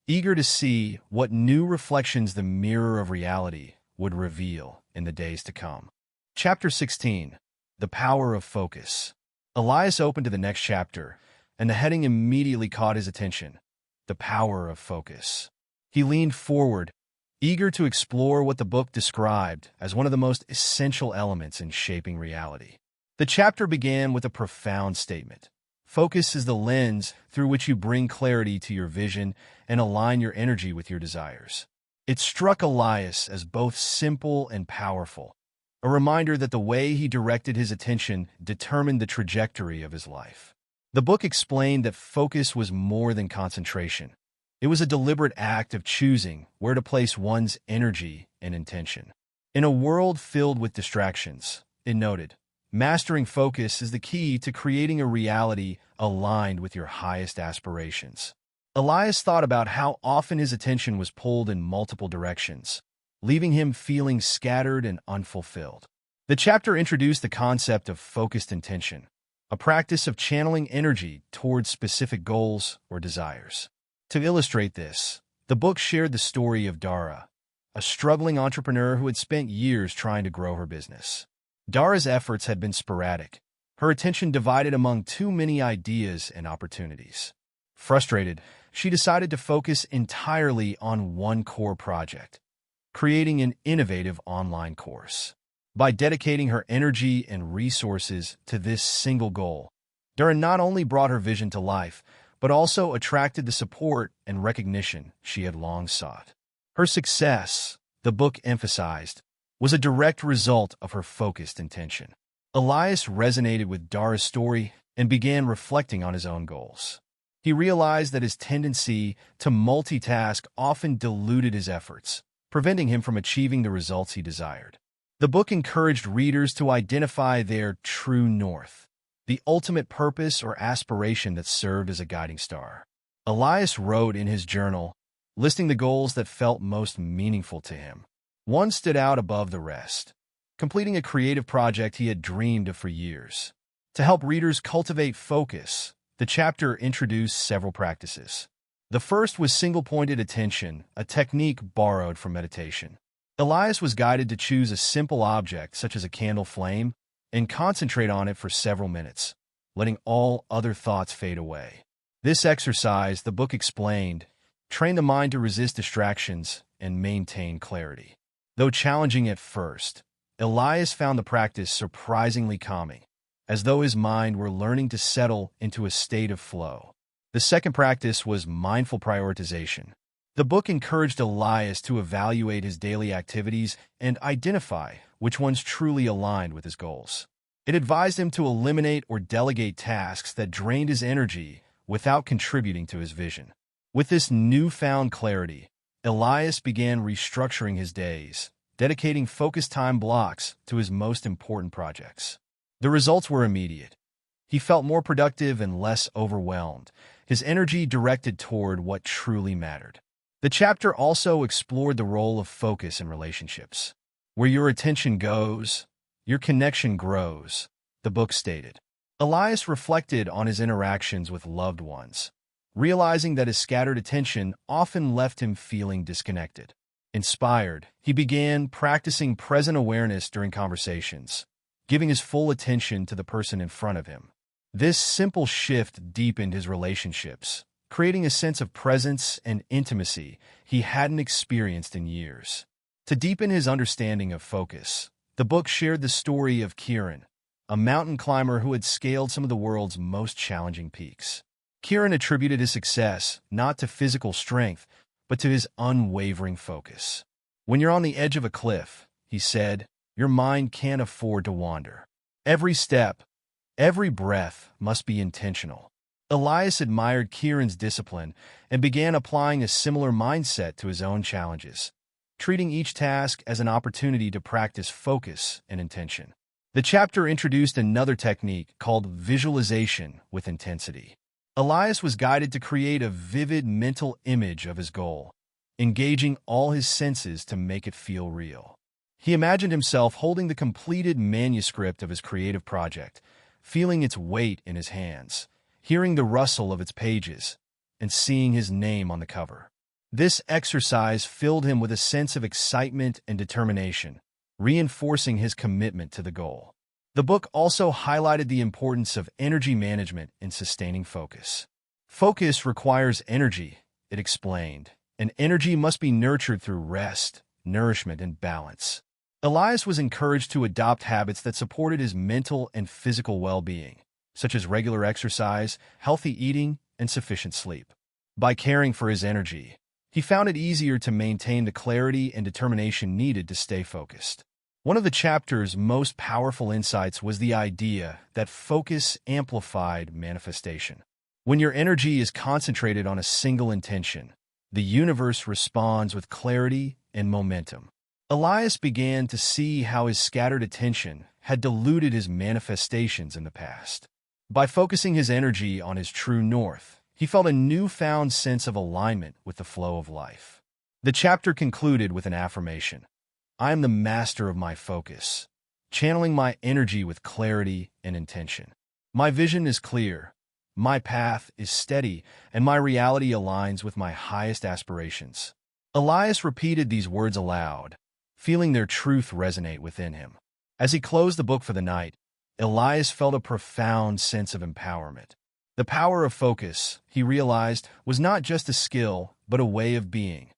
eager to see what new reflections the mirror of reality would reveal in the days to come. Chapter 16. The Power of Focus. Elias opened to the next chapter, and the heading immediately caught his attention: the power of focus. He leaned forward, eager to explore what the book described as one of the most essential elements in shaping reality. The chapter began with a profound statement. Focus is the lens through which you bring clarity to your vision and align your energy with your desires. It struck Elias as both simple and powerful, a reminder that the way he directed his attention determined the trajectory of his life. The book explained that focus was more than concentration. It was a deliberate act of choosing where to place one's energy and intention. In a world filled with distractions, it noted, mastering focus is the key to creating a reality aligned with your highest aspirations. Elias thought about how often his attention was pulled in multiple directions, leaving him feeling scattered and unfulfilled. The chapter introduced the concept of focused intention, a practice of channeling energy towards specific goals or desires. To illustrate this, the book shared the story of Dara, a struggling entrepreneur who had spent years trying to grow her business. Dara's efforts had been sporadic, her attention divided among too many ideas and opportunities. Frustrated, she decided to focus entirely on one core project, creating an innovative online course. By dedicating her energy and resources to this single goal, Durin not only brought her vision to life, but also attracted the support and recognition she had long sought. Her success, the book emphasized, was a direct result of her focused intention. Elias resonated with Dara's story and began reflecting on his own goals. He realized that his tendency to multitask often diluted his efforts, preventing him from achieving the results he desired. The book encouraged readers to identify their true north, the ultimate purpose or aspiration that served as a guiding star. Elias wrote in his journal, listing the goals that felt most meaningful to him. One stood out above the rest, completing a creative project he had dreamed of for years. To help readers cultivate focus, the chapter introduced several practices. The first was single-pointed attention, a technique borrowed from meditation. Elias was guided to choose a simple object, such as a candle flame, and concentrate on it for several minutes, letting all other thoughts fade away. This exercise, the book explained, trained the mind to resist distractions and maintain clarity. Though challenging at first, Elias found the practice surprisingly calming, as though his mind were learning to settle into a state of flow. The second practice was mindful prioritization. The book encouraged Elias to evaluate his daily activities and identify which ones truly aligned with his goals. It advised him to eliminate or delegate tasks that drained his energy without contributing to his vision. With this newfound clarity, Elias began restructuring his days, dedicating focused time blocks to his most important projects. The results were immediate. He felt more productive and less overwhelmed, his energy directed toward what truly mattered. The chapter also explored the role of focus in relationships. Where your attention goes, your connection grows, the book stated. Elias reflected on his interactions with loved ones, realizing that his scattered attention often left him feeling disconnected. Inspired, he began practicing present awareness during conversations, giving his full attention to the person in front of him. This simple shift deepened his relationships, creating a sense of presence and intimacy he hadn't experienced in years. To deepen his understanding of focus, the book shared the story of Kieran, a mountain climber who had scaled some of the world's most challenging peaks. Kieran attributed his success not to physical strength, but to his unwavering focus. When you're on the edge of a cliff, he said, your mind can't afford to wander. Every step, every breath must be intentional. Elias admired Kieran's discipline and began applying a similar mindset to his own challenges, treating each task as an opportunity to practice focus and intention. The chapter introduced another technique called visualization with intensity. Elias was guided to create a vivid mental image of his goal, engaging all his senses to make it feel real. He imagined himself holding the completed manuscript of his creative project, feeling its weight in his hands, hearing the rustle of its pages, and seeing his name on the cover. This exercise filled him with a sense of excitement and determination, reinforcing his commitment to the goal. The book also highlighted the importance of energy management in sustaining focus. Focus requires energy, it explained, and energy must be nurtured through rest, nourishment, and balance. Elias was encouraged to adopt habits that supported his mental and physical well-being, such as regular exercise, healthy eating, and sufficient sleep. By caring for his energy, he found it easier to maintain the clarity and determination needed to stay focused. One of the chapter's most powerful insights was the idea that focus amplified manifestation. When your energy is concentrated on a single intention, the universe responds with clarity and momentum. Elias began to see how his scattered attention had diluted his manifestations in the past. By focusing his energy on his true north, he felt a newfound sense of alignment with the flow of life. The chapter concluded with an affirmation: I am the master of my focus, channeling my energy with clarity and intention. My vision is clear, my path is steady, and my reality aligns with my highest aspirations. Elias repeated these words aloud, feeling their truth resonate within him. As he closed the book for the night, Elias felt a profound sense of empowerment. The power of focus, he realized, was not just a skill, but a way of being,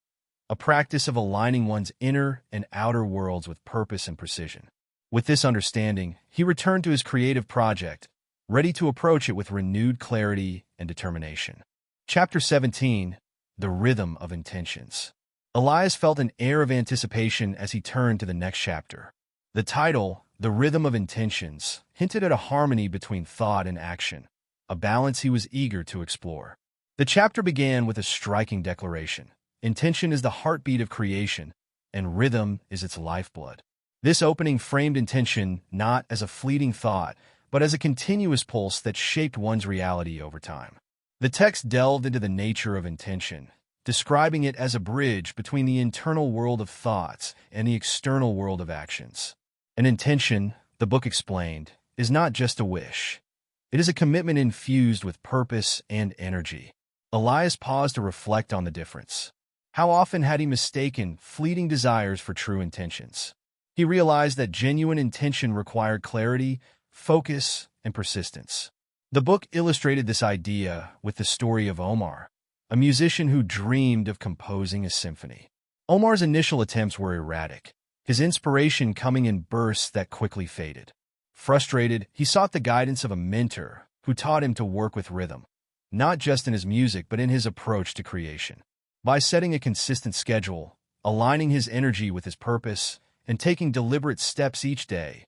a practice of aligning one's inner and outer worlds with purpose and precision. With this understanding, he returned to his creative project, ready to approach it with renewed clarity and determination. Chapter 17, The Rhythm of Intentions. Elias felt an air of anticipation as he turned to the next chapter. The title, The Rhythm of Intentions, hinted at a harmony between thought and action, a balance he was eager to explore. The chapter began with a striking declaration. Intention is the heartbeat of creation, and rhythm is its lifeblood. This opening framed intention not as a fleeting thought, but as a continuous pulse that shaped one's reality over time. The text delved into the nature of intention, describing it as a bridge between the internal world of thoughts and the external world of actions. An intention, the book explained, is not just a wish. It is a commitment infused with purpose and energy. Elias paused to reflect on the difference. How often had he mistaken fleeting desires for true intentions? He realized that genuine intention required clarity, focus, and persistence. The book illustrated this idea with the story of Omar, a musician who dreamed of composing a symphony. Omar's initial attempts were erratic, his inspiration coming in bursts that quickly faded. Frustrated, he sought the guidance of a mentor who taught him to work with rhythm, not just in his music but in his approach to creation. By setting a consistent schedule, aligning his energy with his purpose, and taking deliberate steps each day,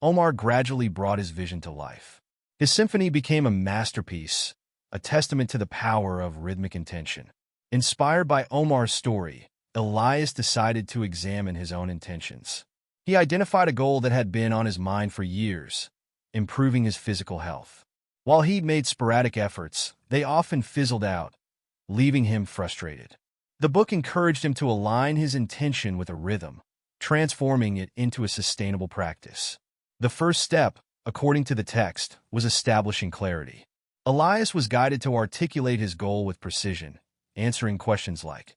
Omar gradually brought his vision to life. His symphony became a masterpiece, a testament to the power of rhythmic intention. Inspired by Omar's story, Elias decided to examine his own intentions. He identified a goal that had been on his mind for years, improving his physical health. While he made sporadic efforts, they often fizzled out, leaving him frustrated. The book encouraged him to align his intention with a rhythm, transforming it into a sustainable practice. The first step, according to the text, was establishing clarity. Elias was guided to articulate his goal with precision, answering questions like,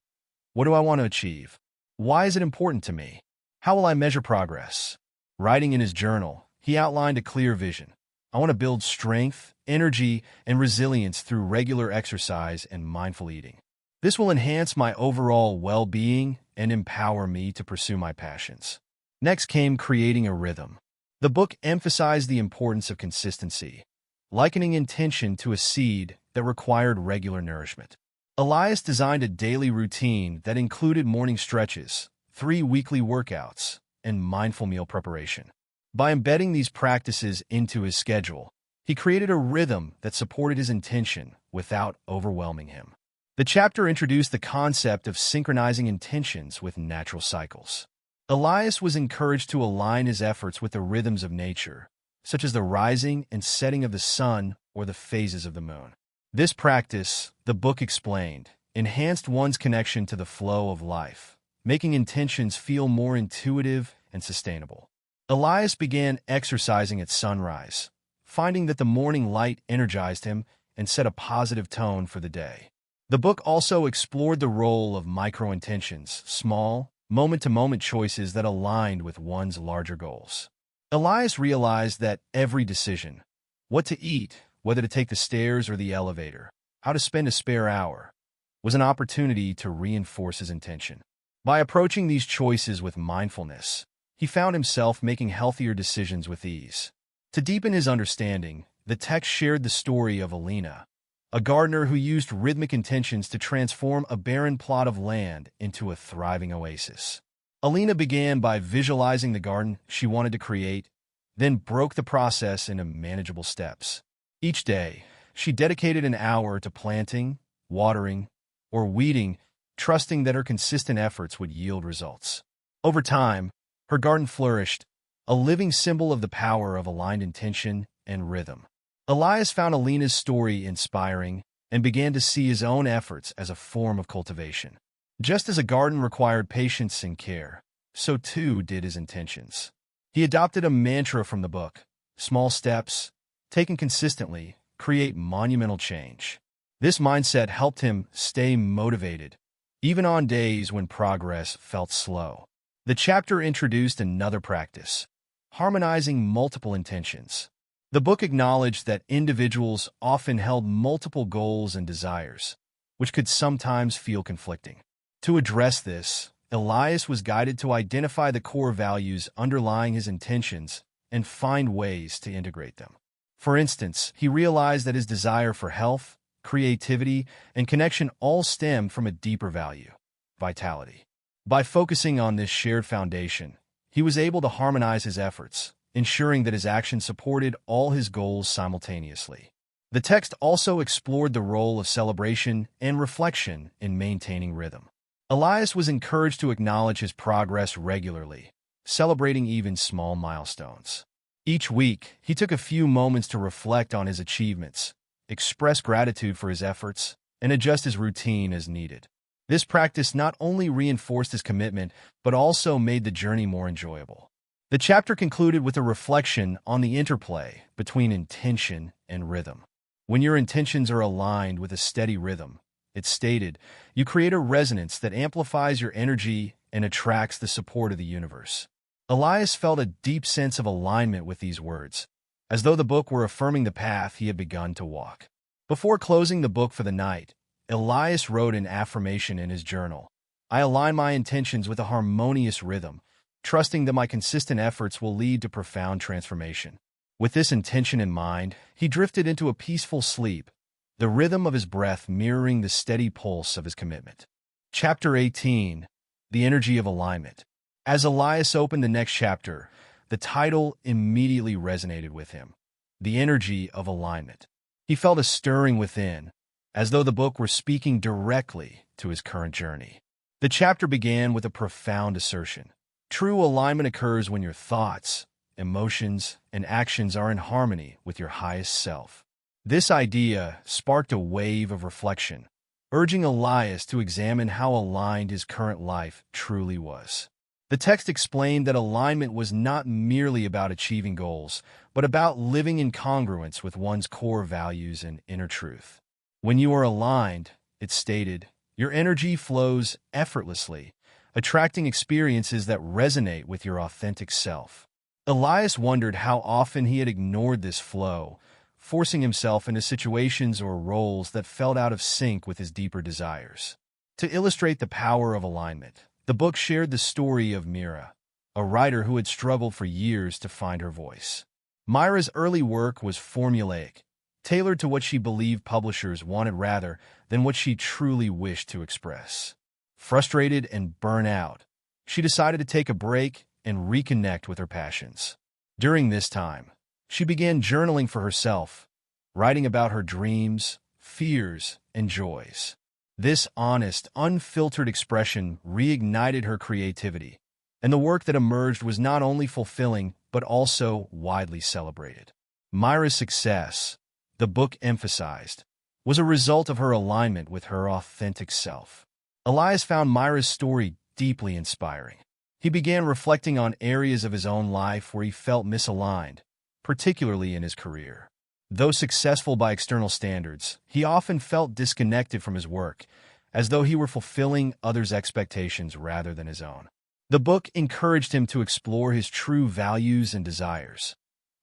what do I want to achieve? Why is it important to me? How will I measure progress? Writing in his journal, he outlined a clear vision. I want to build strength, energy, and resilience through regular exercise and mindful eating. This will enhance my overall well-being and empower me to pursue my passions. Next came creating a rhythm. The book emphasized the importance of consistency, likening intention to a seed that required regular nourishment. Elias designed a daily routine that included morning stretches, 3 weekly workouts, and mindful meal preparation. By embedding these practices into his schedule, he created a rhythm that supported his intention without overwhelming him. The chapter introduced the concept of synchronizing intentions with natural cycles. Elias was encouraged to align his efforts with the rhythms of nature, such as the rising and setting of the sun or the phases of the moon. This practice, the book explained, enhanced one's connection to the flow of life, making intentions feel more intuitive and sustainable. Elias began exercising at sunrise, finding that the morning light energized him and set a positive tone for the day. The book also explored the role of micro-intentions, small, moment-to-moment choices that aligned with one's larger goals. Elias realized that every decision, what to eat, whether to take the stairs or the elevator, how to spend a spare hour, was an opportunity to reinforce his intention. By approaching these choices with mindfulness, he found himself making healthier decisions with ease. To deepen his understanding, the text shared the story of Alina, a gardener who used rhythmic intentions to transform a barren plot of land into a thriving oasis. Alina began by visualizing the garden she wanted to create, then broke the process into manageable steps. Each day, she dedicated an hour to planting, watering, or weeding, trusting that her consistent efforts would yield results. Over time, her garden flourished, a living symbol of the power of aligned intention and rhythm. Elias found Alina's story inspiring and began to see his own efforts as a form of cultivation. Just as a garden required patience and care, so too did his intentions. He adopted a mantra from the book: small steps, taken consistently, create monumental change. This mindset helped him stay motivated, even on days when progress felt slow. The chapter introduced another practice: harmonizing multiple intentions. The book acknowledged that individuals often held multiple goals and desires, which could sometimes feel conflicting. To address this, Elias was guided to identify the core values underlying his intentions and find ways to integrate them. For instance, he realized that his desire for health, creativity, and connection all stemmed from a deeper value, vitality. By focusing on this shared foundation, he was able to harmonize his efforts, ensuring that his actions supported all his goals simultaneously. The text also explored the role of celebration and reflection in maintaining rhythm. Elias was encouraged to acknowledge his progress regularly, celebrating even small milestones. Each week, he took a few moments to reflect on his achievements, express gratitude for his efforts, and adjust his routine as needed. This practice not only reinforced his commitment, but also made the journey more enjoyable. The chapter concluded with a reflection on the interplay between intention and rhythm. When your intentions are aligned with a steady rhythm, it stated, you create a resonance that amplifies your energy and attracts the support of the universe. Elias felt a deep sense of alignment with these words, as though the book were affirming the path he had begun to walk. Before closing the book for the night, Elias wrote an affirmation in his journal. I align my intentions with a harmonious rhythm, trusting that my consistent efforts will lead to profound transformation. With this intention in mind, he drifted into a peaceful sleep, the rhythm of his breath mirroring the steady pulse of his commitment. Chapter 18. The Energy of Alignment. As Elias opened the next chapter, the title immediately resonated with him. The Energy of Alignment. He felt a stirring within, as though the book were speaking directly to his current journey. The chapter began with a profound assertion. True alignment occurs when your thoughts, emotions, and actions are in harmony with your highest self. This idea sparked a wave of reflection, urging Elias to examine how aligned his current life truly was. The text explained that alignment was not merely about achieving goals, but about living in congruence with one's core values and inner truth. When you are aligned, it stated, your energy flows effortlessly, attracting experiences that resonate with your authentic self. Elias wondered how often he had ignored this flow, forcing himself into situations or roles that felt out of sync with his deeper desires. To illustrate the power of alignment, the book shared the story of Mira, a writer who had struggled for years to find her voice. Myra's early work was formulaic, tailored to what she believed publishers wanted rather than what she truly wished to express. Frustrated and burnt out, she decided to take a break and reconnect with her passions. During this time, she began journaling for herself, writing about her dreams, fears, and joys. This honest, unfiltered expression reignited her creativity, and the work that emerged was not only fulfilling but also widely celebrated. Myra's success, the book emphasized, was a result of her alignment with her authentic self. Elias found Myra's story deeply inspiring. He began reflecting on areas of his own life where he felt misaligned, particularly in his career. Though successful by external standards, he often felt disconnected from his work, as though he were fulfilling others' expectations rather than his own. The book encouraged him to explore his true values and desires,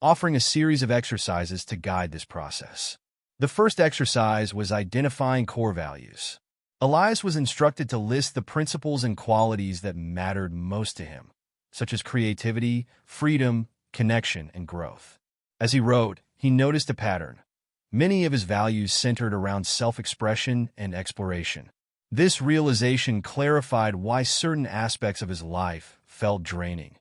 offering a series of exercises to guide this process. The first exercise was identifying core values. Elias was instructed to list the principles and qualities that mattered most to him, such as creativity, freedom, connection, and growth. As he wrote, he noticed a pattern. Many of his values centered around self-expression and exploration. This realization clarified why certain aspects of his life felt draining.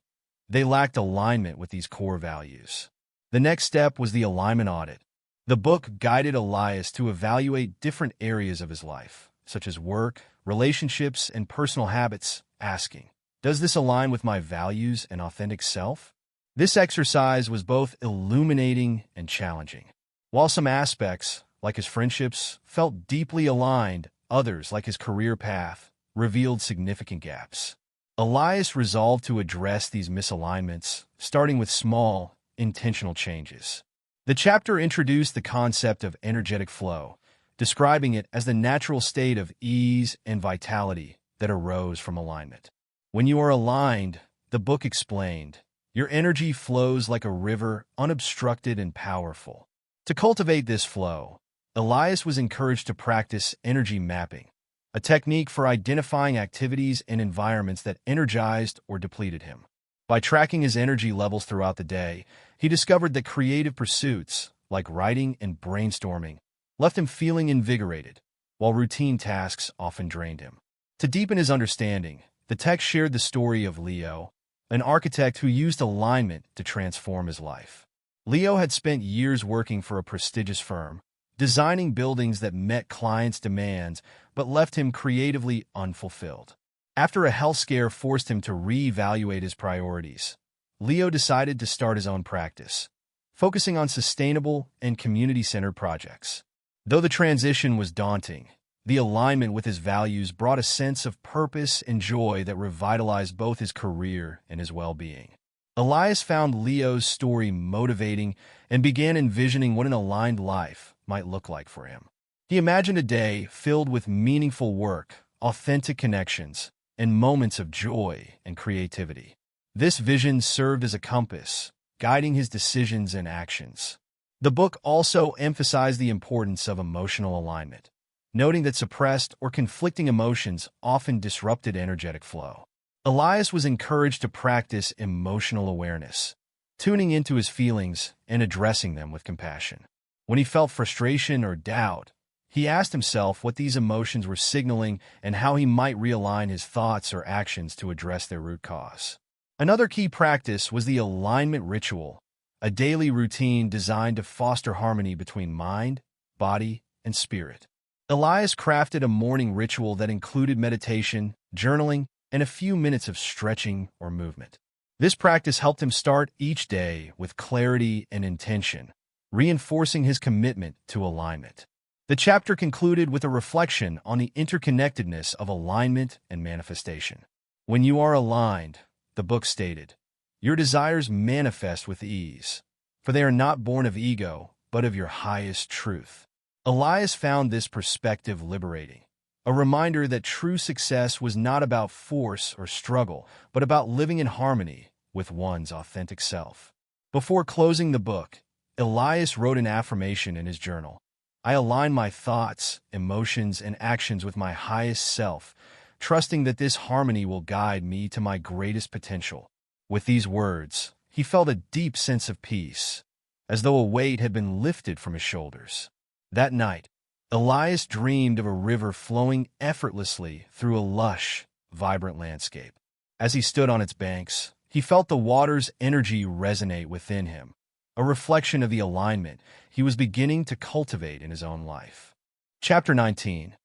They lacked alignment with these core values. The next step was the alignment audit. The book guided Elias to evaluate different areas of his life, such as work, relationships, and personal habits, asking, does this align with my values and authentic self? This exercise was both illuminating and challenging. While some aspects, like his friendships, felt deeply aligned, others, like his career path, revealed significant gaps. Elias resolved to address these misalignments, starting with small, intentional changes. The chapter introduced the concept of energetic flow, describing it as the natural state of ease and vitality that arose from alignment. When you are aligned, the book explained, your energy flows like a river, unobstructed and powerful. To cultivate this flow, Elias was encouraged to practice energy mapping, a technique for identifying activities and environments that energized or depleted him. By tracking his energy levels throughout the day, he discovered that creative pursuits, like writing and brainstorming, left him feeling invigorated, while routine tasks often drained him. To deepen his understanding, the text shared the story of Leo, an architect who used alignment to transform his life. Leo had spent years working for a prestigious firm, designing buildings that met clients' demands but left him creatively unfulfilled. After a health scare forced him to reevaluate his priorities, Leo decided to start his own practice, focusing on sustainable and community-centered projects. Though the transition was daunting, the alignment with his values brought a sense of purpose and joy that revitalized both his career and his well-being. Elias found Leo's story motivating and began envisioning what an aligned life might look like for him. He imagined a day filled with meaningful work, authentic connections, and moments of joy and creativity. This vision served as a compass, guiding his decisions and actions. The book also emphasized the importance of emotional alignment, noting that suppressed or conflicting emotions often disrupted energetic flow. Elias was encouraged to practice emotional awareness, tuning into his feelings and addressing them with compassion. When he felt frustration or doubt, he asked himself what these emotions were signaling and how he might realign his thoughts or actions to address their root cause. Another key practice was the alignment ritual, a daily routine designed to foster harmony between mind, body, and spirit. Elias crafted a morning ritual that included meditation, journaling, and a few minutes of stretching or movement. This practice helped him start each day with clarity and intention, reinforcing his commitment to alignment. The chapter concluded with a reflection on the interconnectedness of alignment and manifestation. When you are aligned, the book stated, your desires manifest with ease, for they are not born of ego, but of your highest truth. Elias found this perspective liberating, a reminder that true success was not about force or struggle, but about living in harmony with one's authentic self. Before closing the book, Elias wrote an affirmation in his journal. I align my thoughts, emotions, and actions with my highest self, trusting that this harmony will guide me to my greatest potential. With these words, he felt a deep sense of peace, as though a weight had been lifted from his shoulders. That night, Elias dreamed of a river flowing effortlessly through a lush, vibrant landscape. As he stood on its banks, he felt the water's energy resonate within him, a reflection of the alignment he was beginning to cultivate in his own life. Chapter 19.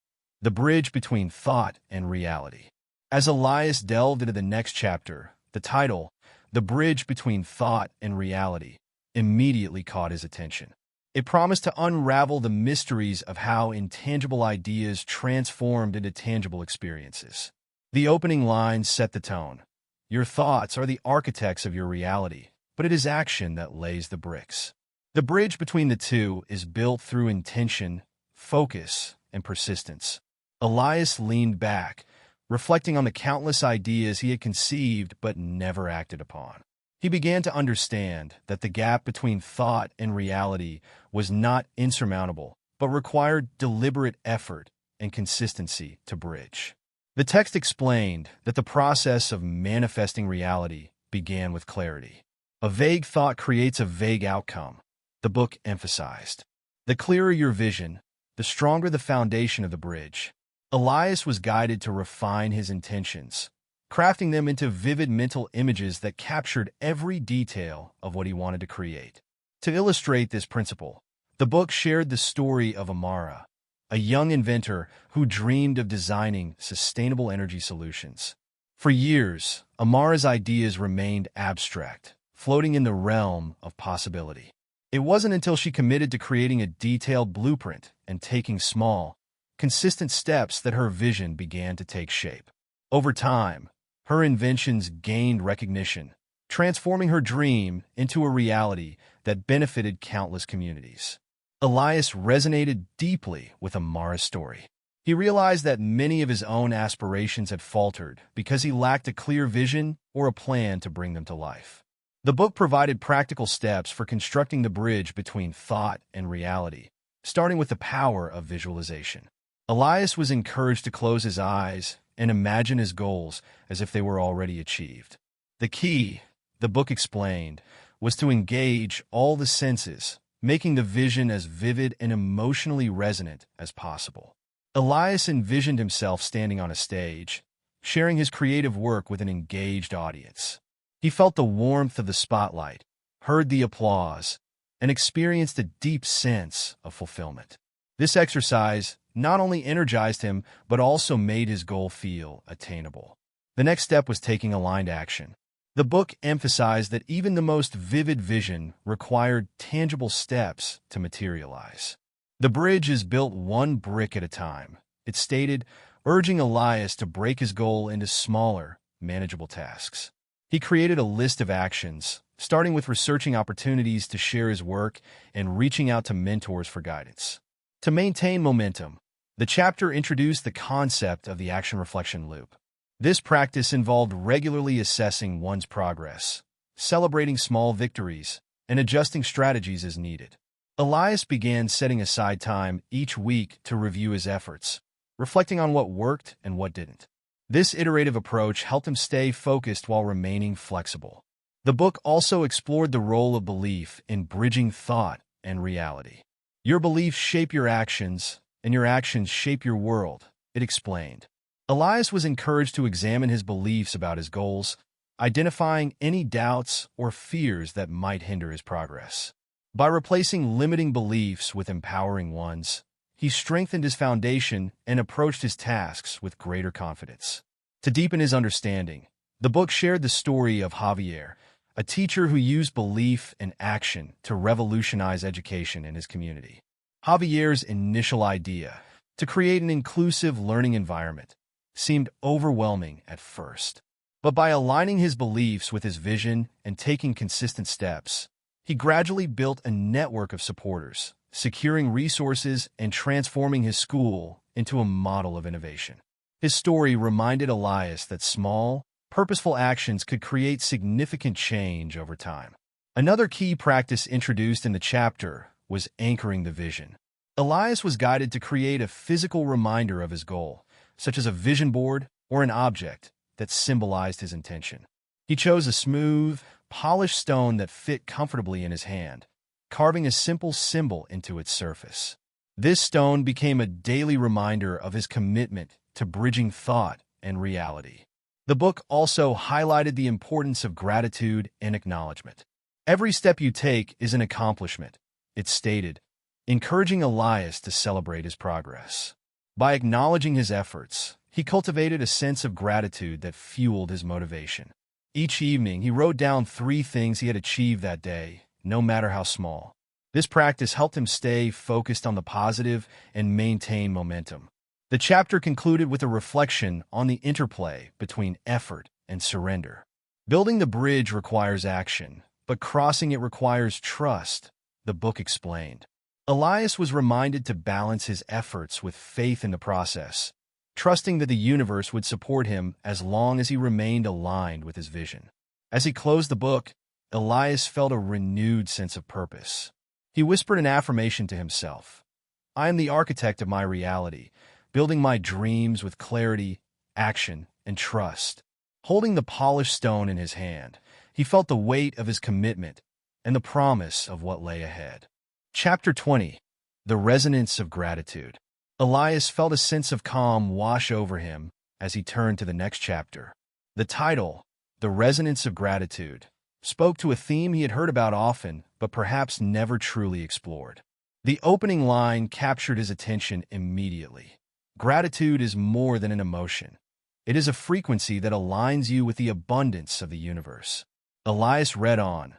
The Bridge Between Thought and Reality. As Elias delved into the next chapter, the title, The Bridge Between Thought and Reality, immediately caught his attention. It promised to unravel the mysteries of how intangible ideas transformed into tangible experiences. The opening lines set the tone. Your thoughts are the architects of your reality, but it is action that lays the bricks. The bridge between the two is built through intention, focus, and persistence. Elias leaned back, reflecting on the countless ideas he had conceived but never acted upon. He began to understand that the gap between thought and reality was not insurmountable, but required deliberate effort and consistency to bridge. The text explained that the process of manifesting reality began with clarity. A vague thought creates a vague outcome, the book emphasized. The clearer your vision, the stronger the foundation of the bridge. Elias was guided to refine his intentions, crafting them into vivid mental images that captured every detail of what he wanted to create. To illustrate this principle, the book shared the story of Amara, a young inventor who dreamed of designing sustainable energy solutions. For years, Amara's ideas remained abstract, floating in the realm of possibility. It wasn't until she committed to creating a detailed blueprint and taking small, consistent steps that her vision began to take shape. Over time, her inventions gained recognition, transforming her dream into a reality that benefited countless communities. Elias resonated deeply with Amara's story. He realized that many of his own aspirations had faltered because he lacked a clear vision or a plan to bring them to life. The book provided practical steps for constructing the bridge between thought and reality, starting with the power of visualization. Elias was encouraged to close his eyes and imagine his goals as if they were already achieved. The key, the book explained, was to engage all the senses, making the vision as vivid and emotionally resonant as possible. Elias envisioned himself standing on a stage, sharing his creative work with an engaged audience. He felt the warmth of the spotlight, heard the applause, and experienced a deep sense of fulfillment. This exercise not only energized him, but also made his goal feel attainable. The next step was taking aligned action. The book emphasized that even the most vivid vision required tangible steps to materialize. The bridge is built one brick at a time, it stated, urging Elias to break his goal into smaller, manageable tasks. He created a list of actions, starting with researching opportunities to share his work and reaching out to mentors for guidance. To maintain momentum, the chapter introduced the concept of the action-reflection loop. This practice involved regularly assessing one's progress, celebrating small victories, and adjusting strategies as needed. Elias began setting aside time each week to review his efforts, reflecting on what worked and what didn't. This iterative approach helped him stay focused while remaining flexible. The book also explored the role of belief in bridging thought and reality. Your beliefs shape your actions, and your actions shape your world, it explained. Elias was encouraged to examine his beliefs about his goals, identifying any doubts or fears that might hinder his progress. By replacing limiting beliefs with empowering ones, he strengthened his foundation and approached his tasks with greater confidence. To deepen his understanding, the book shared the story of Javier, a teacher who used belief and action to revolutionize education in his community. Javier's initial idea, to create an inclusive learning environment, seemed overwhelming at first. But by aligning his beliefs with his vision and taking consistent steps, he gradually built a network of supporters, securing resources and transforming his school into a model of innovation. His story reminded Elias that small, purposeful actions could create significant change over time. Another key practice introduced in the chapter was anchoring the vision. Elias was guided to create a physical reminder of his goal, such as a vision board or an object that symbolized his intention. He chose a smooth, polished stone that fit comfortably in his hand, carving a simple symbol into its surface. This stone became a daily reminder of his commitment to bridging thought and reality. The book also highlighted the importance of gratitude and acknowledgement. Every step you take is an accomplishment, it stated, encouraging Elias to celebrate his progress. By acknowledging his efforts, he cultivated a sense of gratitude that fueled his motivation. Each evening, he wrote down 3 things he had achieved that day, no matter how small. This practice helped him stay focused on the positive and maintain momentum. The chapter concluded with a reflection on the interplay between effort and surrender. Building the bridge requires action, but crossing it requires trust, the book explained. Elias was reminded to balance his efforts with faith in the process, trusting that the universe would support him as long as he remained aligned with his vision. As he closed the book, Elias felt a renewed sense of purpose. He whispered an affirmation to himself. I am the architect of my reality, building my dreams with clarity, action, and trust. Holding the polished stone in his hand, he felt the weight of his commitment and the promise of what lay ahead. Chapter 20. The Resonance of Gratitude. Elias felt a sense of calm wash over him as he turned to the next chapter. The title, The Resonance of Gratitude, spoke to a theme he had heard about often, but perhaps never truly explored. The opening line captured his attention immediately. Gratitude is more than an emotion. It is a frequency that aligns you with the abundance of the universe. Elias read on,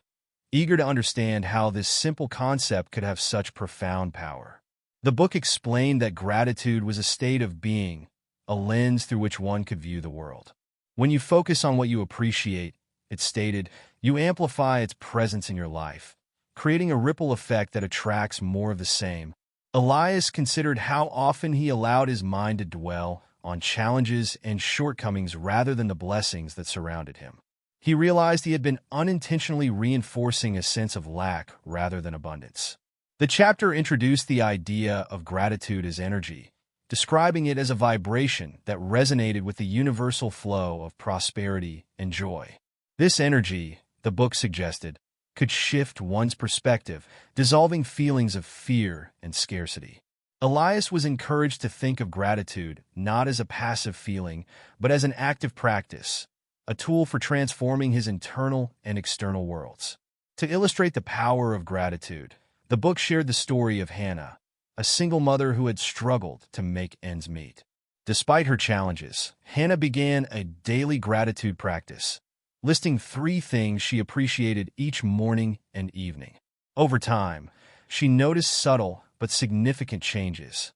eager to understand how this simple concept could have such profound power. The book explained that gratitude was a state of being, a lens through which one could view the world. When you focus on what you appreciate, it stated, you amplify its presence in your life, creating a ripple effect that attracts more of the same. Elias considered how often he allowed his mind to dwell on challenges and shortcomings rather than the blessings that surrounded him. He realized he had been unintentionally reinforcing a sense of lack rather than abundance. The chapter introduced the idea of gratitude as energy, describing it as a vibration that resonated with the universal flow of prosperity and joy. This energy, the book suggested, could shift one's perspective, dissolving feelings of fear and scarcity. Elias was encouraged to think of gratitude not as a passive feeling, but as an active practice, a tool for transforming his internal and external worlds. To illustrate the power of gratitude, the book shared the story of Hannah, a single mother who had struggled to make ends meet. Despite her challenges, Hannah began a daily gratitude practice, listing 3 things she appreciated each morning and evening. Over time, she noticed subtle but significant changes.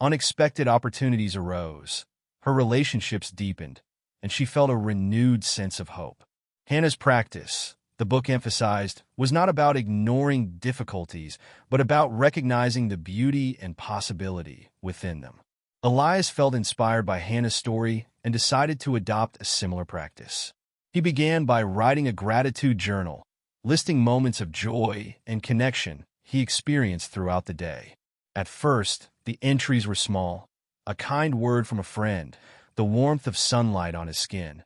Unexpected opportunities arose, her relationships deepened, and she felt a renewed sense of hope. Hannah's practice, the book emphasized, was not about ignoring difficulties, but about recognizing the beauty and possibility within them. Elias felt inspired by Hannah's story and decided to adopt a similar practice. He began by writing a gratitude journal, listing moments of joy and connection he experienced throughout the day. At first, the entries were small, a kind word from a friend, the warmth of sunlight on his skin.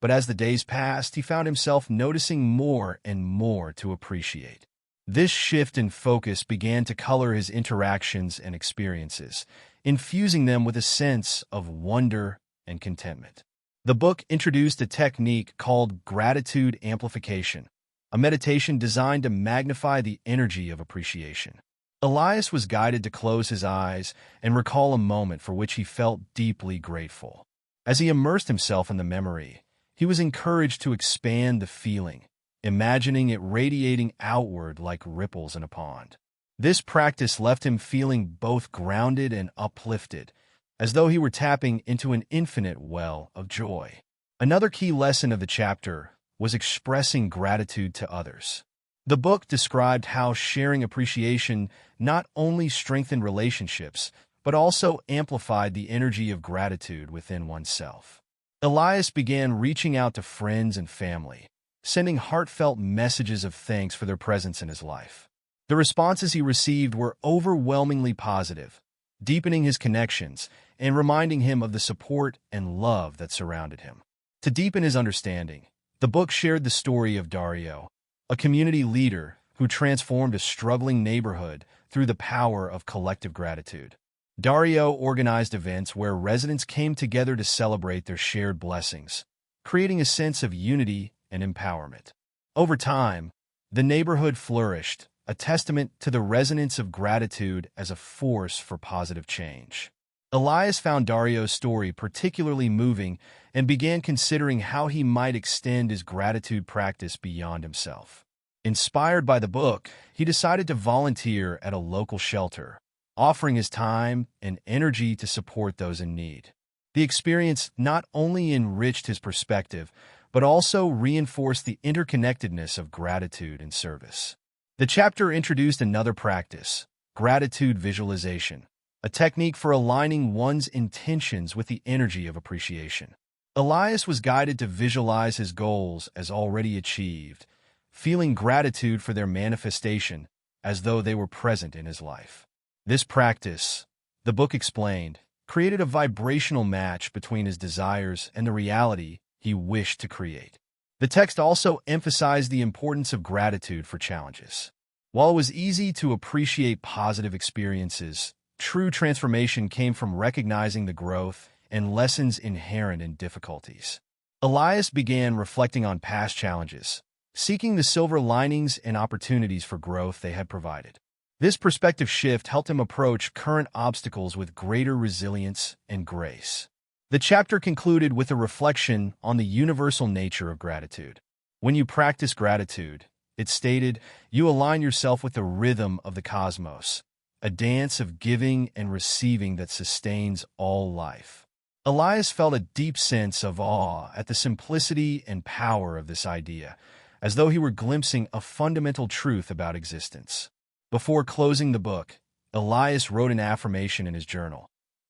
But as the days passed, he found himself noticing more and more to appreciate. This shift in focus began to color his interactions and experiences, infusing them with a sense of wonder and contentment. The book introduced a technique called gratitude amplification, a meditation designed to magnify the energy of appreciation. Elias was guided to close his eyes and recall a moment for which he felt deeply grateful. As he immersed himself in the memory, he was encouraged to expand the feeling, imagining it radiating outward like ripples in a pond. This practice left him feeling both grounded and uplifted, as though he were tapping into an infinite well of joy. Another key lesson of the chapter was expressing gratitude to others. The book described how sharing appreciation not only strengthened relationships, but also amplified the energy of gratitude within oneself. Elias began reaching out to friends and family, sending heartfelt messages of thanks for their presence in his life. The responses he received were overwhelmingly positive, deepening his connections and reminding him of the support and love that surrounded him. To deepen his understanding, the book shared the story of Dario, a community leader who transformed a struggling neighborhood through the power of collective gratitude. Dario organized events where residents came together to celebrate their shared blessings, creating a sense of unity and empowerment. Over time, the neighborhood flourished, a testament to the resonance of gratitude as a force for positive change. Elias found Dario's story particularly moving and began considering how he might extend his gratitude practice beyond himself. Inspired by the book, he decided to volunteer at a local shelter, offering his time and energy to support those in need. The experience not only enriched his perspective, but also reinforced the interconnectedness of gratitude and service. The chapter introduced another practice, gratitude visualization, a technique for aligning one's intentions with the energy of appreciation. Elias was guided to visualize his goals as already achieved, feeling gratitude for their manifestation as though they were present in his life. This practice, the book explained, created a vibrational match between his desires and the reality he wished to create. The text also emphasized the importance of gratitude for challenges. While it was easy to appreciate positive experiences, true transformation came from recognizing the growth and lessons inherent in difficulties. Elias began reflecting on past challenges, seeking the silver linings and opportunities for growth they had provided. This perspective shift helped him approach current obstacles with greater resilience and grace. The chapter concluded with a reflection on the universal nature of gratitude. When you practice gratitude, it stated, you align yourself with the rhythm of the cosmos, a dance of giving and receiving that sustains all life. Elias felt a deep sense of awe at the simplicity and power of this idea, as though he were glimpsing a fundamental truth about existence. Before closing the book, Elias wrote an affirmation in his journal.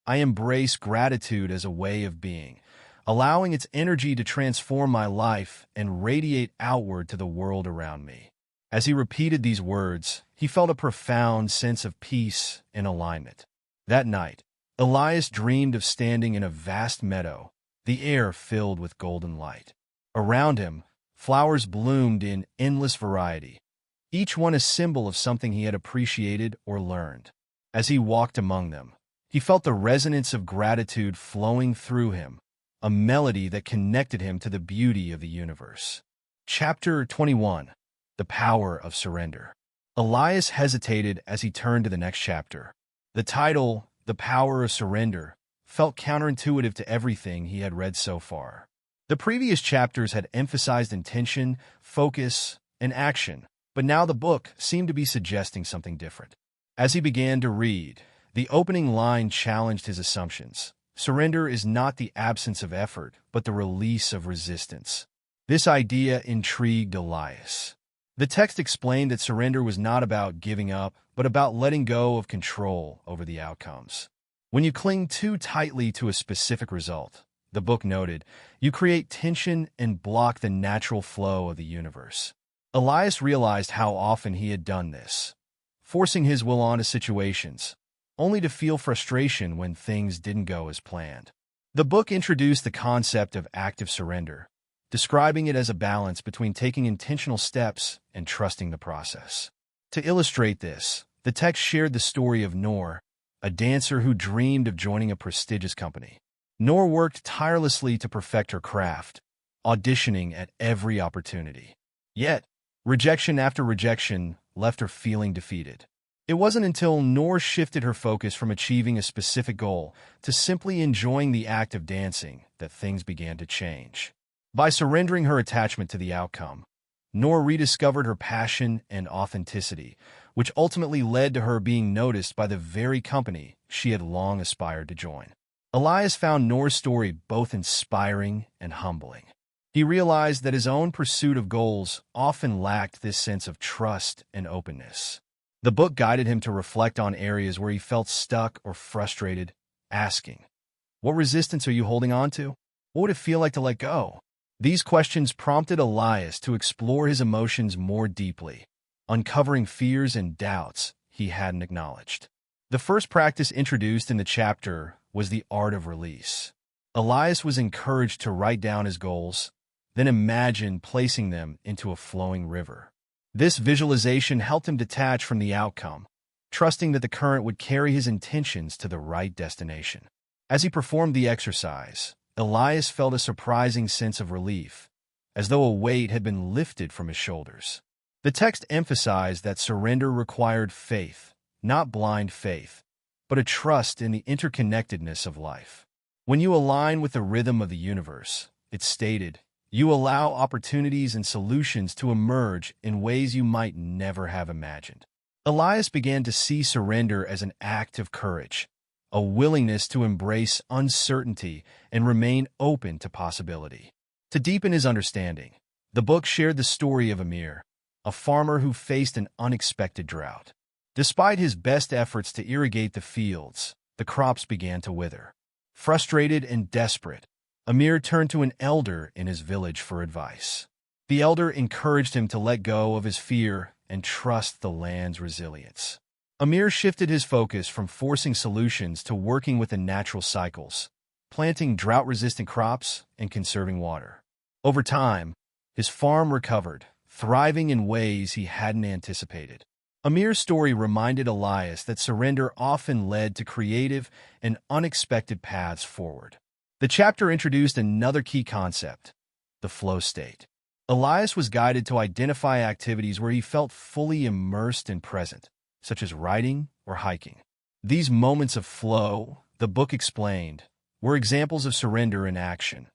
I embrace gratitude as a way of being, allowing its energy to transform my life and radiate outward to the world around me. As he repeated these words, he felt a profound sense of peace and alignment. That night, Elias dreamed of standing in a vast meadow, the air filled with golden light. Around him, flowers bloomed in endless variety, each one a symbol of something he had appreciated or learned. As he walked among them, he felt the resonance of gratitude flowing through him, a melody that connected him to the beauty of the universe. Chapter 21. The Power of Surrender. Elias hesitated as he turned to the next chapter. The title, The Power of Surrender, felt counterintuitive to everything he had read so far. The previous chapters had emphasized intention, focus, and action, but now the book seemed to be suggesting something different. As he began to read, the opening line challenged his assumptions. Surrender is not the absence of effort, but the release of resistance. This idea intrigued Elias. The text explained that surrender was not about giving up, but about letting go of control over the outcomes. When you cling too tightly to a specific result, the book noted, you create tension and block the natural flow of the universe. Elias realized how often he had done this, forcing his will onto situations, only to feel frustration when things didn't go as planned. The book introduced the concept of active surrender, describing it as a balance between taking intentional steps and trusting the process. To illustrate this, the text shared the story of Noor, a dancer who dreamed of joining a prestigious company. Noor worked tirelessly to perfect her craft, auditioning at every opportunity. Yet, rejection after rejection left her feeling defeated. It wasn't until Noor shifted her focus from achieving a specific goal to simply enjoying the act of dancing that things began to change. By surrendering her attachment to the outcome, Noor rediscovered her passion and authenticity, which ultimately led to her being noticed by the very company she had long aspired to join. Elias found Noor's story both inspiring and humbling. He realized that his own pursuit of goals often lacked this sense of trust and openness. The book guided him to reflect on areas where he felt stuck or frustrated, asking, "What resistance are you holding on to? What would it feel like to let go?" These questions prompted Elias to explore his emotions more deeply, uncovering fears and doubts he hadn't acknowledged. The first practice introduced in the chapter was the art of release. Elias was encouraged to write down his goals, then imagine placing them into a flowing river. This visualization helped him detach from the outcome, trusting that the current would carry his intentions to the right destination. As he performed the exercise, Elias felt a surprising sense of relief, as though a weight had been lifted from his shoulders. The text emphasized that surrender required faith, not blind faith, but a trust in the interconnectedness of life. When you align with the rhythm of the universe, it stated, you allow opportunities and solutions to emerge in ways you might never have imagined. Elias began to see surrender as an act of courage, a willingness to embrace uncertainty and remain open to possibility. To deepen his understanding, the book shared the story of Amir, a farmer who faced an unexpected drought. Despite his best efforts to irrigate the fields, the crops began to wither. Frustrated and desperate, Amir turned to an elder in his village for advice. The elder encouraged him to let go of his fear and trust the land's resilience. Amir shifted his focus from forcing solutions to working with the natural cycles, planting drought-resistant crops and conserving water. Over time, his farm recovered, thriving in ways he hadn't anticipated. Amir's story reminded Elias that surrender often led to creative and unexpected paths forward. The chapter introduced another key concept, the flow state. Elias was guided to identify activities where he felt fully immersed and present, such as writing or hiking. These moments of flow, the book explained, were examples of surrender in action,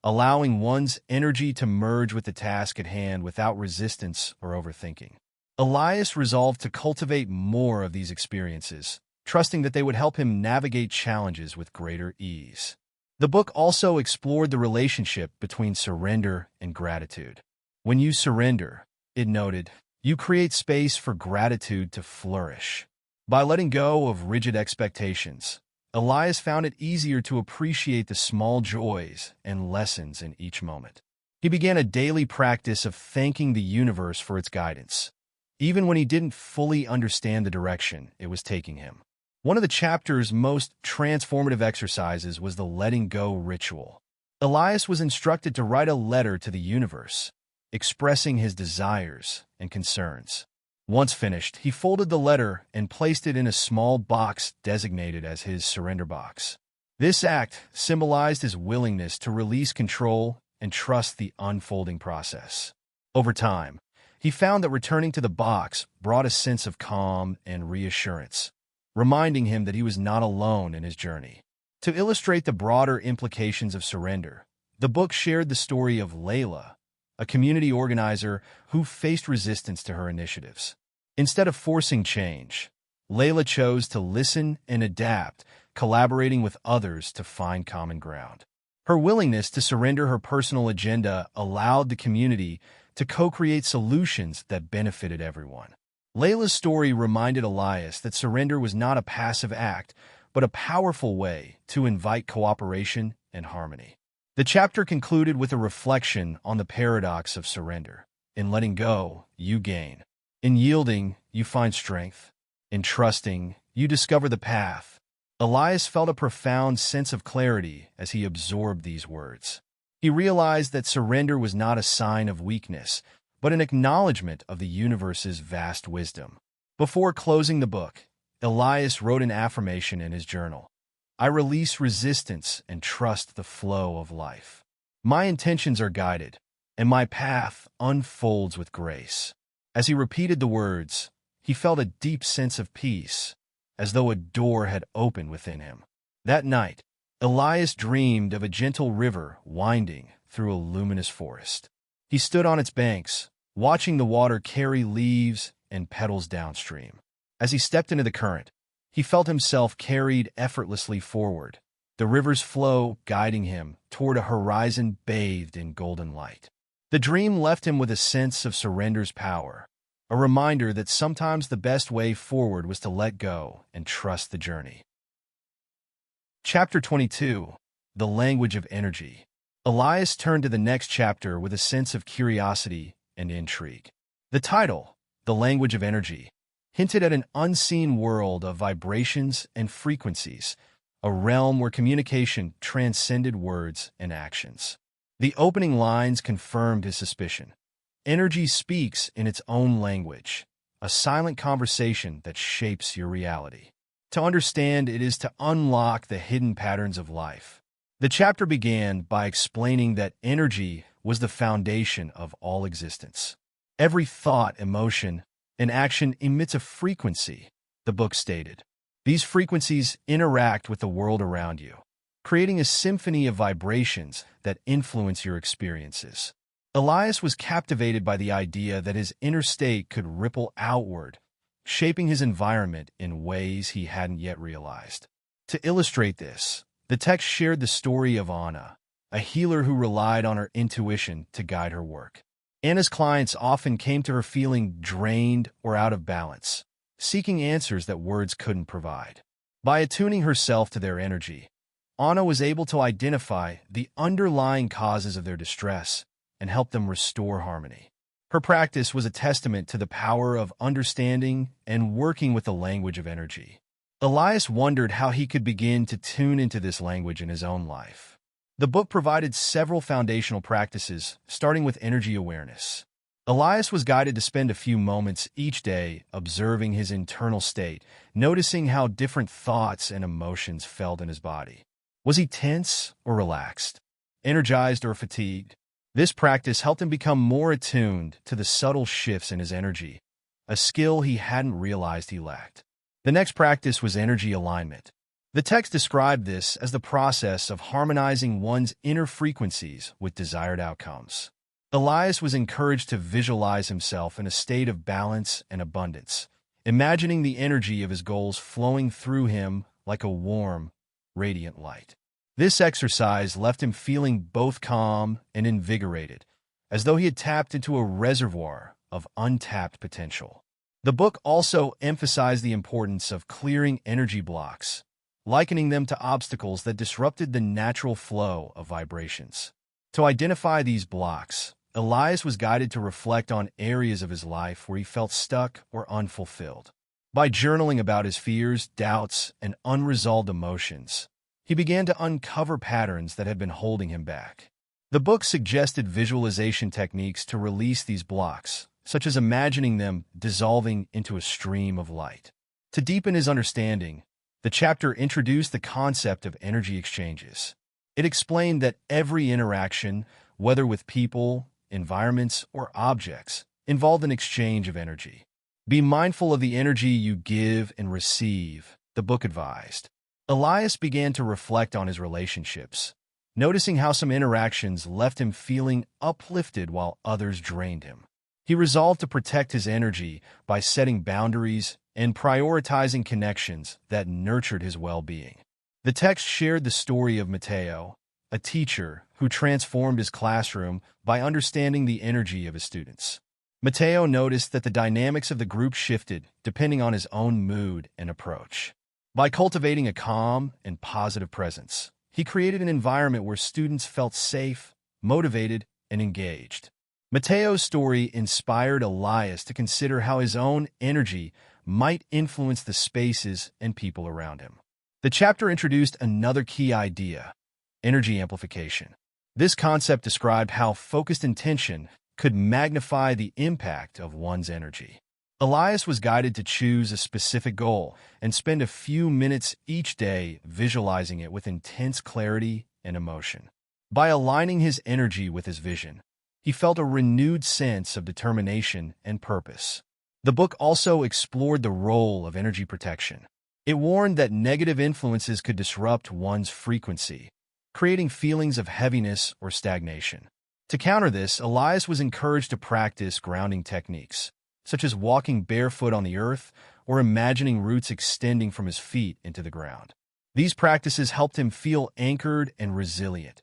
allowing one's energy to merge with the task at hand without resistance or overthinking. Elias resolved to cultivate more of these experiences, trusting that they would help him navigate challenges with greater ease. The book also explored the relationship between surrender and gratitude. When you surrender, it noted, you create space for gratitude to flourish. By letting go of rigid expectations, Elias found it easier to appreciate the small joys and lessons in each moment. He began a daily practice of thanking the universe for its guidance, even when he didn't fully understand the direction it was taking him. One of the chapter's most transformative exercises was the letting go ritual. Elias was instructed to write a letter to the universe, expressing his desires and concerns. Once finished, he folded the letter and placed it in a small box designated as his surrender box. This act symbolized his willingness to release control and trust the unfolding process. Over time, he found that returning to the box brought a sense of calm and reassurance, reminding him that he was not alone in his journey. To illustrate the broader implications of surrender, the book shared the story of Layla, a community organizer who faced resistance to her initiatives. Instead of forcing change, Layla chose to listen and adapt, collaborating with others to find common ground. Her willingness to surrender her personal agenda allowed the community to co-create solutions that benefited everyone. Layla's story reminded Elias that surrender was not a passive act, but a powerful way to invite cooperation and harmony. The chapter concluded with a reflection on the paradox of surrender. In letting go, you gain. In yielding, you find strength. In trusting, you discover the path. Elias felt a profound sense of clarity as he absorbed these words. He realized that surrender was not a sign of weakness, but an acknowledgement of the universe's vast wisdom. Before closing the book, Elias wrote an affirmation in his journal. I release resistance and trust the flow of life. My intentions are guided, and my path unfolds with grace. As he repeated the words, he felt a deep sense of peace, as though a door had opened within him. That night, Elias dreamed of a gentle river winding through a luminous forest. He stood on its banks, watching the water carry leaves and petals downstream. As he stepped into the current, he felt himself carried effortlessly forward, the river's flow guiding him toward a horizon bathed in golden light. The dream left him with a sense of surrender's power, a reminder that sometimes the best way forward was to let go and trust the journey. Chapter 22. The Language of Energy. Elias turned to the next chapter with a sense of curiosity and intrigue. The title, The Language of Energy, hinted at an unseen world of vibrations and frequencies, a realm where communication transcended words and actions. The opening lines confirmed his suspicion. Energy speaks in its own language, a silent conversation that shapes your reality. To understand it is to unlock the hidden patterns of life. The chapter began by explaining that energy was the foundation of all existence. Every thought, emotion, and action emits a frequency, the book stated. These frequencies interact with the world around you, creating a symphony of vibrations that influence your experiences. Elias was captivated by the idea that his inner state could ripple outward, shaping his environment in ways he hadn't yet realized. To illustrate this, the text shared the story of Anna, a healer who relied on her intuition to guide her work. Anna's clients often came to her feeling drained or out of balance, seeking answers that words couldn't provide. By attuning herself to their energy, Anna was able to identify the underlying causes of their distress and help them restore harmony. Her practice was a testament to the power of understanding and working with the language of energy. Elias wondered how he could begin to tune into this language in his own life. The book provided several foundational practices, starting with energy awareness. Elias was guided to spend a few moments each day observing his internal state, noticing how different thoughts and emotions felt in his body. Was he tense or relaxed? Energized or fatigued? This practice helped him become more attuned to the subtle shifts in his energy, a skill he hadn't realized he lacked. The next practice was energy alignment. The text described this as the process of harmonizing one's inner frequencies with desired outcomes. Elias was encouraged to visualize himself in a state of balance and abundance, imagining the energy of his goals flowing through him like a warm, radiant light. This exercise left him feeling both calm and invigorated, as though he had tapped into a reservoir of untapped potential. The book also emphasized the importance of clearing energy blocks, likening them to obstacles that disrupted the natural flow of vibrations. To identify these blocks, Elias was guided to reflect on areas of his life where he felt stuck or unfulfilled. By journaling about his fears, doubts, and unresolved emotions, he began to uncover patterns that had been holding him back. The book suggested visualization techniques to release these blocks, such as imagining them dissolving into a stream of light. To deepen his understanding, the chapter introduced the concept of energy exchanges. It explained that every interaction, whether with people, environments, or objects, involved an exchange of energy. Be mindful of the energy you give and receive, the book advised. Elias began to reflect on his relationships, noticing how some interactions left him feeling uplifted while others drained him. He resolved to protect his energy by setting boundaries and prioritizing connections that nurtured his well-being. The text shared the story of Mateo, a teacher who transformed his classroom by understanding the energy of his students. Mateo noticed that the dynamics of the group shifted depending on his own mood and approach. By cultivating a calm and positive presence, he created an environment where students felt safe, motivated, and engaged. Mateo's story inspired Elias to consider how his own energy might influence the spaces and people around him. The chapter introduced another key idea: energy amplification. This concept described how focused intention could magnify the impact of one's energy. Elias was guided to choose a specific goal and spend a few minutes each day visualizing it with intense clarity and emotion. By aligning his energy with his vision, he felt a renewed sense of determination and purpose. The book also explored the role of energy protection. It warned that negative influences could disrupt one's frequency, creating feelings of heaviness or stagnation. To counter this, Elias was encouraged to practice grounding techniques, such as walking barefoot on the earth or imagining roots extending from his feet into the ground. These practices helped him feel anchored and resilient,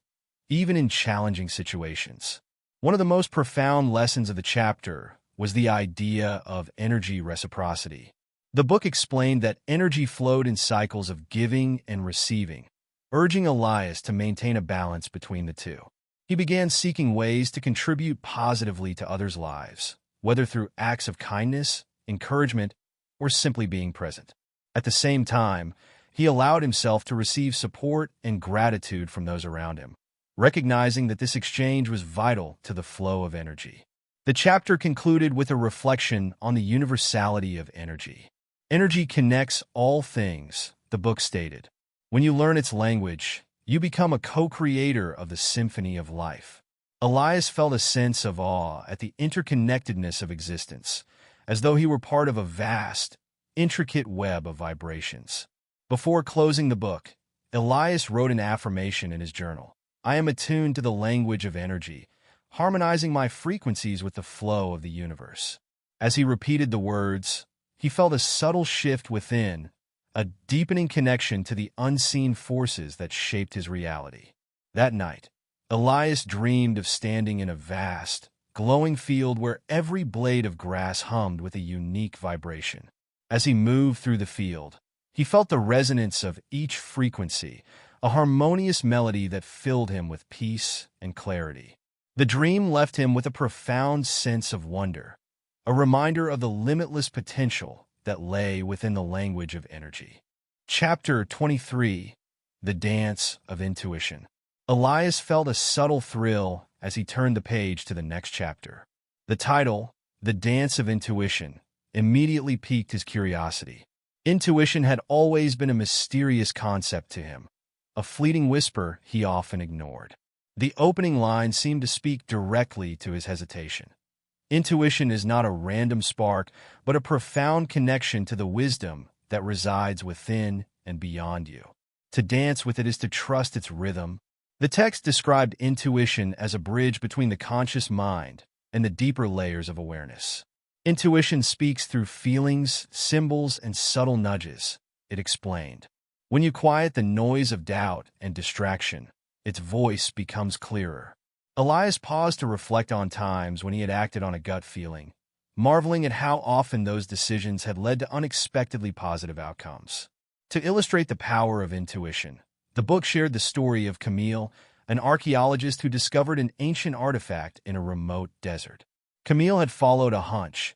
even in challenging situations. One of the most profound lessons of the chapter was the idea of energy reciprocity. The book explained that energy flowed in cycles of giving and receiving, urging Elias to maintain a balance between the two. He began seeking ways to contribute positively to others' lives, whether through acts of kindness, encouragement, or simply being present. At the same time, he allowed himself to receive support and gratitude from those around him, recognizing that this exchange was vital to the flow of energy. The chapter concluded with a reflection on the universality of energy. Energy connects all things, the book stated. When you learn its language, you become a co-creator of the symphony of life. Elias felt a sense of awe at the interconnectedness of existence, as though he were part of a vast, intricate web of vibrations. Before closing the book, Elias wrote an affirmation in his journal: "I am attuned to the language of energy, harmonizing my frequencies with the flow of the universe." As he repeated the words, he felt a subtle shift within, a deepening connection to the unseen forces that shaped his reality. That night, Elias dreamed of standing in a vast, glowing field where every blade of grass hummed with a unique vibration. As he moved through the field, he felt the resonance of each frequency, a harmonious melody that filled him with peace and clarity. The dream left him with a profound sense of wonder, a reminder of the limitless potential that lay within the language of energy. Chapter 23: The Dance of Intuition. Elias felt a subtle thrill as he turned the page to the next chapter. The title, The Dance of Intuition, immediately piqued his curiosity. Intuition had always been a mysterious concept to him, a fleeting whisper he often ignored. The opening line seemed to speak directly to his hesitation. Intuition is not a random spark, but a profound connection to the wisdom that resides within and beyond you. To dance with it is to trust its rhythm. The text described intuition as a bridge between the conscious mind and the deeper layers of awareness. Intuition speaks through feelings, symbols, and subtle nudges, it explained. When you quiet the noise of doubt and distraction, its voice becomes clearer. Elias paused to reflect on times when he had acted on a gut feeling, marveling at how often those decisions had led to unexpectedly positive outcomes. To illustrate the power of intuition, the book shared the story of Camille, an archaeologist who discovered an ancient artifact in a remote desert. Camille had followed a hunch,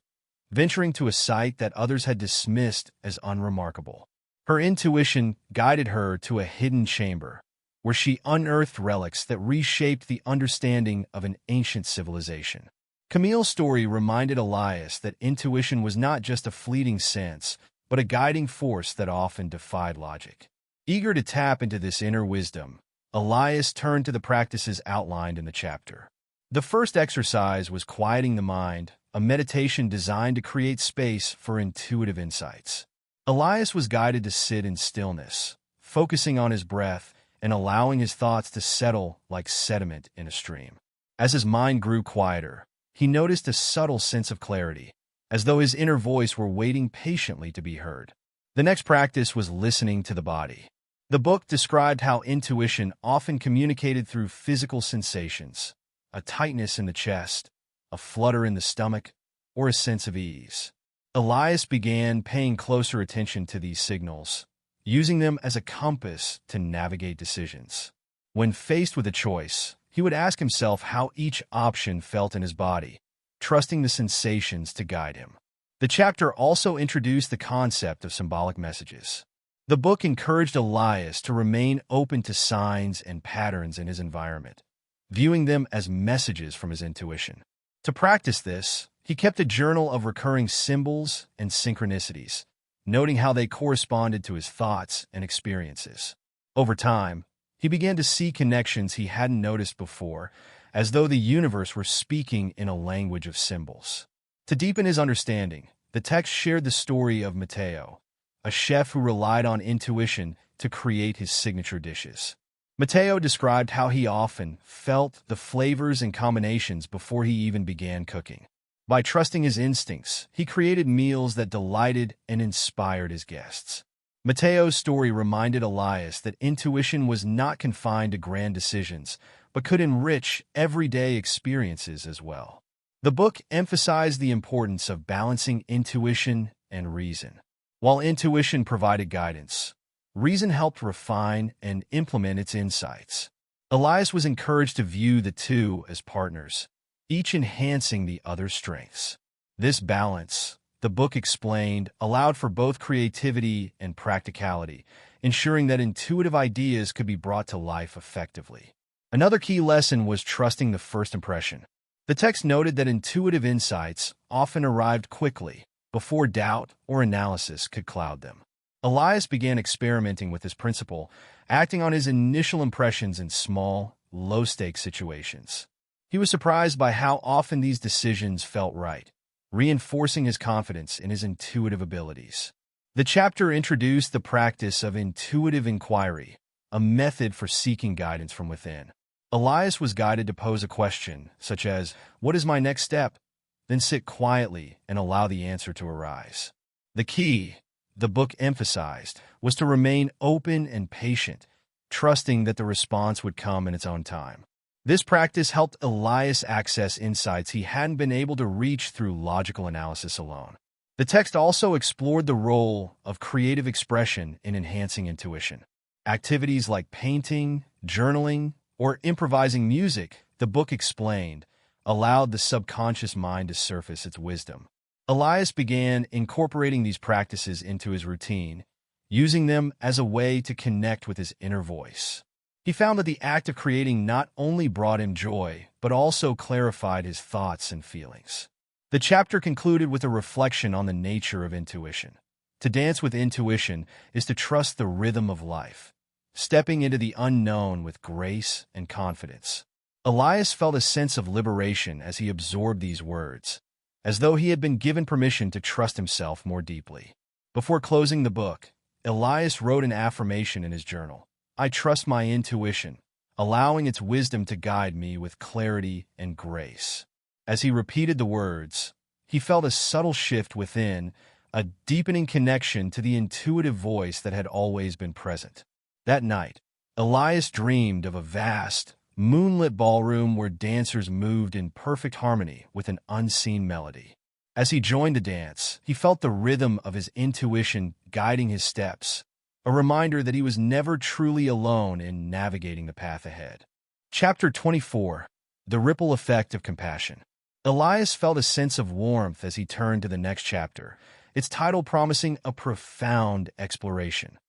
venturing to a site that others had dismissed as unremarkable. Her intuition guided her to a hidden chamber, where she unearthed relics that reshaped the understanding of an ancient civilization. Camille's story reminded Elias that intuition was not just a fleeting sense, but a guiding force that often defied logic. Eager to tap into this inner wisdom, Elias turned to the practices outlined in the chapter. The first exercise was quieting the mind, a meditation designed to create space for intuitive insights. Elias was guided to sit in stillness, focusing on his breath and allowing his thoughts to settle like sediment in a stream. As his mind grew quieter, he noticed a subtle sense of clarity, as though his inner voice were waiting patiently to be heard. The next practice was listening to the body. The book described how intuition often communicated through physical sensations, a tightness in the chest, a flutter in the stomach, or a sense of ease. Elias began paying closer attention to these signals, using them as a compass to navigate decisions. When faced with a choice, he would ask himself how each option felt in his body, trusting the sensations to guide him. The chapter also introduced the concept of symbolic messages. The book encouraged Elias to remain open to signs and patterns in his environment, viewing them as messages from his intuition. To practice this, he kept a journal of recurring symbols and synchronicities, noting how they corresponded to his thoughts and experiences. Over time, he began to see connections he hadn't noticed before, as though the universe were speaking in a language of symbols. To deepen his understanding, the text shared the story of Matteo, a chef who relied on intuition to create his signature dishes. Matteo described how he often felt the flavors and combinations before he even began cooking. By trusting his instincts, he created meals that delighted and inspired his guests. Matteo's story reminded Elias that intuition was not confined to grand decisions, but could enrich everyday experiences as well. The book emphasized the importance of balancing intuition and reason. While intuition provided guidance, reason helped refine and implement its insights. Elias was encouraged to view the two as partners, each enhancing the other's strengths. This balance, the book explained, allowed for both creativity and practicality, ensuring that intuitive ideas could be brought to life effectively. Another key lesson was trusting the first impression. The text noted that intuitive insights often arrived quickly, before doubt or analysis could cloud them. Elias began experimenting with this principle, acting on his initial impressions in small, low-stakes situations. He was surprised by how often these decisions felt right, reinforcing his confidence in his intuitive abilities. The chapter introduced the practice of intuitive inquiry, a method for seeking guidance from within. Elias was guided to pose a question, such as, "What is my next step?" Then sit quietly and allow the answer to arise. The key, the book emphasized, was to remain open and patient, trusting that the response would come in its own time. This practice helped Elias access insights he hadn't been able to reach through logical analysis alone. The text also explored the role of creative expression in enhancing intuition. Activities like painting, journaling, or improvising music, the book explained, allowed the subconscious mind to surface its wisdom. Elias began incorporating these practices into his routine, using them as a way to connect with his inner voice. He found that the act of creating not only brought him joy, but also clarified his thoughts and feelings. The chapter concluded with a reflection on the nature of intuition. To dance with intuition is to trust the rhythm of life, stepping into the unknown with grace and confidence. Elias felt a sense of liberation as he absorbed these words, as though he had been given permission to trust himself more deeply. Before closing the book, Elias wrote an affirmation in his journal: "I trust my intuition, allowing its wisdom to guide me with clarity and grace." As he repeated the words, he felt a subtle shift within, a deepening connection to the intuitive voice that had always been present. That night, Elias dreamed of a vast, moonlit ballroom where dancers moved in perfect harmony with an unseen melody. As he joined the dance, he felt the rhythm of his intuition guiding his steps, a reminder that he was never truly alone in navigating the path ahead. Chapter 24: The Ripple Effect of Compassion. Elias felt a sense of warmth as he turned to the next chapter, its title promising a profound exploration: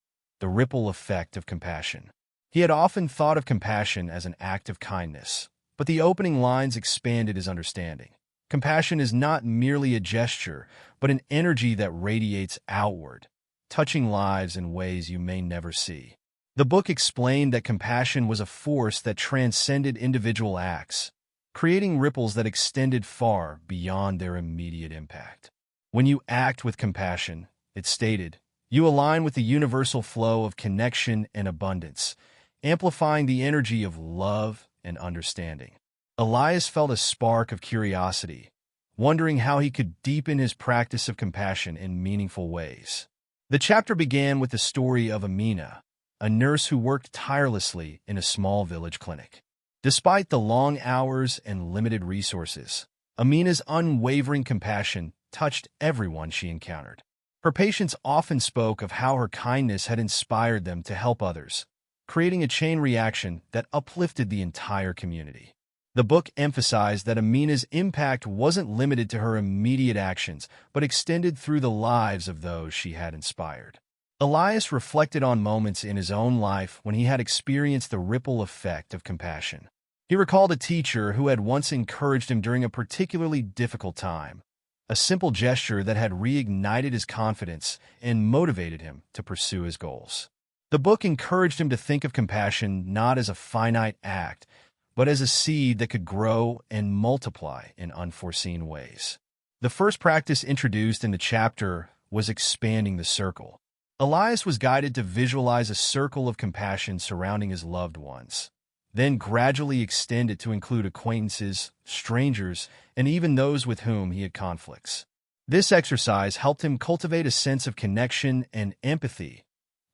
The Ripple Effect of Compassion. He had often thought of compassion as an act of kindness, but the opening lines expanded his understanding. Compassion is not merely a gesture, but an energy that radiates outward, touching lives in ways you may never see. The book explained that compassion was a force that transcended individual acts, creating ripples that extended far beyond their immediate impact. When you act with compassion, it stated, you align with the universal flow of connection and abundance, amplifying the energy of love and understanding. Elias felt a spark of curiosity, wondering how he could deepen his practice of compassion in meaningful ways. The chapter began with the story of Amina, a nurse who worked tirelessly in a small village clinic. Despite the long hours and limited resources, Amina's unwavering compassion touched everyone she encountered. Her patients often spoke of how her kindness had inspired them to help others, creating a chain reaction that uplifted the entire community. The book emphasized that Amina's impact wasn't limited to her immediate actions, but extended through the lives of those she had inspired. Elias reflected on moments in his own life when he had experienced the ripple effect of compassion. He recalled a teacher who had once encouraged him during a particularly difficult time, a simple gesture that had reignited his confidence and motivated him to pursue his goals. The book encouraged him to think of compassion not as a finite act, but as a seed that could grow and multiply in unforeseen ways. The first practice introduced in the chapter was expanding the circle. Elias was guided to visualize a circle of compassion surrounding his loved ones, then gradually extend it to include acquaintances, strangers, and even those with whom he had conflicts. This exercise helped him cultivate a sense of connection and empathy,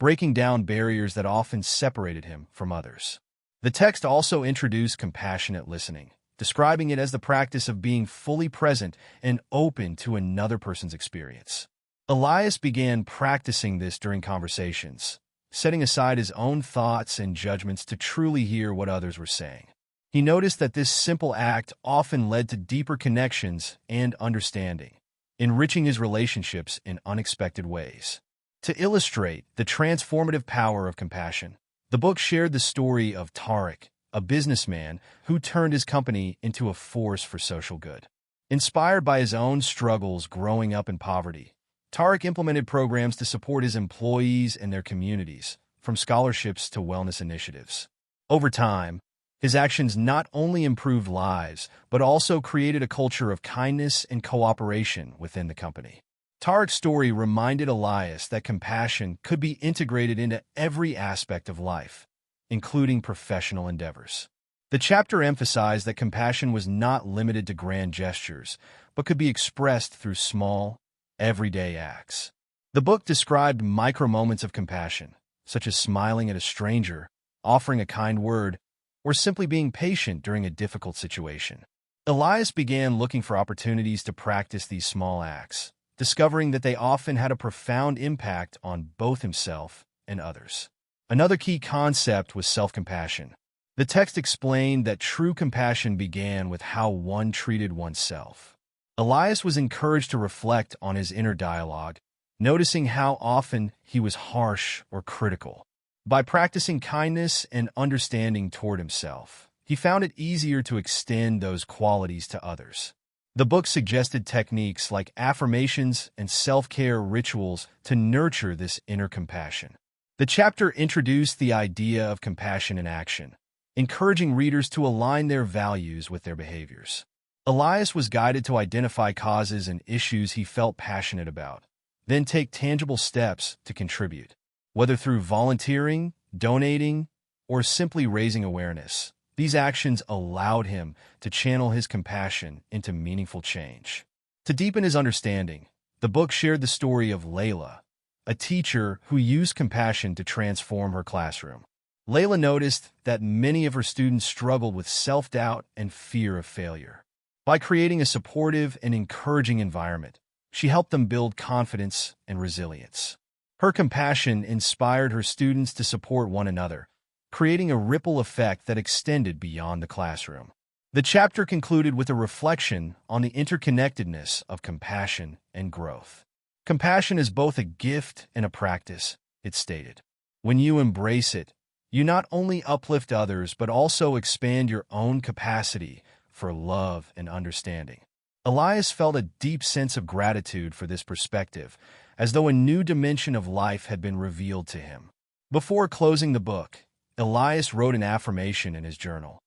breaking down barriers that often separated him from others. The text also introduced compassionate listening, describing it as the practice of being fully present and open to another person's experience. Elias began practicing this during conversations, setting aside his own thoughts and judgments to truly hear what others were saying. He noticed that this simple act often led to deeper connections and understanding, enriching his relationships in unexpected ways. To illustrate the transformative power of compassion, the book shared the story of Tariq, a businessman who turned his company into a force for social good. Inspired by his own struggles growing up in poverty, Tariq implemented programs to support his employees and their communities, from scholarships to wellness initiatives. Over time, his actions not only improved lives, but also created a culture of kindness and cooperation within the company. Tariq's story reminded Elias that compassion could be integrated into every aspect of life, including professional endeavors. The chapter emphasized that compassion was not limited to grand gestures, but could be expressed through small, everyday acts. The book described micro-moments of compassion, such as smiling at a stranger, offering a kind word, or simply being patient during a difficult situation. Elias began looking for opportunities to practice these small acts, discovering that they often had a profound impact on both himself and others. Another key concept was self-compassion. The text explained that true compassion began with how one treated oneself. Elias was encouraged to reflect on his inner dialogue, noticing how often he was harsh or critical. By practicing kindness and understanding toward himself, he found it easier to extend those qualities to others. The book suggested techniques like affirmations and self-care rituals to nurture this inner compassion. The chapter introduced the idea of compassion in action, encouraging readers to align their values with their behaviors. Elias was guided to identify causes and issues he felt passionate about, then take tangible steps to contribute. Whether through volunteering, donating, or simply raising awareness, these actions allowed him to channel his compassion into meaningful change. To deepen his understanding, the book shared the story of Layla, a teacher who used compassion to transform her classroom. Layla noticed that many of her students struggled with self-doubt and fear of failure. By creating a supportive and encouraging environment, she helped them build confidence and resilience. Her compassion inspired her students to support one another, creating a ripple effect that extended beyond the classroom. The chapter concluded with a reflection on the interconnectedness of compassion and growth. Compassion is both a gift and a practice, it stated. When you embrace it, you not only uplift others but also expand your own capacity for love and understanding. Elias felt a deep sense of gratitude for this perspective, as though a new dimension of life had been revealed to him. Before closing the book, Elias wrote an affirmation in his journal.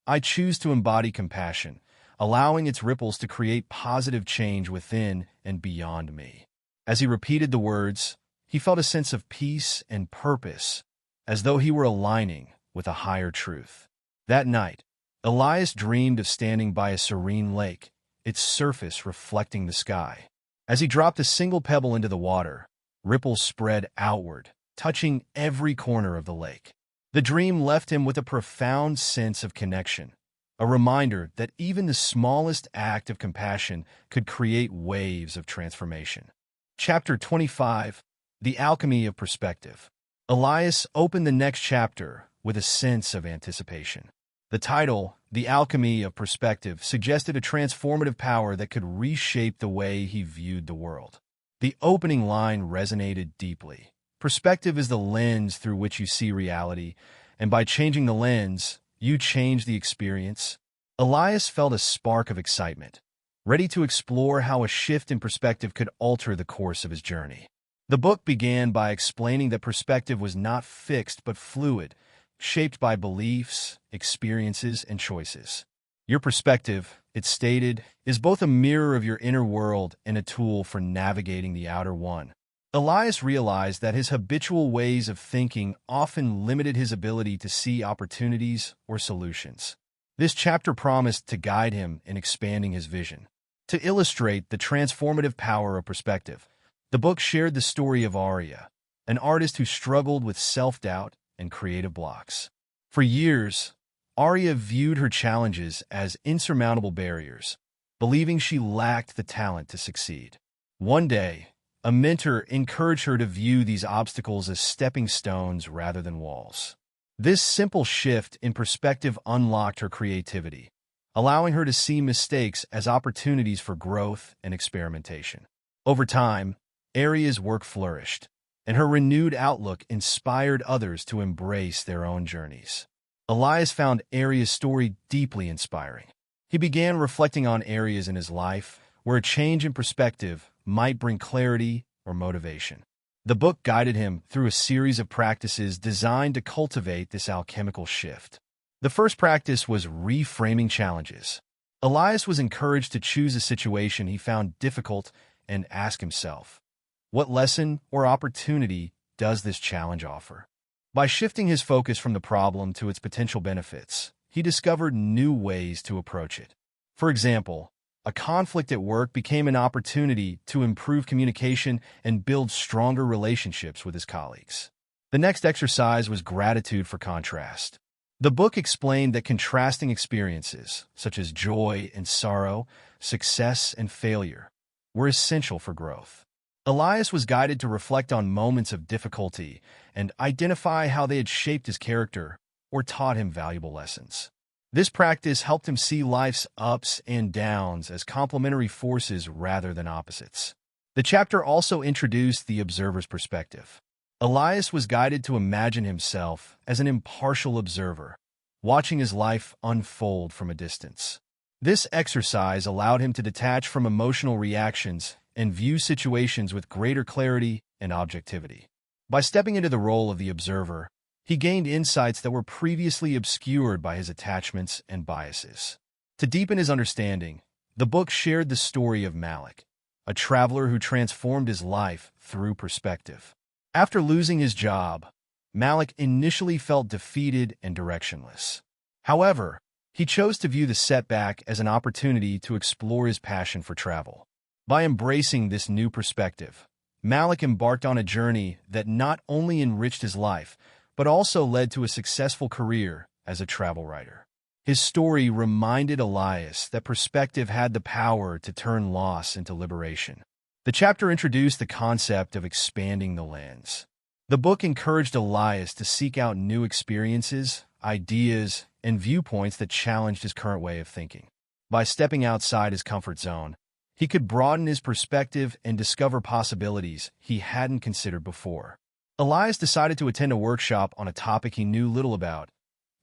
"I choose to embody compassion, allowing its ripples to create positive change within and beyond me." As he repeated the words, he felt a sense of peace and purpose, as though he were aligning with a higher truth. That night, Elias dreamed of standing by a serene lake, its surface reflecting the sky. As he dropped a single pebble into the water, ripples spread outward, touching every corner of the lake. The dream left him with a profound sense of connection, a reminder that even the smallest act of compassion could create waves of transformation. Chapter 25, The Alchemy of Perspective. Elias opened the next chapter with a sense of anticipation. The title, The Alchemy of Perspective, suggested a transformative power that could reshape the way he viewed the world. The opening line resonated deeply. Perspective is the lens through which you see reality, and by changing the lens, you change the experience. Elias felt a spark of excitement, ready to explore how a shift in perspective could alter the course of his journey. The book began by explaining that perspective was not fixed but fluid, shaped by beliefs, experiences, and choices. Your perspective, it stated, is both a mirror of your inner world and a tool for navigating the outer one. Elias realized that his habitual ways of thinking often limited his ability to see opportunities or solutions. This chapter promised to guide him in expanding his vision. To illustrate the transformative power of perspective, the book shared the story of Arya, an artist who struggled with self-doubt and creative blocks. For years, Arya viewed her challenges as insurmountable barriers, believing she lacked the talent to succeed. One day, a mentor encouraged her to view these obstacles as stepping stones rather than walls. This simple shift in perspective unlocked her creativity, allowing her to see mistakes as opportunities for growth and experimentation. Over time, Arya's work flourished, and her renewed outlook inspired others to embrace their own journeys. Elias found Arya's story deeply inspiring. He began reflecting on areas in his life where a change in perspective might bring clarity or motivation. The book guided him through a series of practices designed to cultivate this alchemical shift. The first practice was reframing challenges. Elias was encouraged to choose a situation he found difficult and ask himself, what lesson or opportunity does this challenge offer? By shifting his focus from the problem to its potential benefits, he discovered new ways to approach it. For example, a conflict at work became an opportunity to improve communication and build stronger relationships with his colleagues. The next exercise was gratitude for contrast. The book explained that contrasting experiences, such as joy and sorrow, success and failure, were essential for growth. Elias was guided to reflect on moments of difficulty and identify how they had shaped his character or taught him valuable lessons. This practice helped him see life's ups and downs as complementary forces rather than opposites. The chapter also introduced the observer's perspective. Elias was guided to imagine himself as an impartial observer, watching his life unfold from a distance. This exercise allowed him to detach from emotional reactions and view situations with greater clarity and objectivity. By stepping into the role of the observer, he gained insights that were previously obscured by his attachments and biases. To deepen his understanding, the book shared the story of Malik, a traveler who transformed his life through perspective. After losing his job, Malik initially felt defeated and directionless. However, he chose to view the setback as an opportunity to explore his passion for travel. By embracing this new perspective, Malik embarked on a journey that not only enriched his life, but also led to a successful career as a travel writer. His story reminded Elias that perspective had the power to turn loss into liberation. The chapter introduced the concept of expanding the lens. The book encouraged Elias to seek out new experiences, ideas, and viewpoints that challenged his current way of thinking. By stepping outside his comfort zone, he could broaden his perspective and discover possibilities he hadn't considered before. Elias decided to attend a workshop on a topic he knew little about,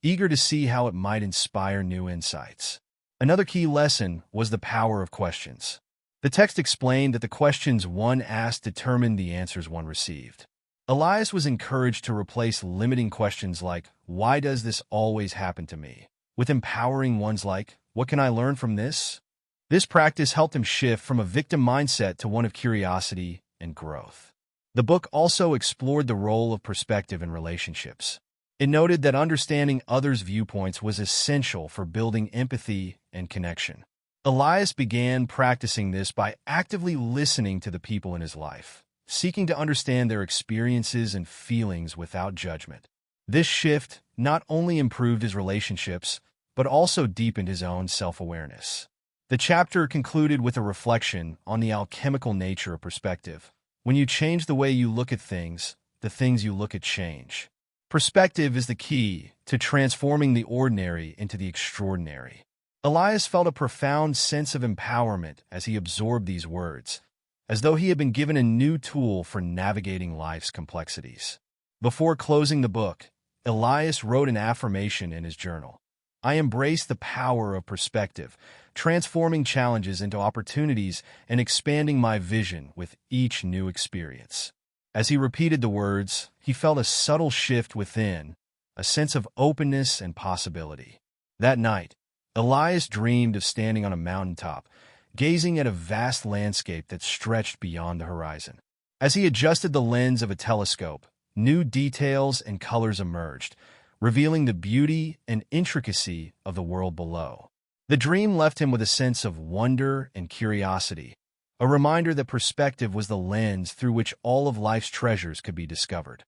eager to see how it might inspire new insights. Another key lesson was the power of questions. The text explained that the questions one asked determined the answers one received. Elias was encouraged to replace limiting questions like, "Why does this always happen to me?" with empowering ones like, "What can I learn from this?" This practice helped him shift from a victim mindset to one of curiosity and growth. The book also explored the role of perspective in relationships. It noted that understanding others' viewpoints was essential for building empathy and connection. Elias began practicing this by actively listening to the people in his life, seeking to understand their experiences and feelings without judgment. This shift not only improved his relationships, but also deepened his own self-awareness. The chapter concluded with a reflection on the alchemical nature of perspective. When you change the way you look at things, the things you look at change. Perspective is the key to transforming the ordinary into the extraordinary. Elias felt a profound sense of empowerment as he absorbed these words, as though he had been given a new tool for navigating life's complexities. Before closing the book, Elias wrote an affirmation in his journal. "I embrace the power of perspective, transforming challenges into opportunities and expanding my vision with each new experience." As he repeated the words, he felt a subtle shift within, a sense of openness and possibility. That night, Elias dreamed of standing on a mountaintop, gazing at a vast landscape that stretched beyond the horizon. As he adjusted the lens of a telescope, new details and colors emerged, revealing the beauty and intricacy of the world below. The dream left him with a sense of wonder and curiosity, a reminder that perspective was the lens through which all of life's treasures could be discovered.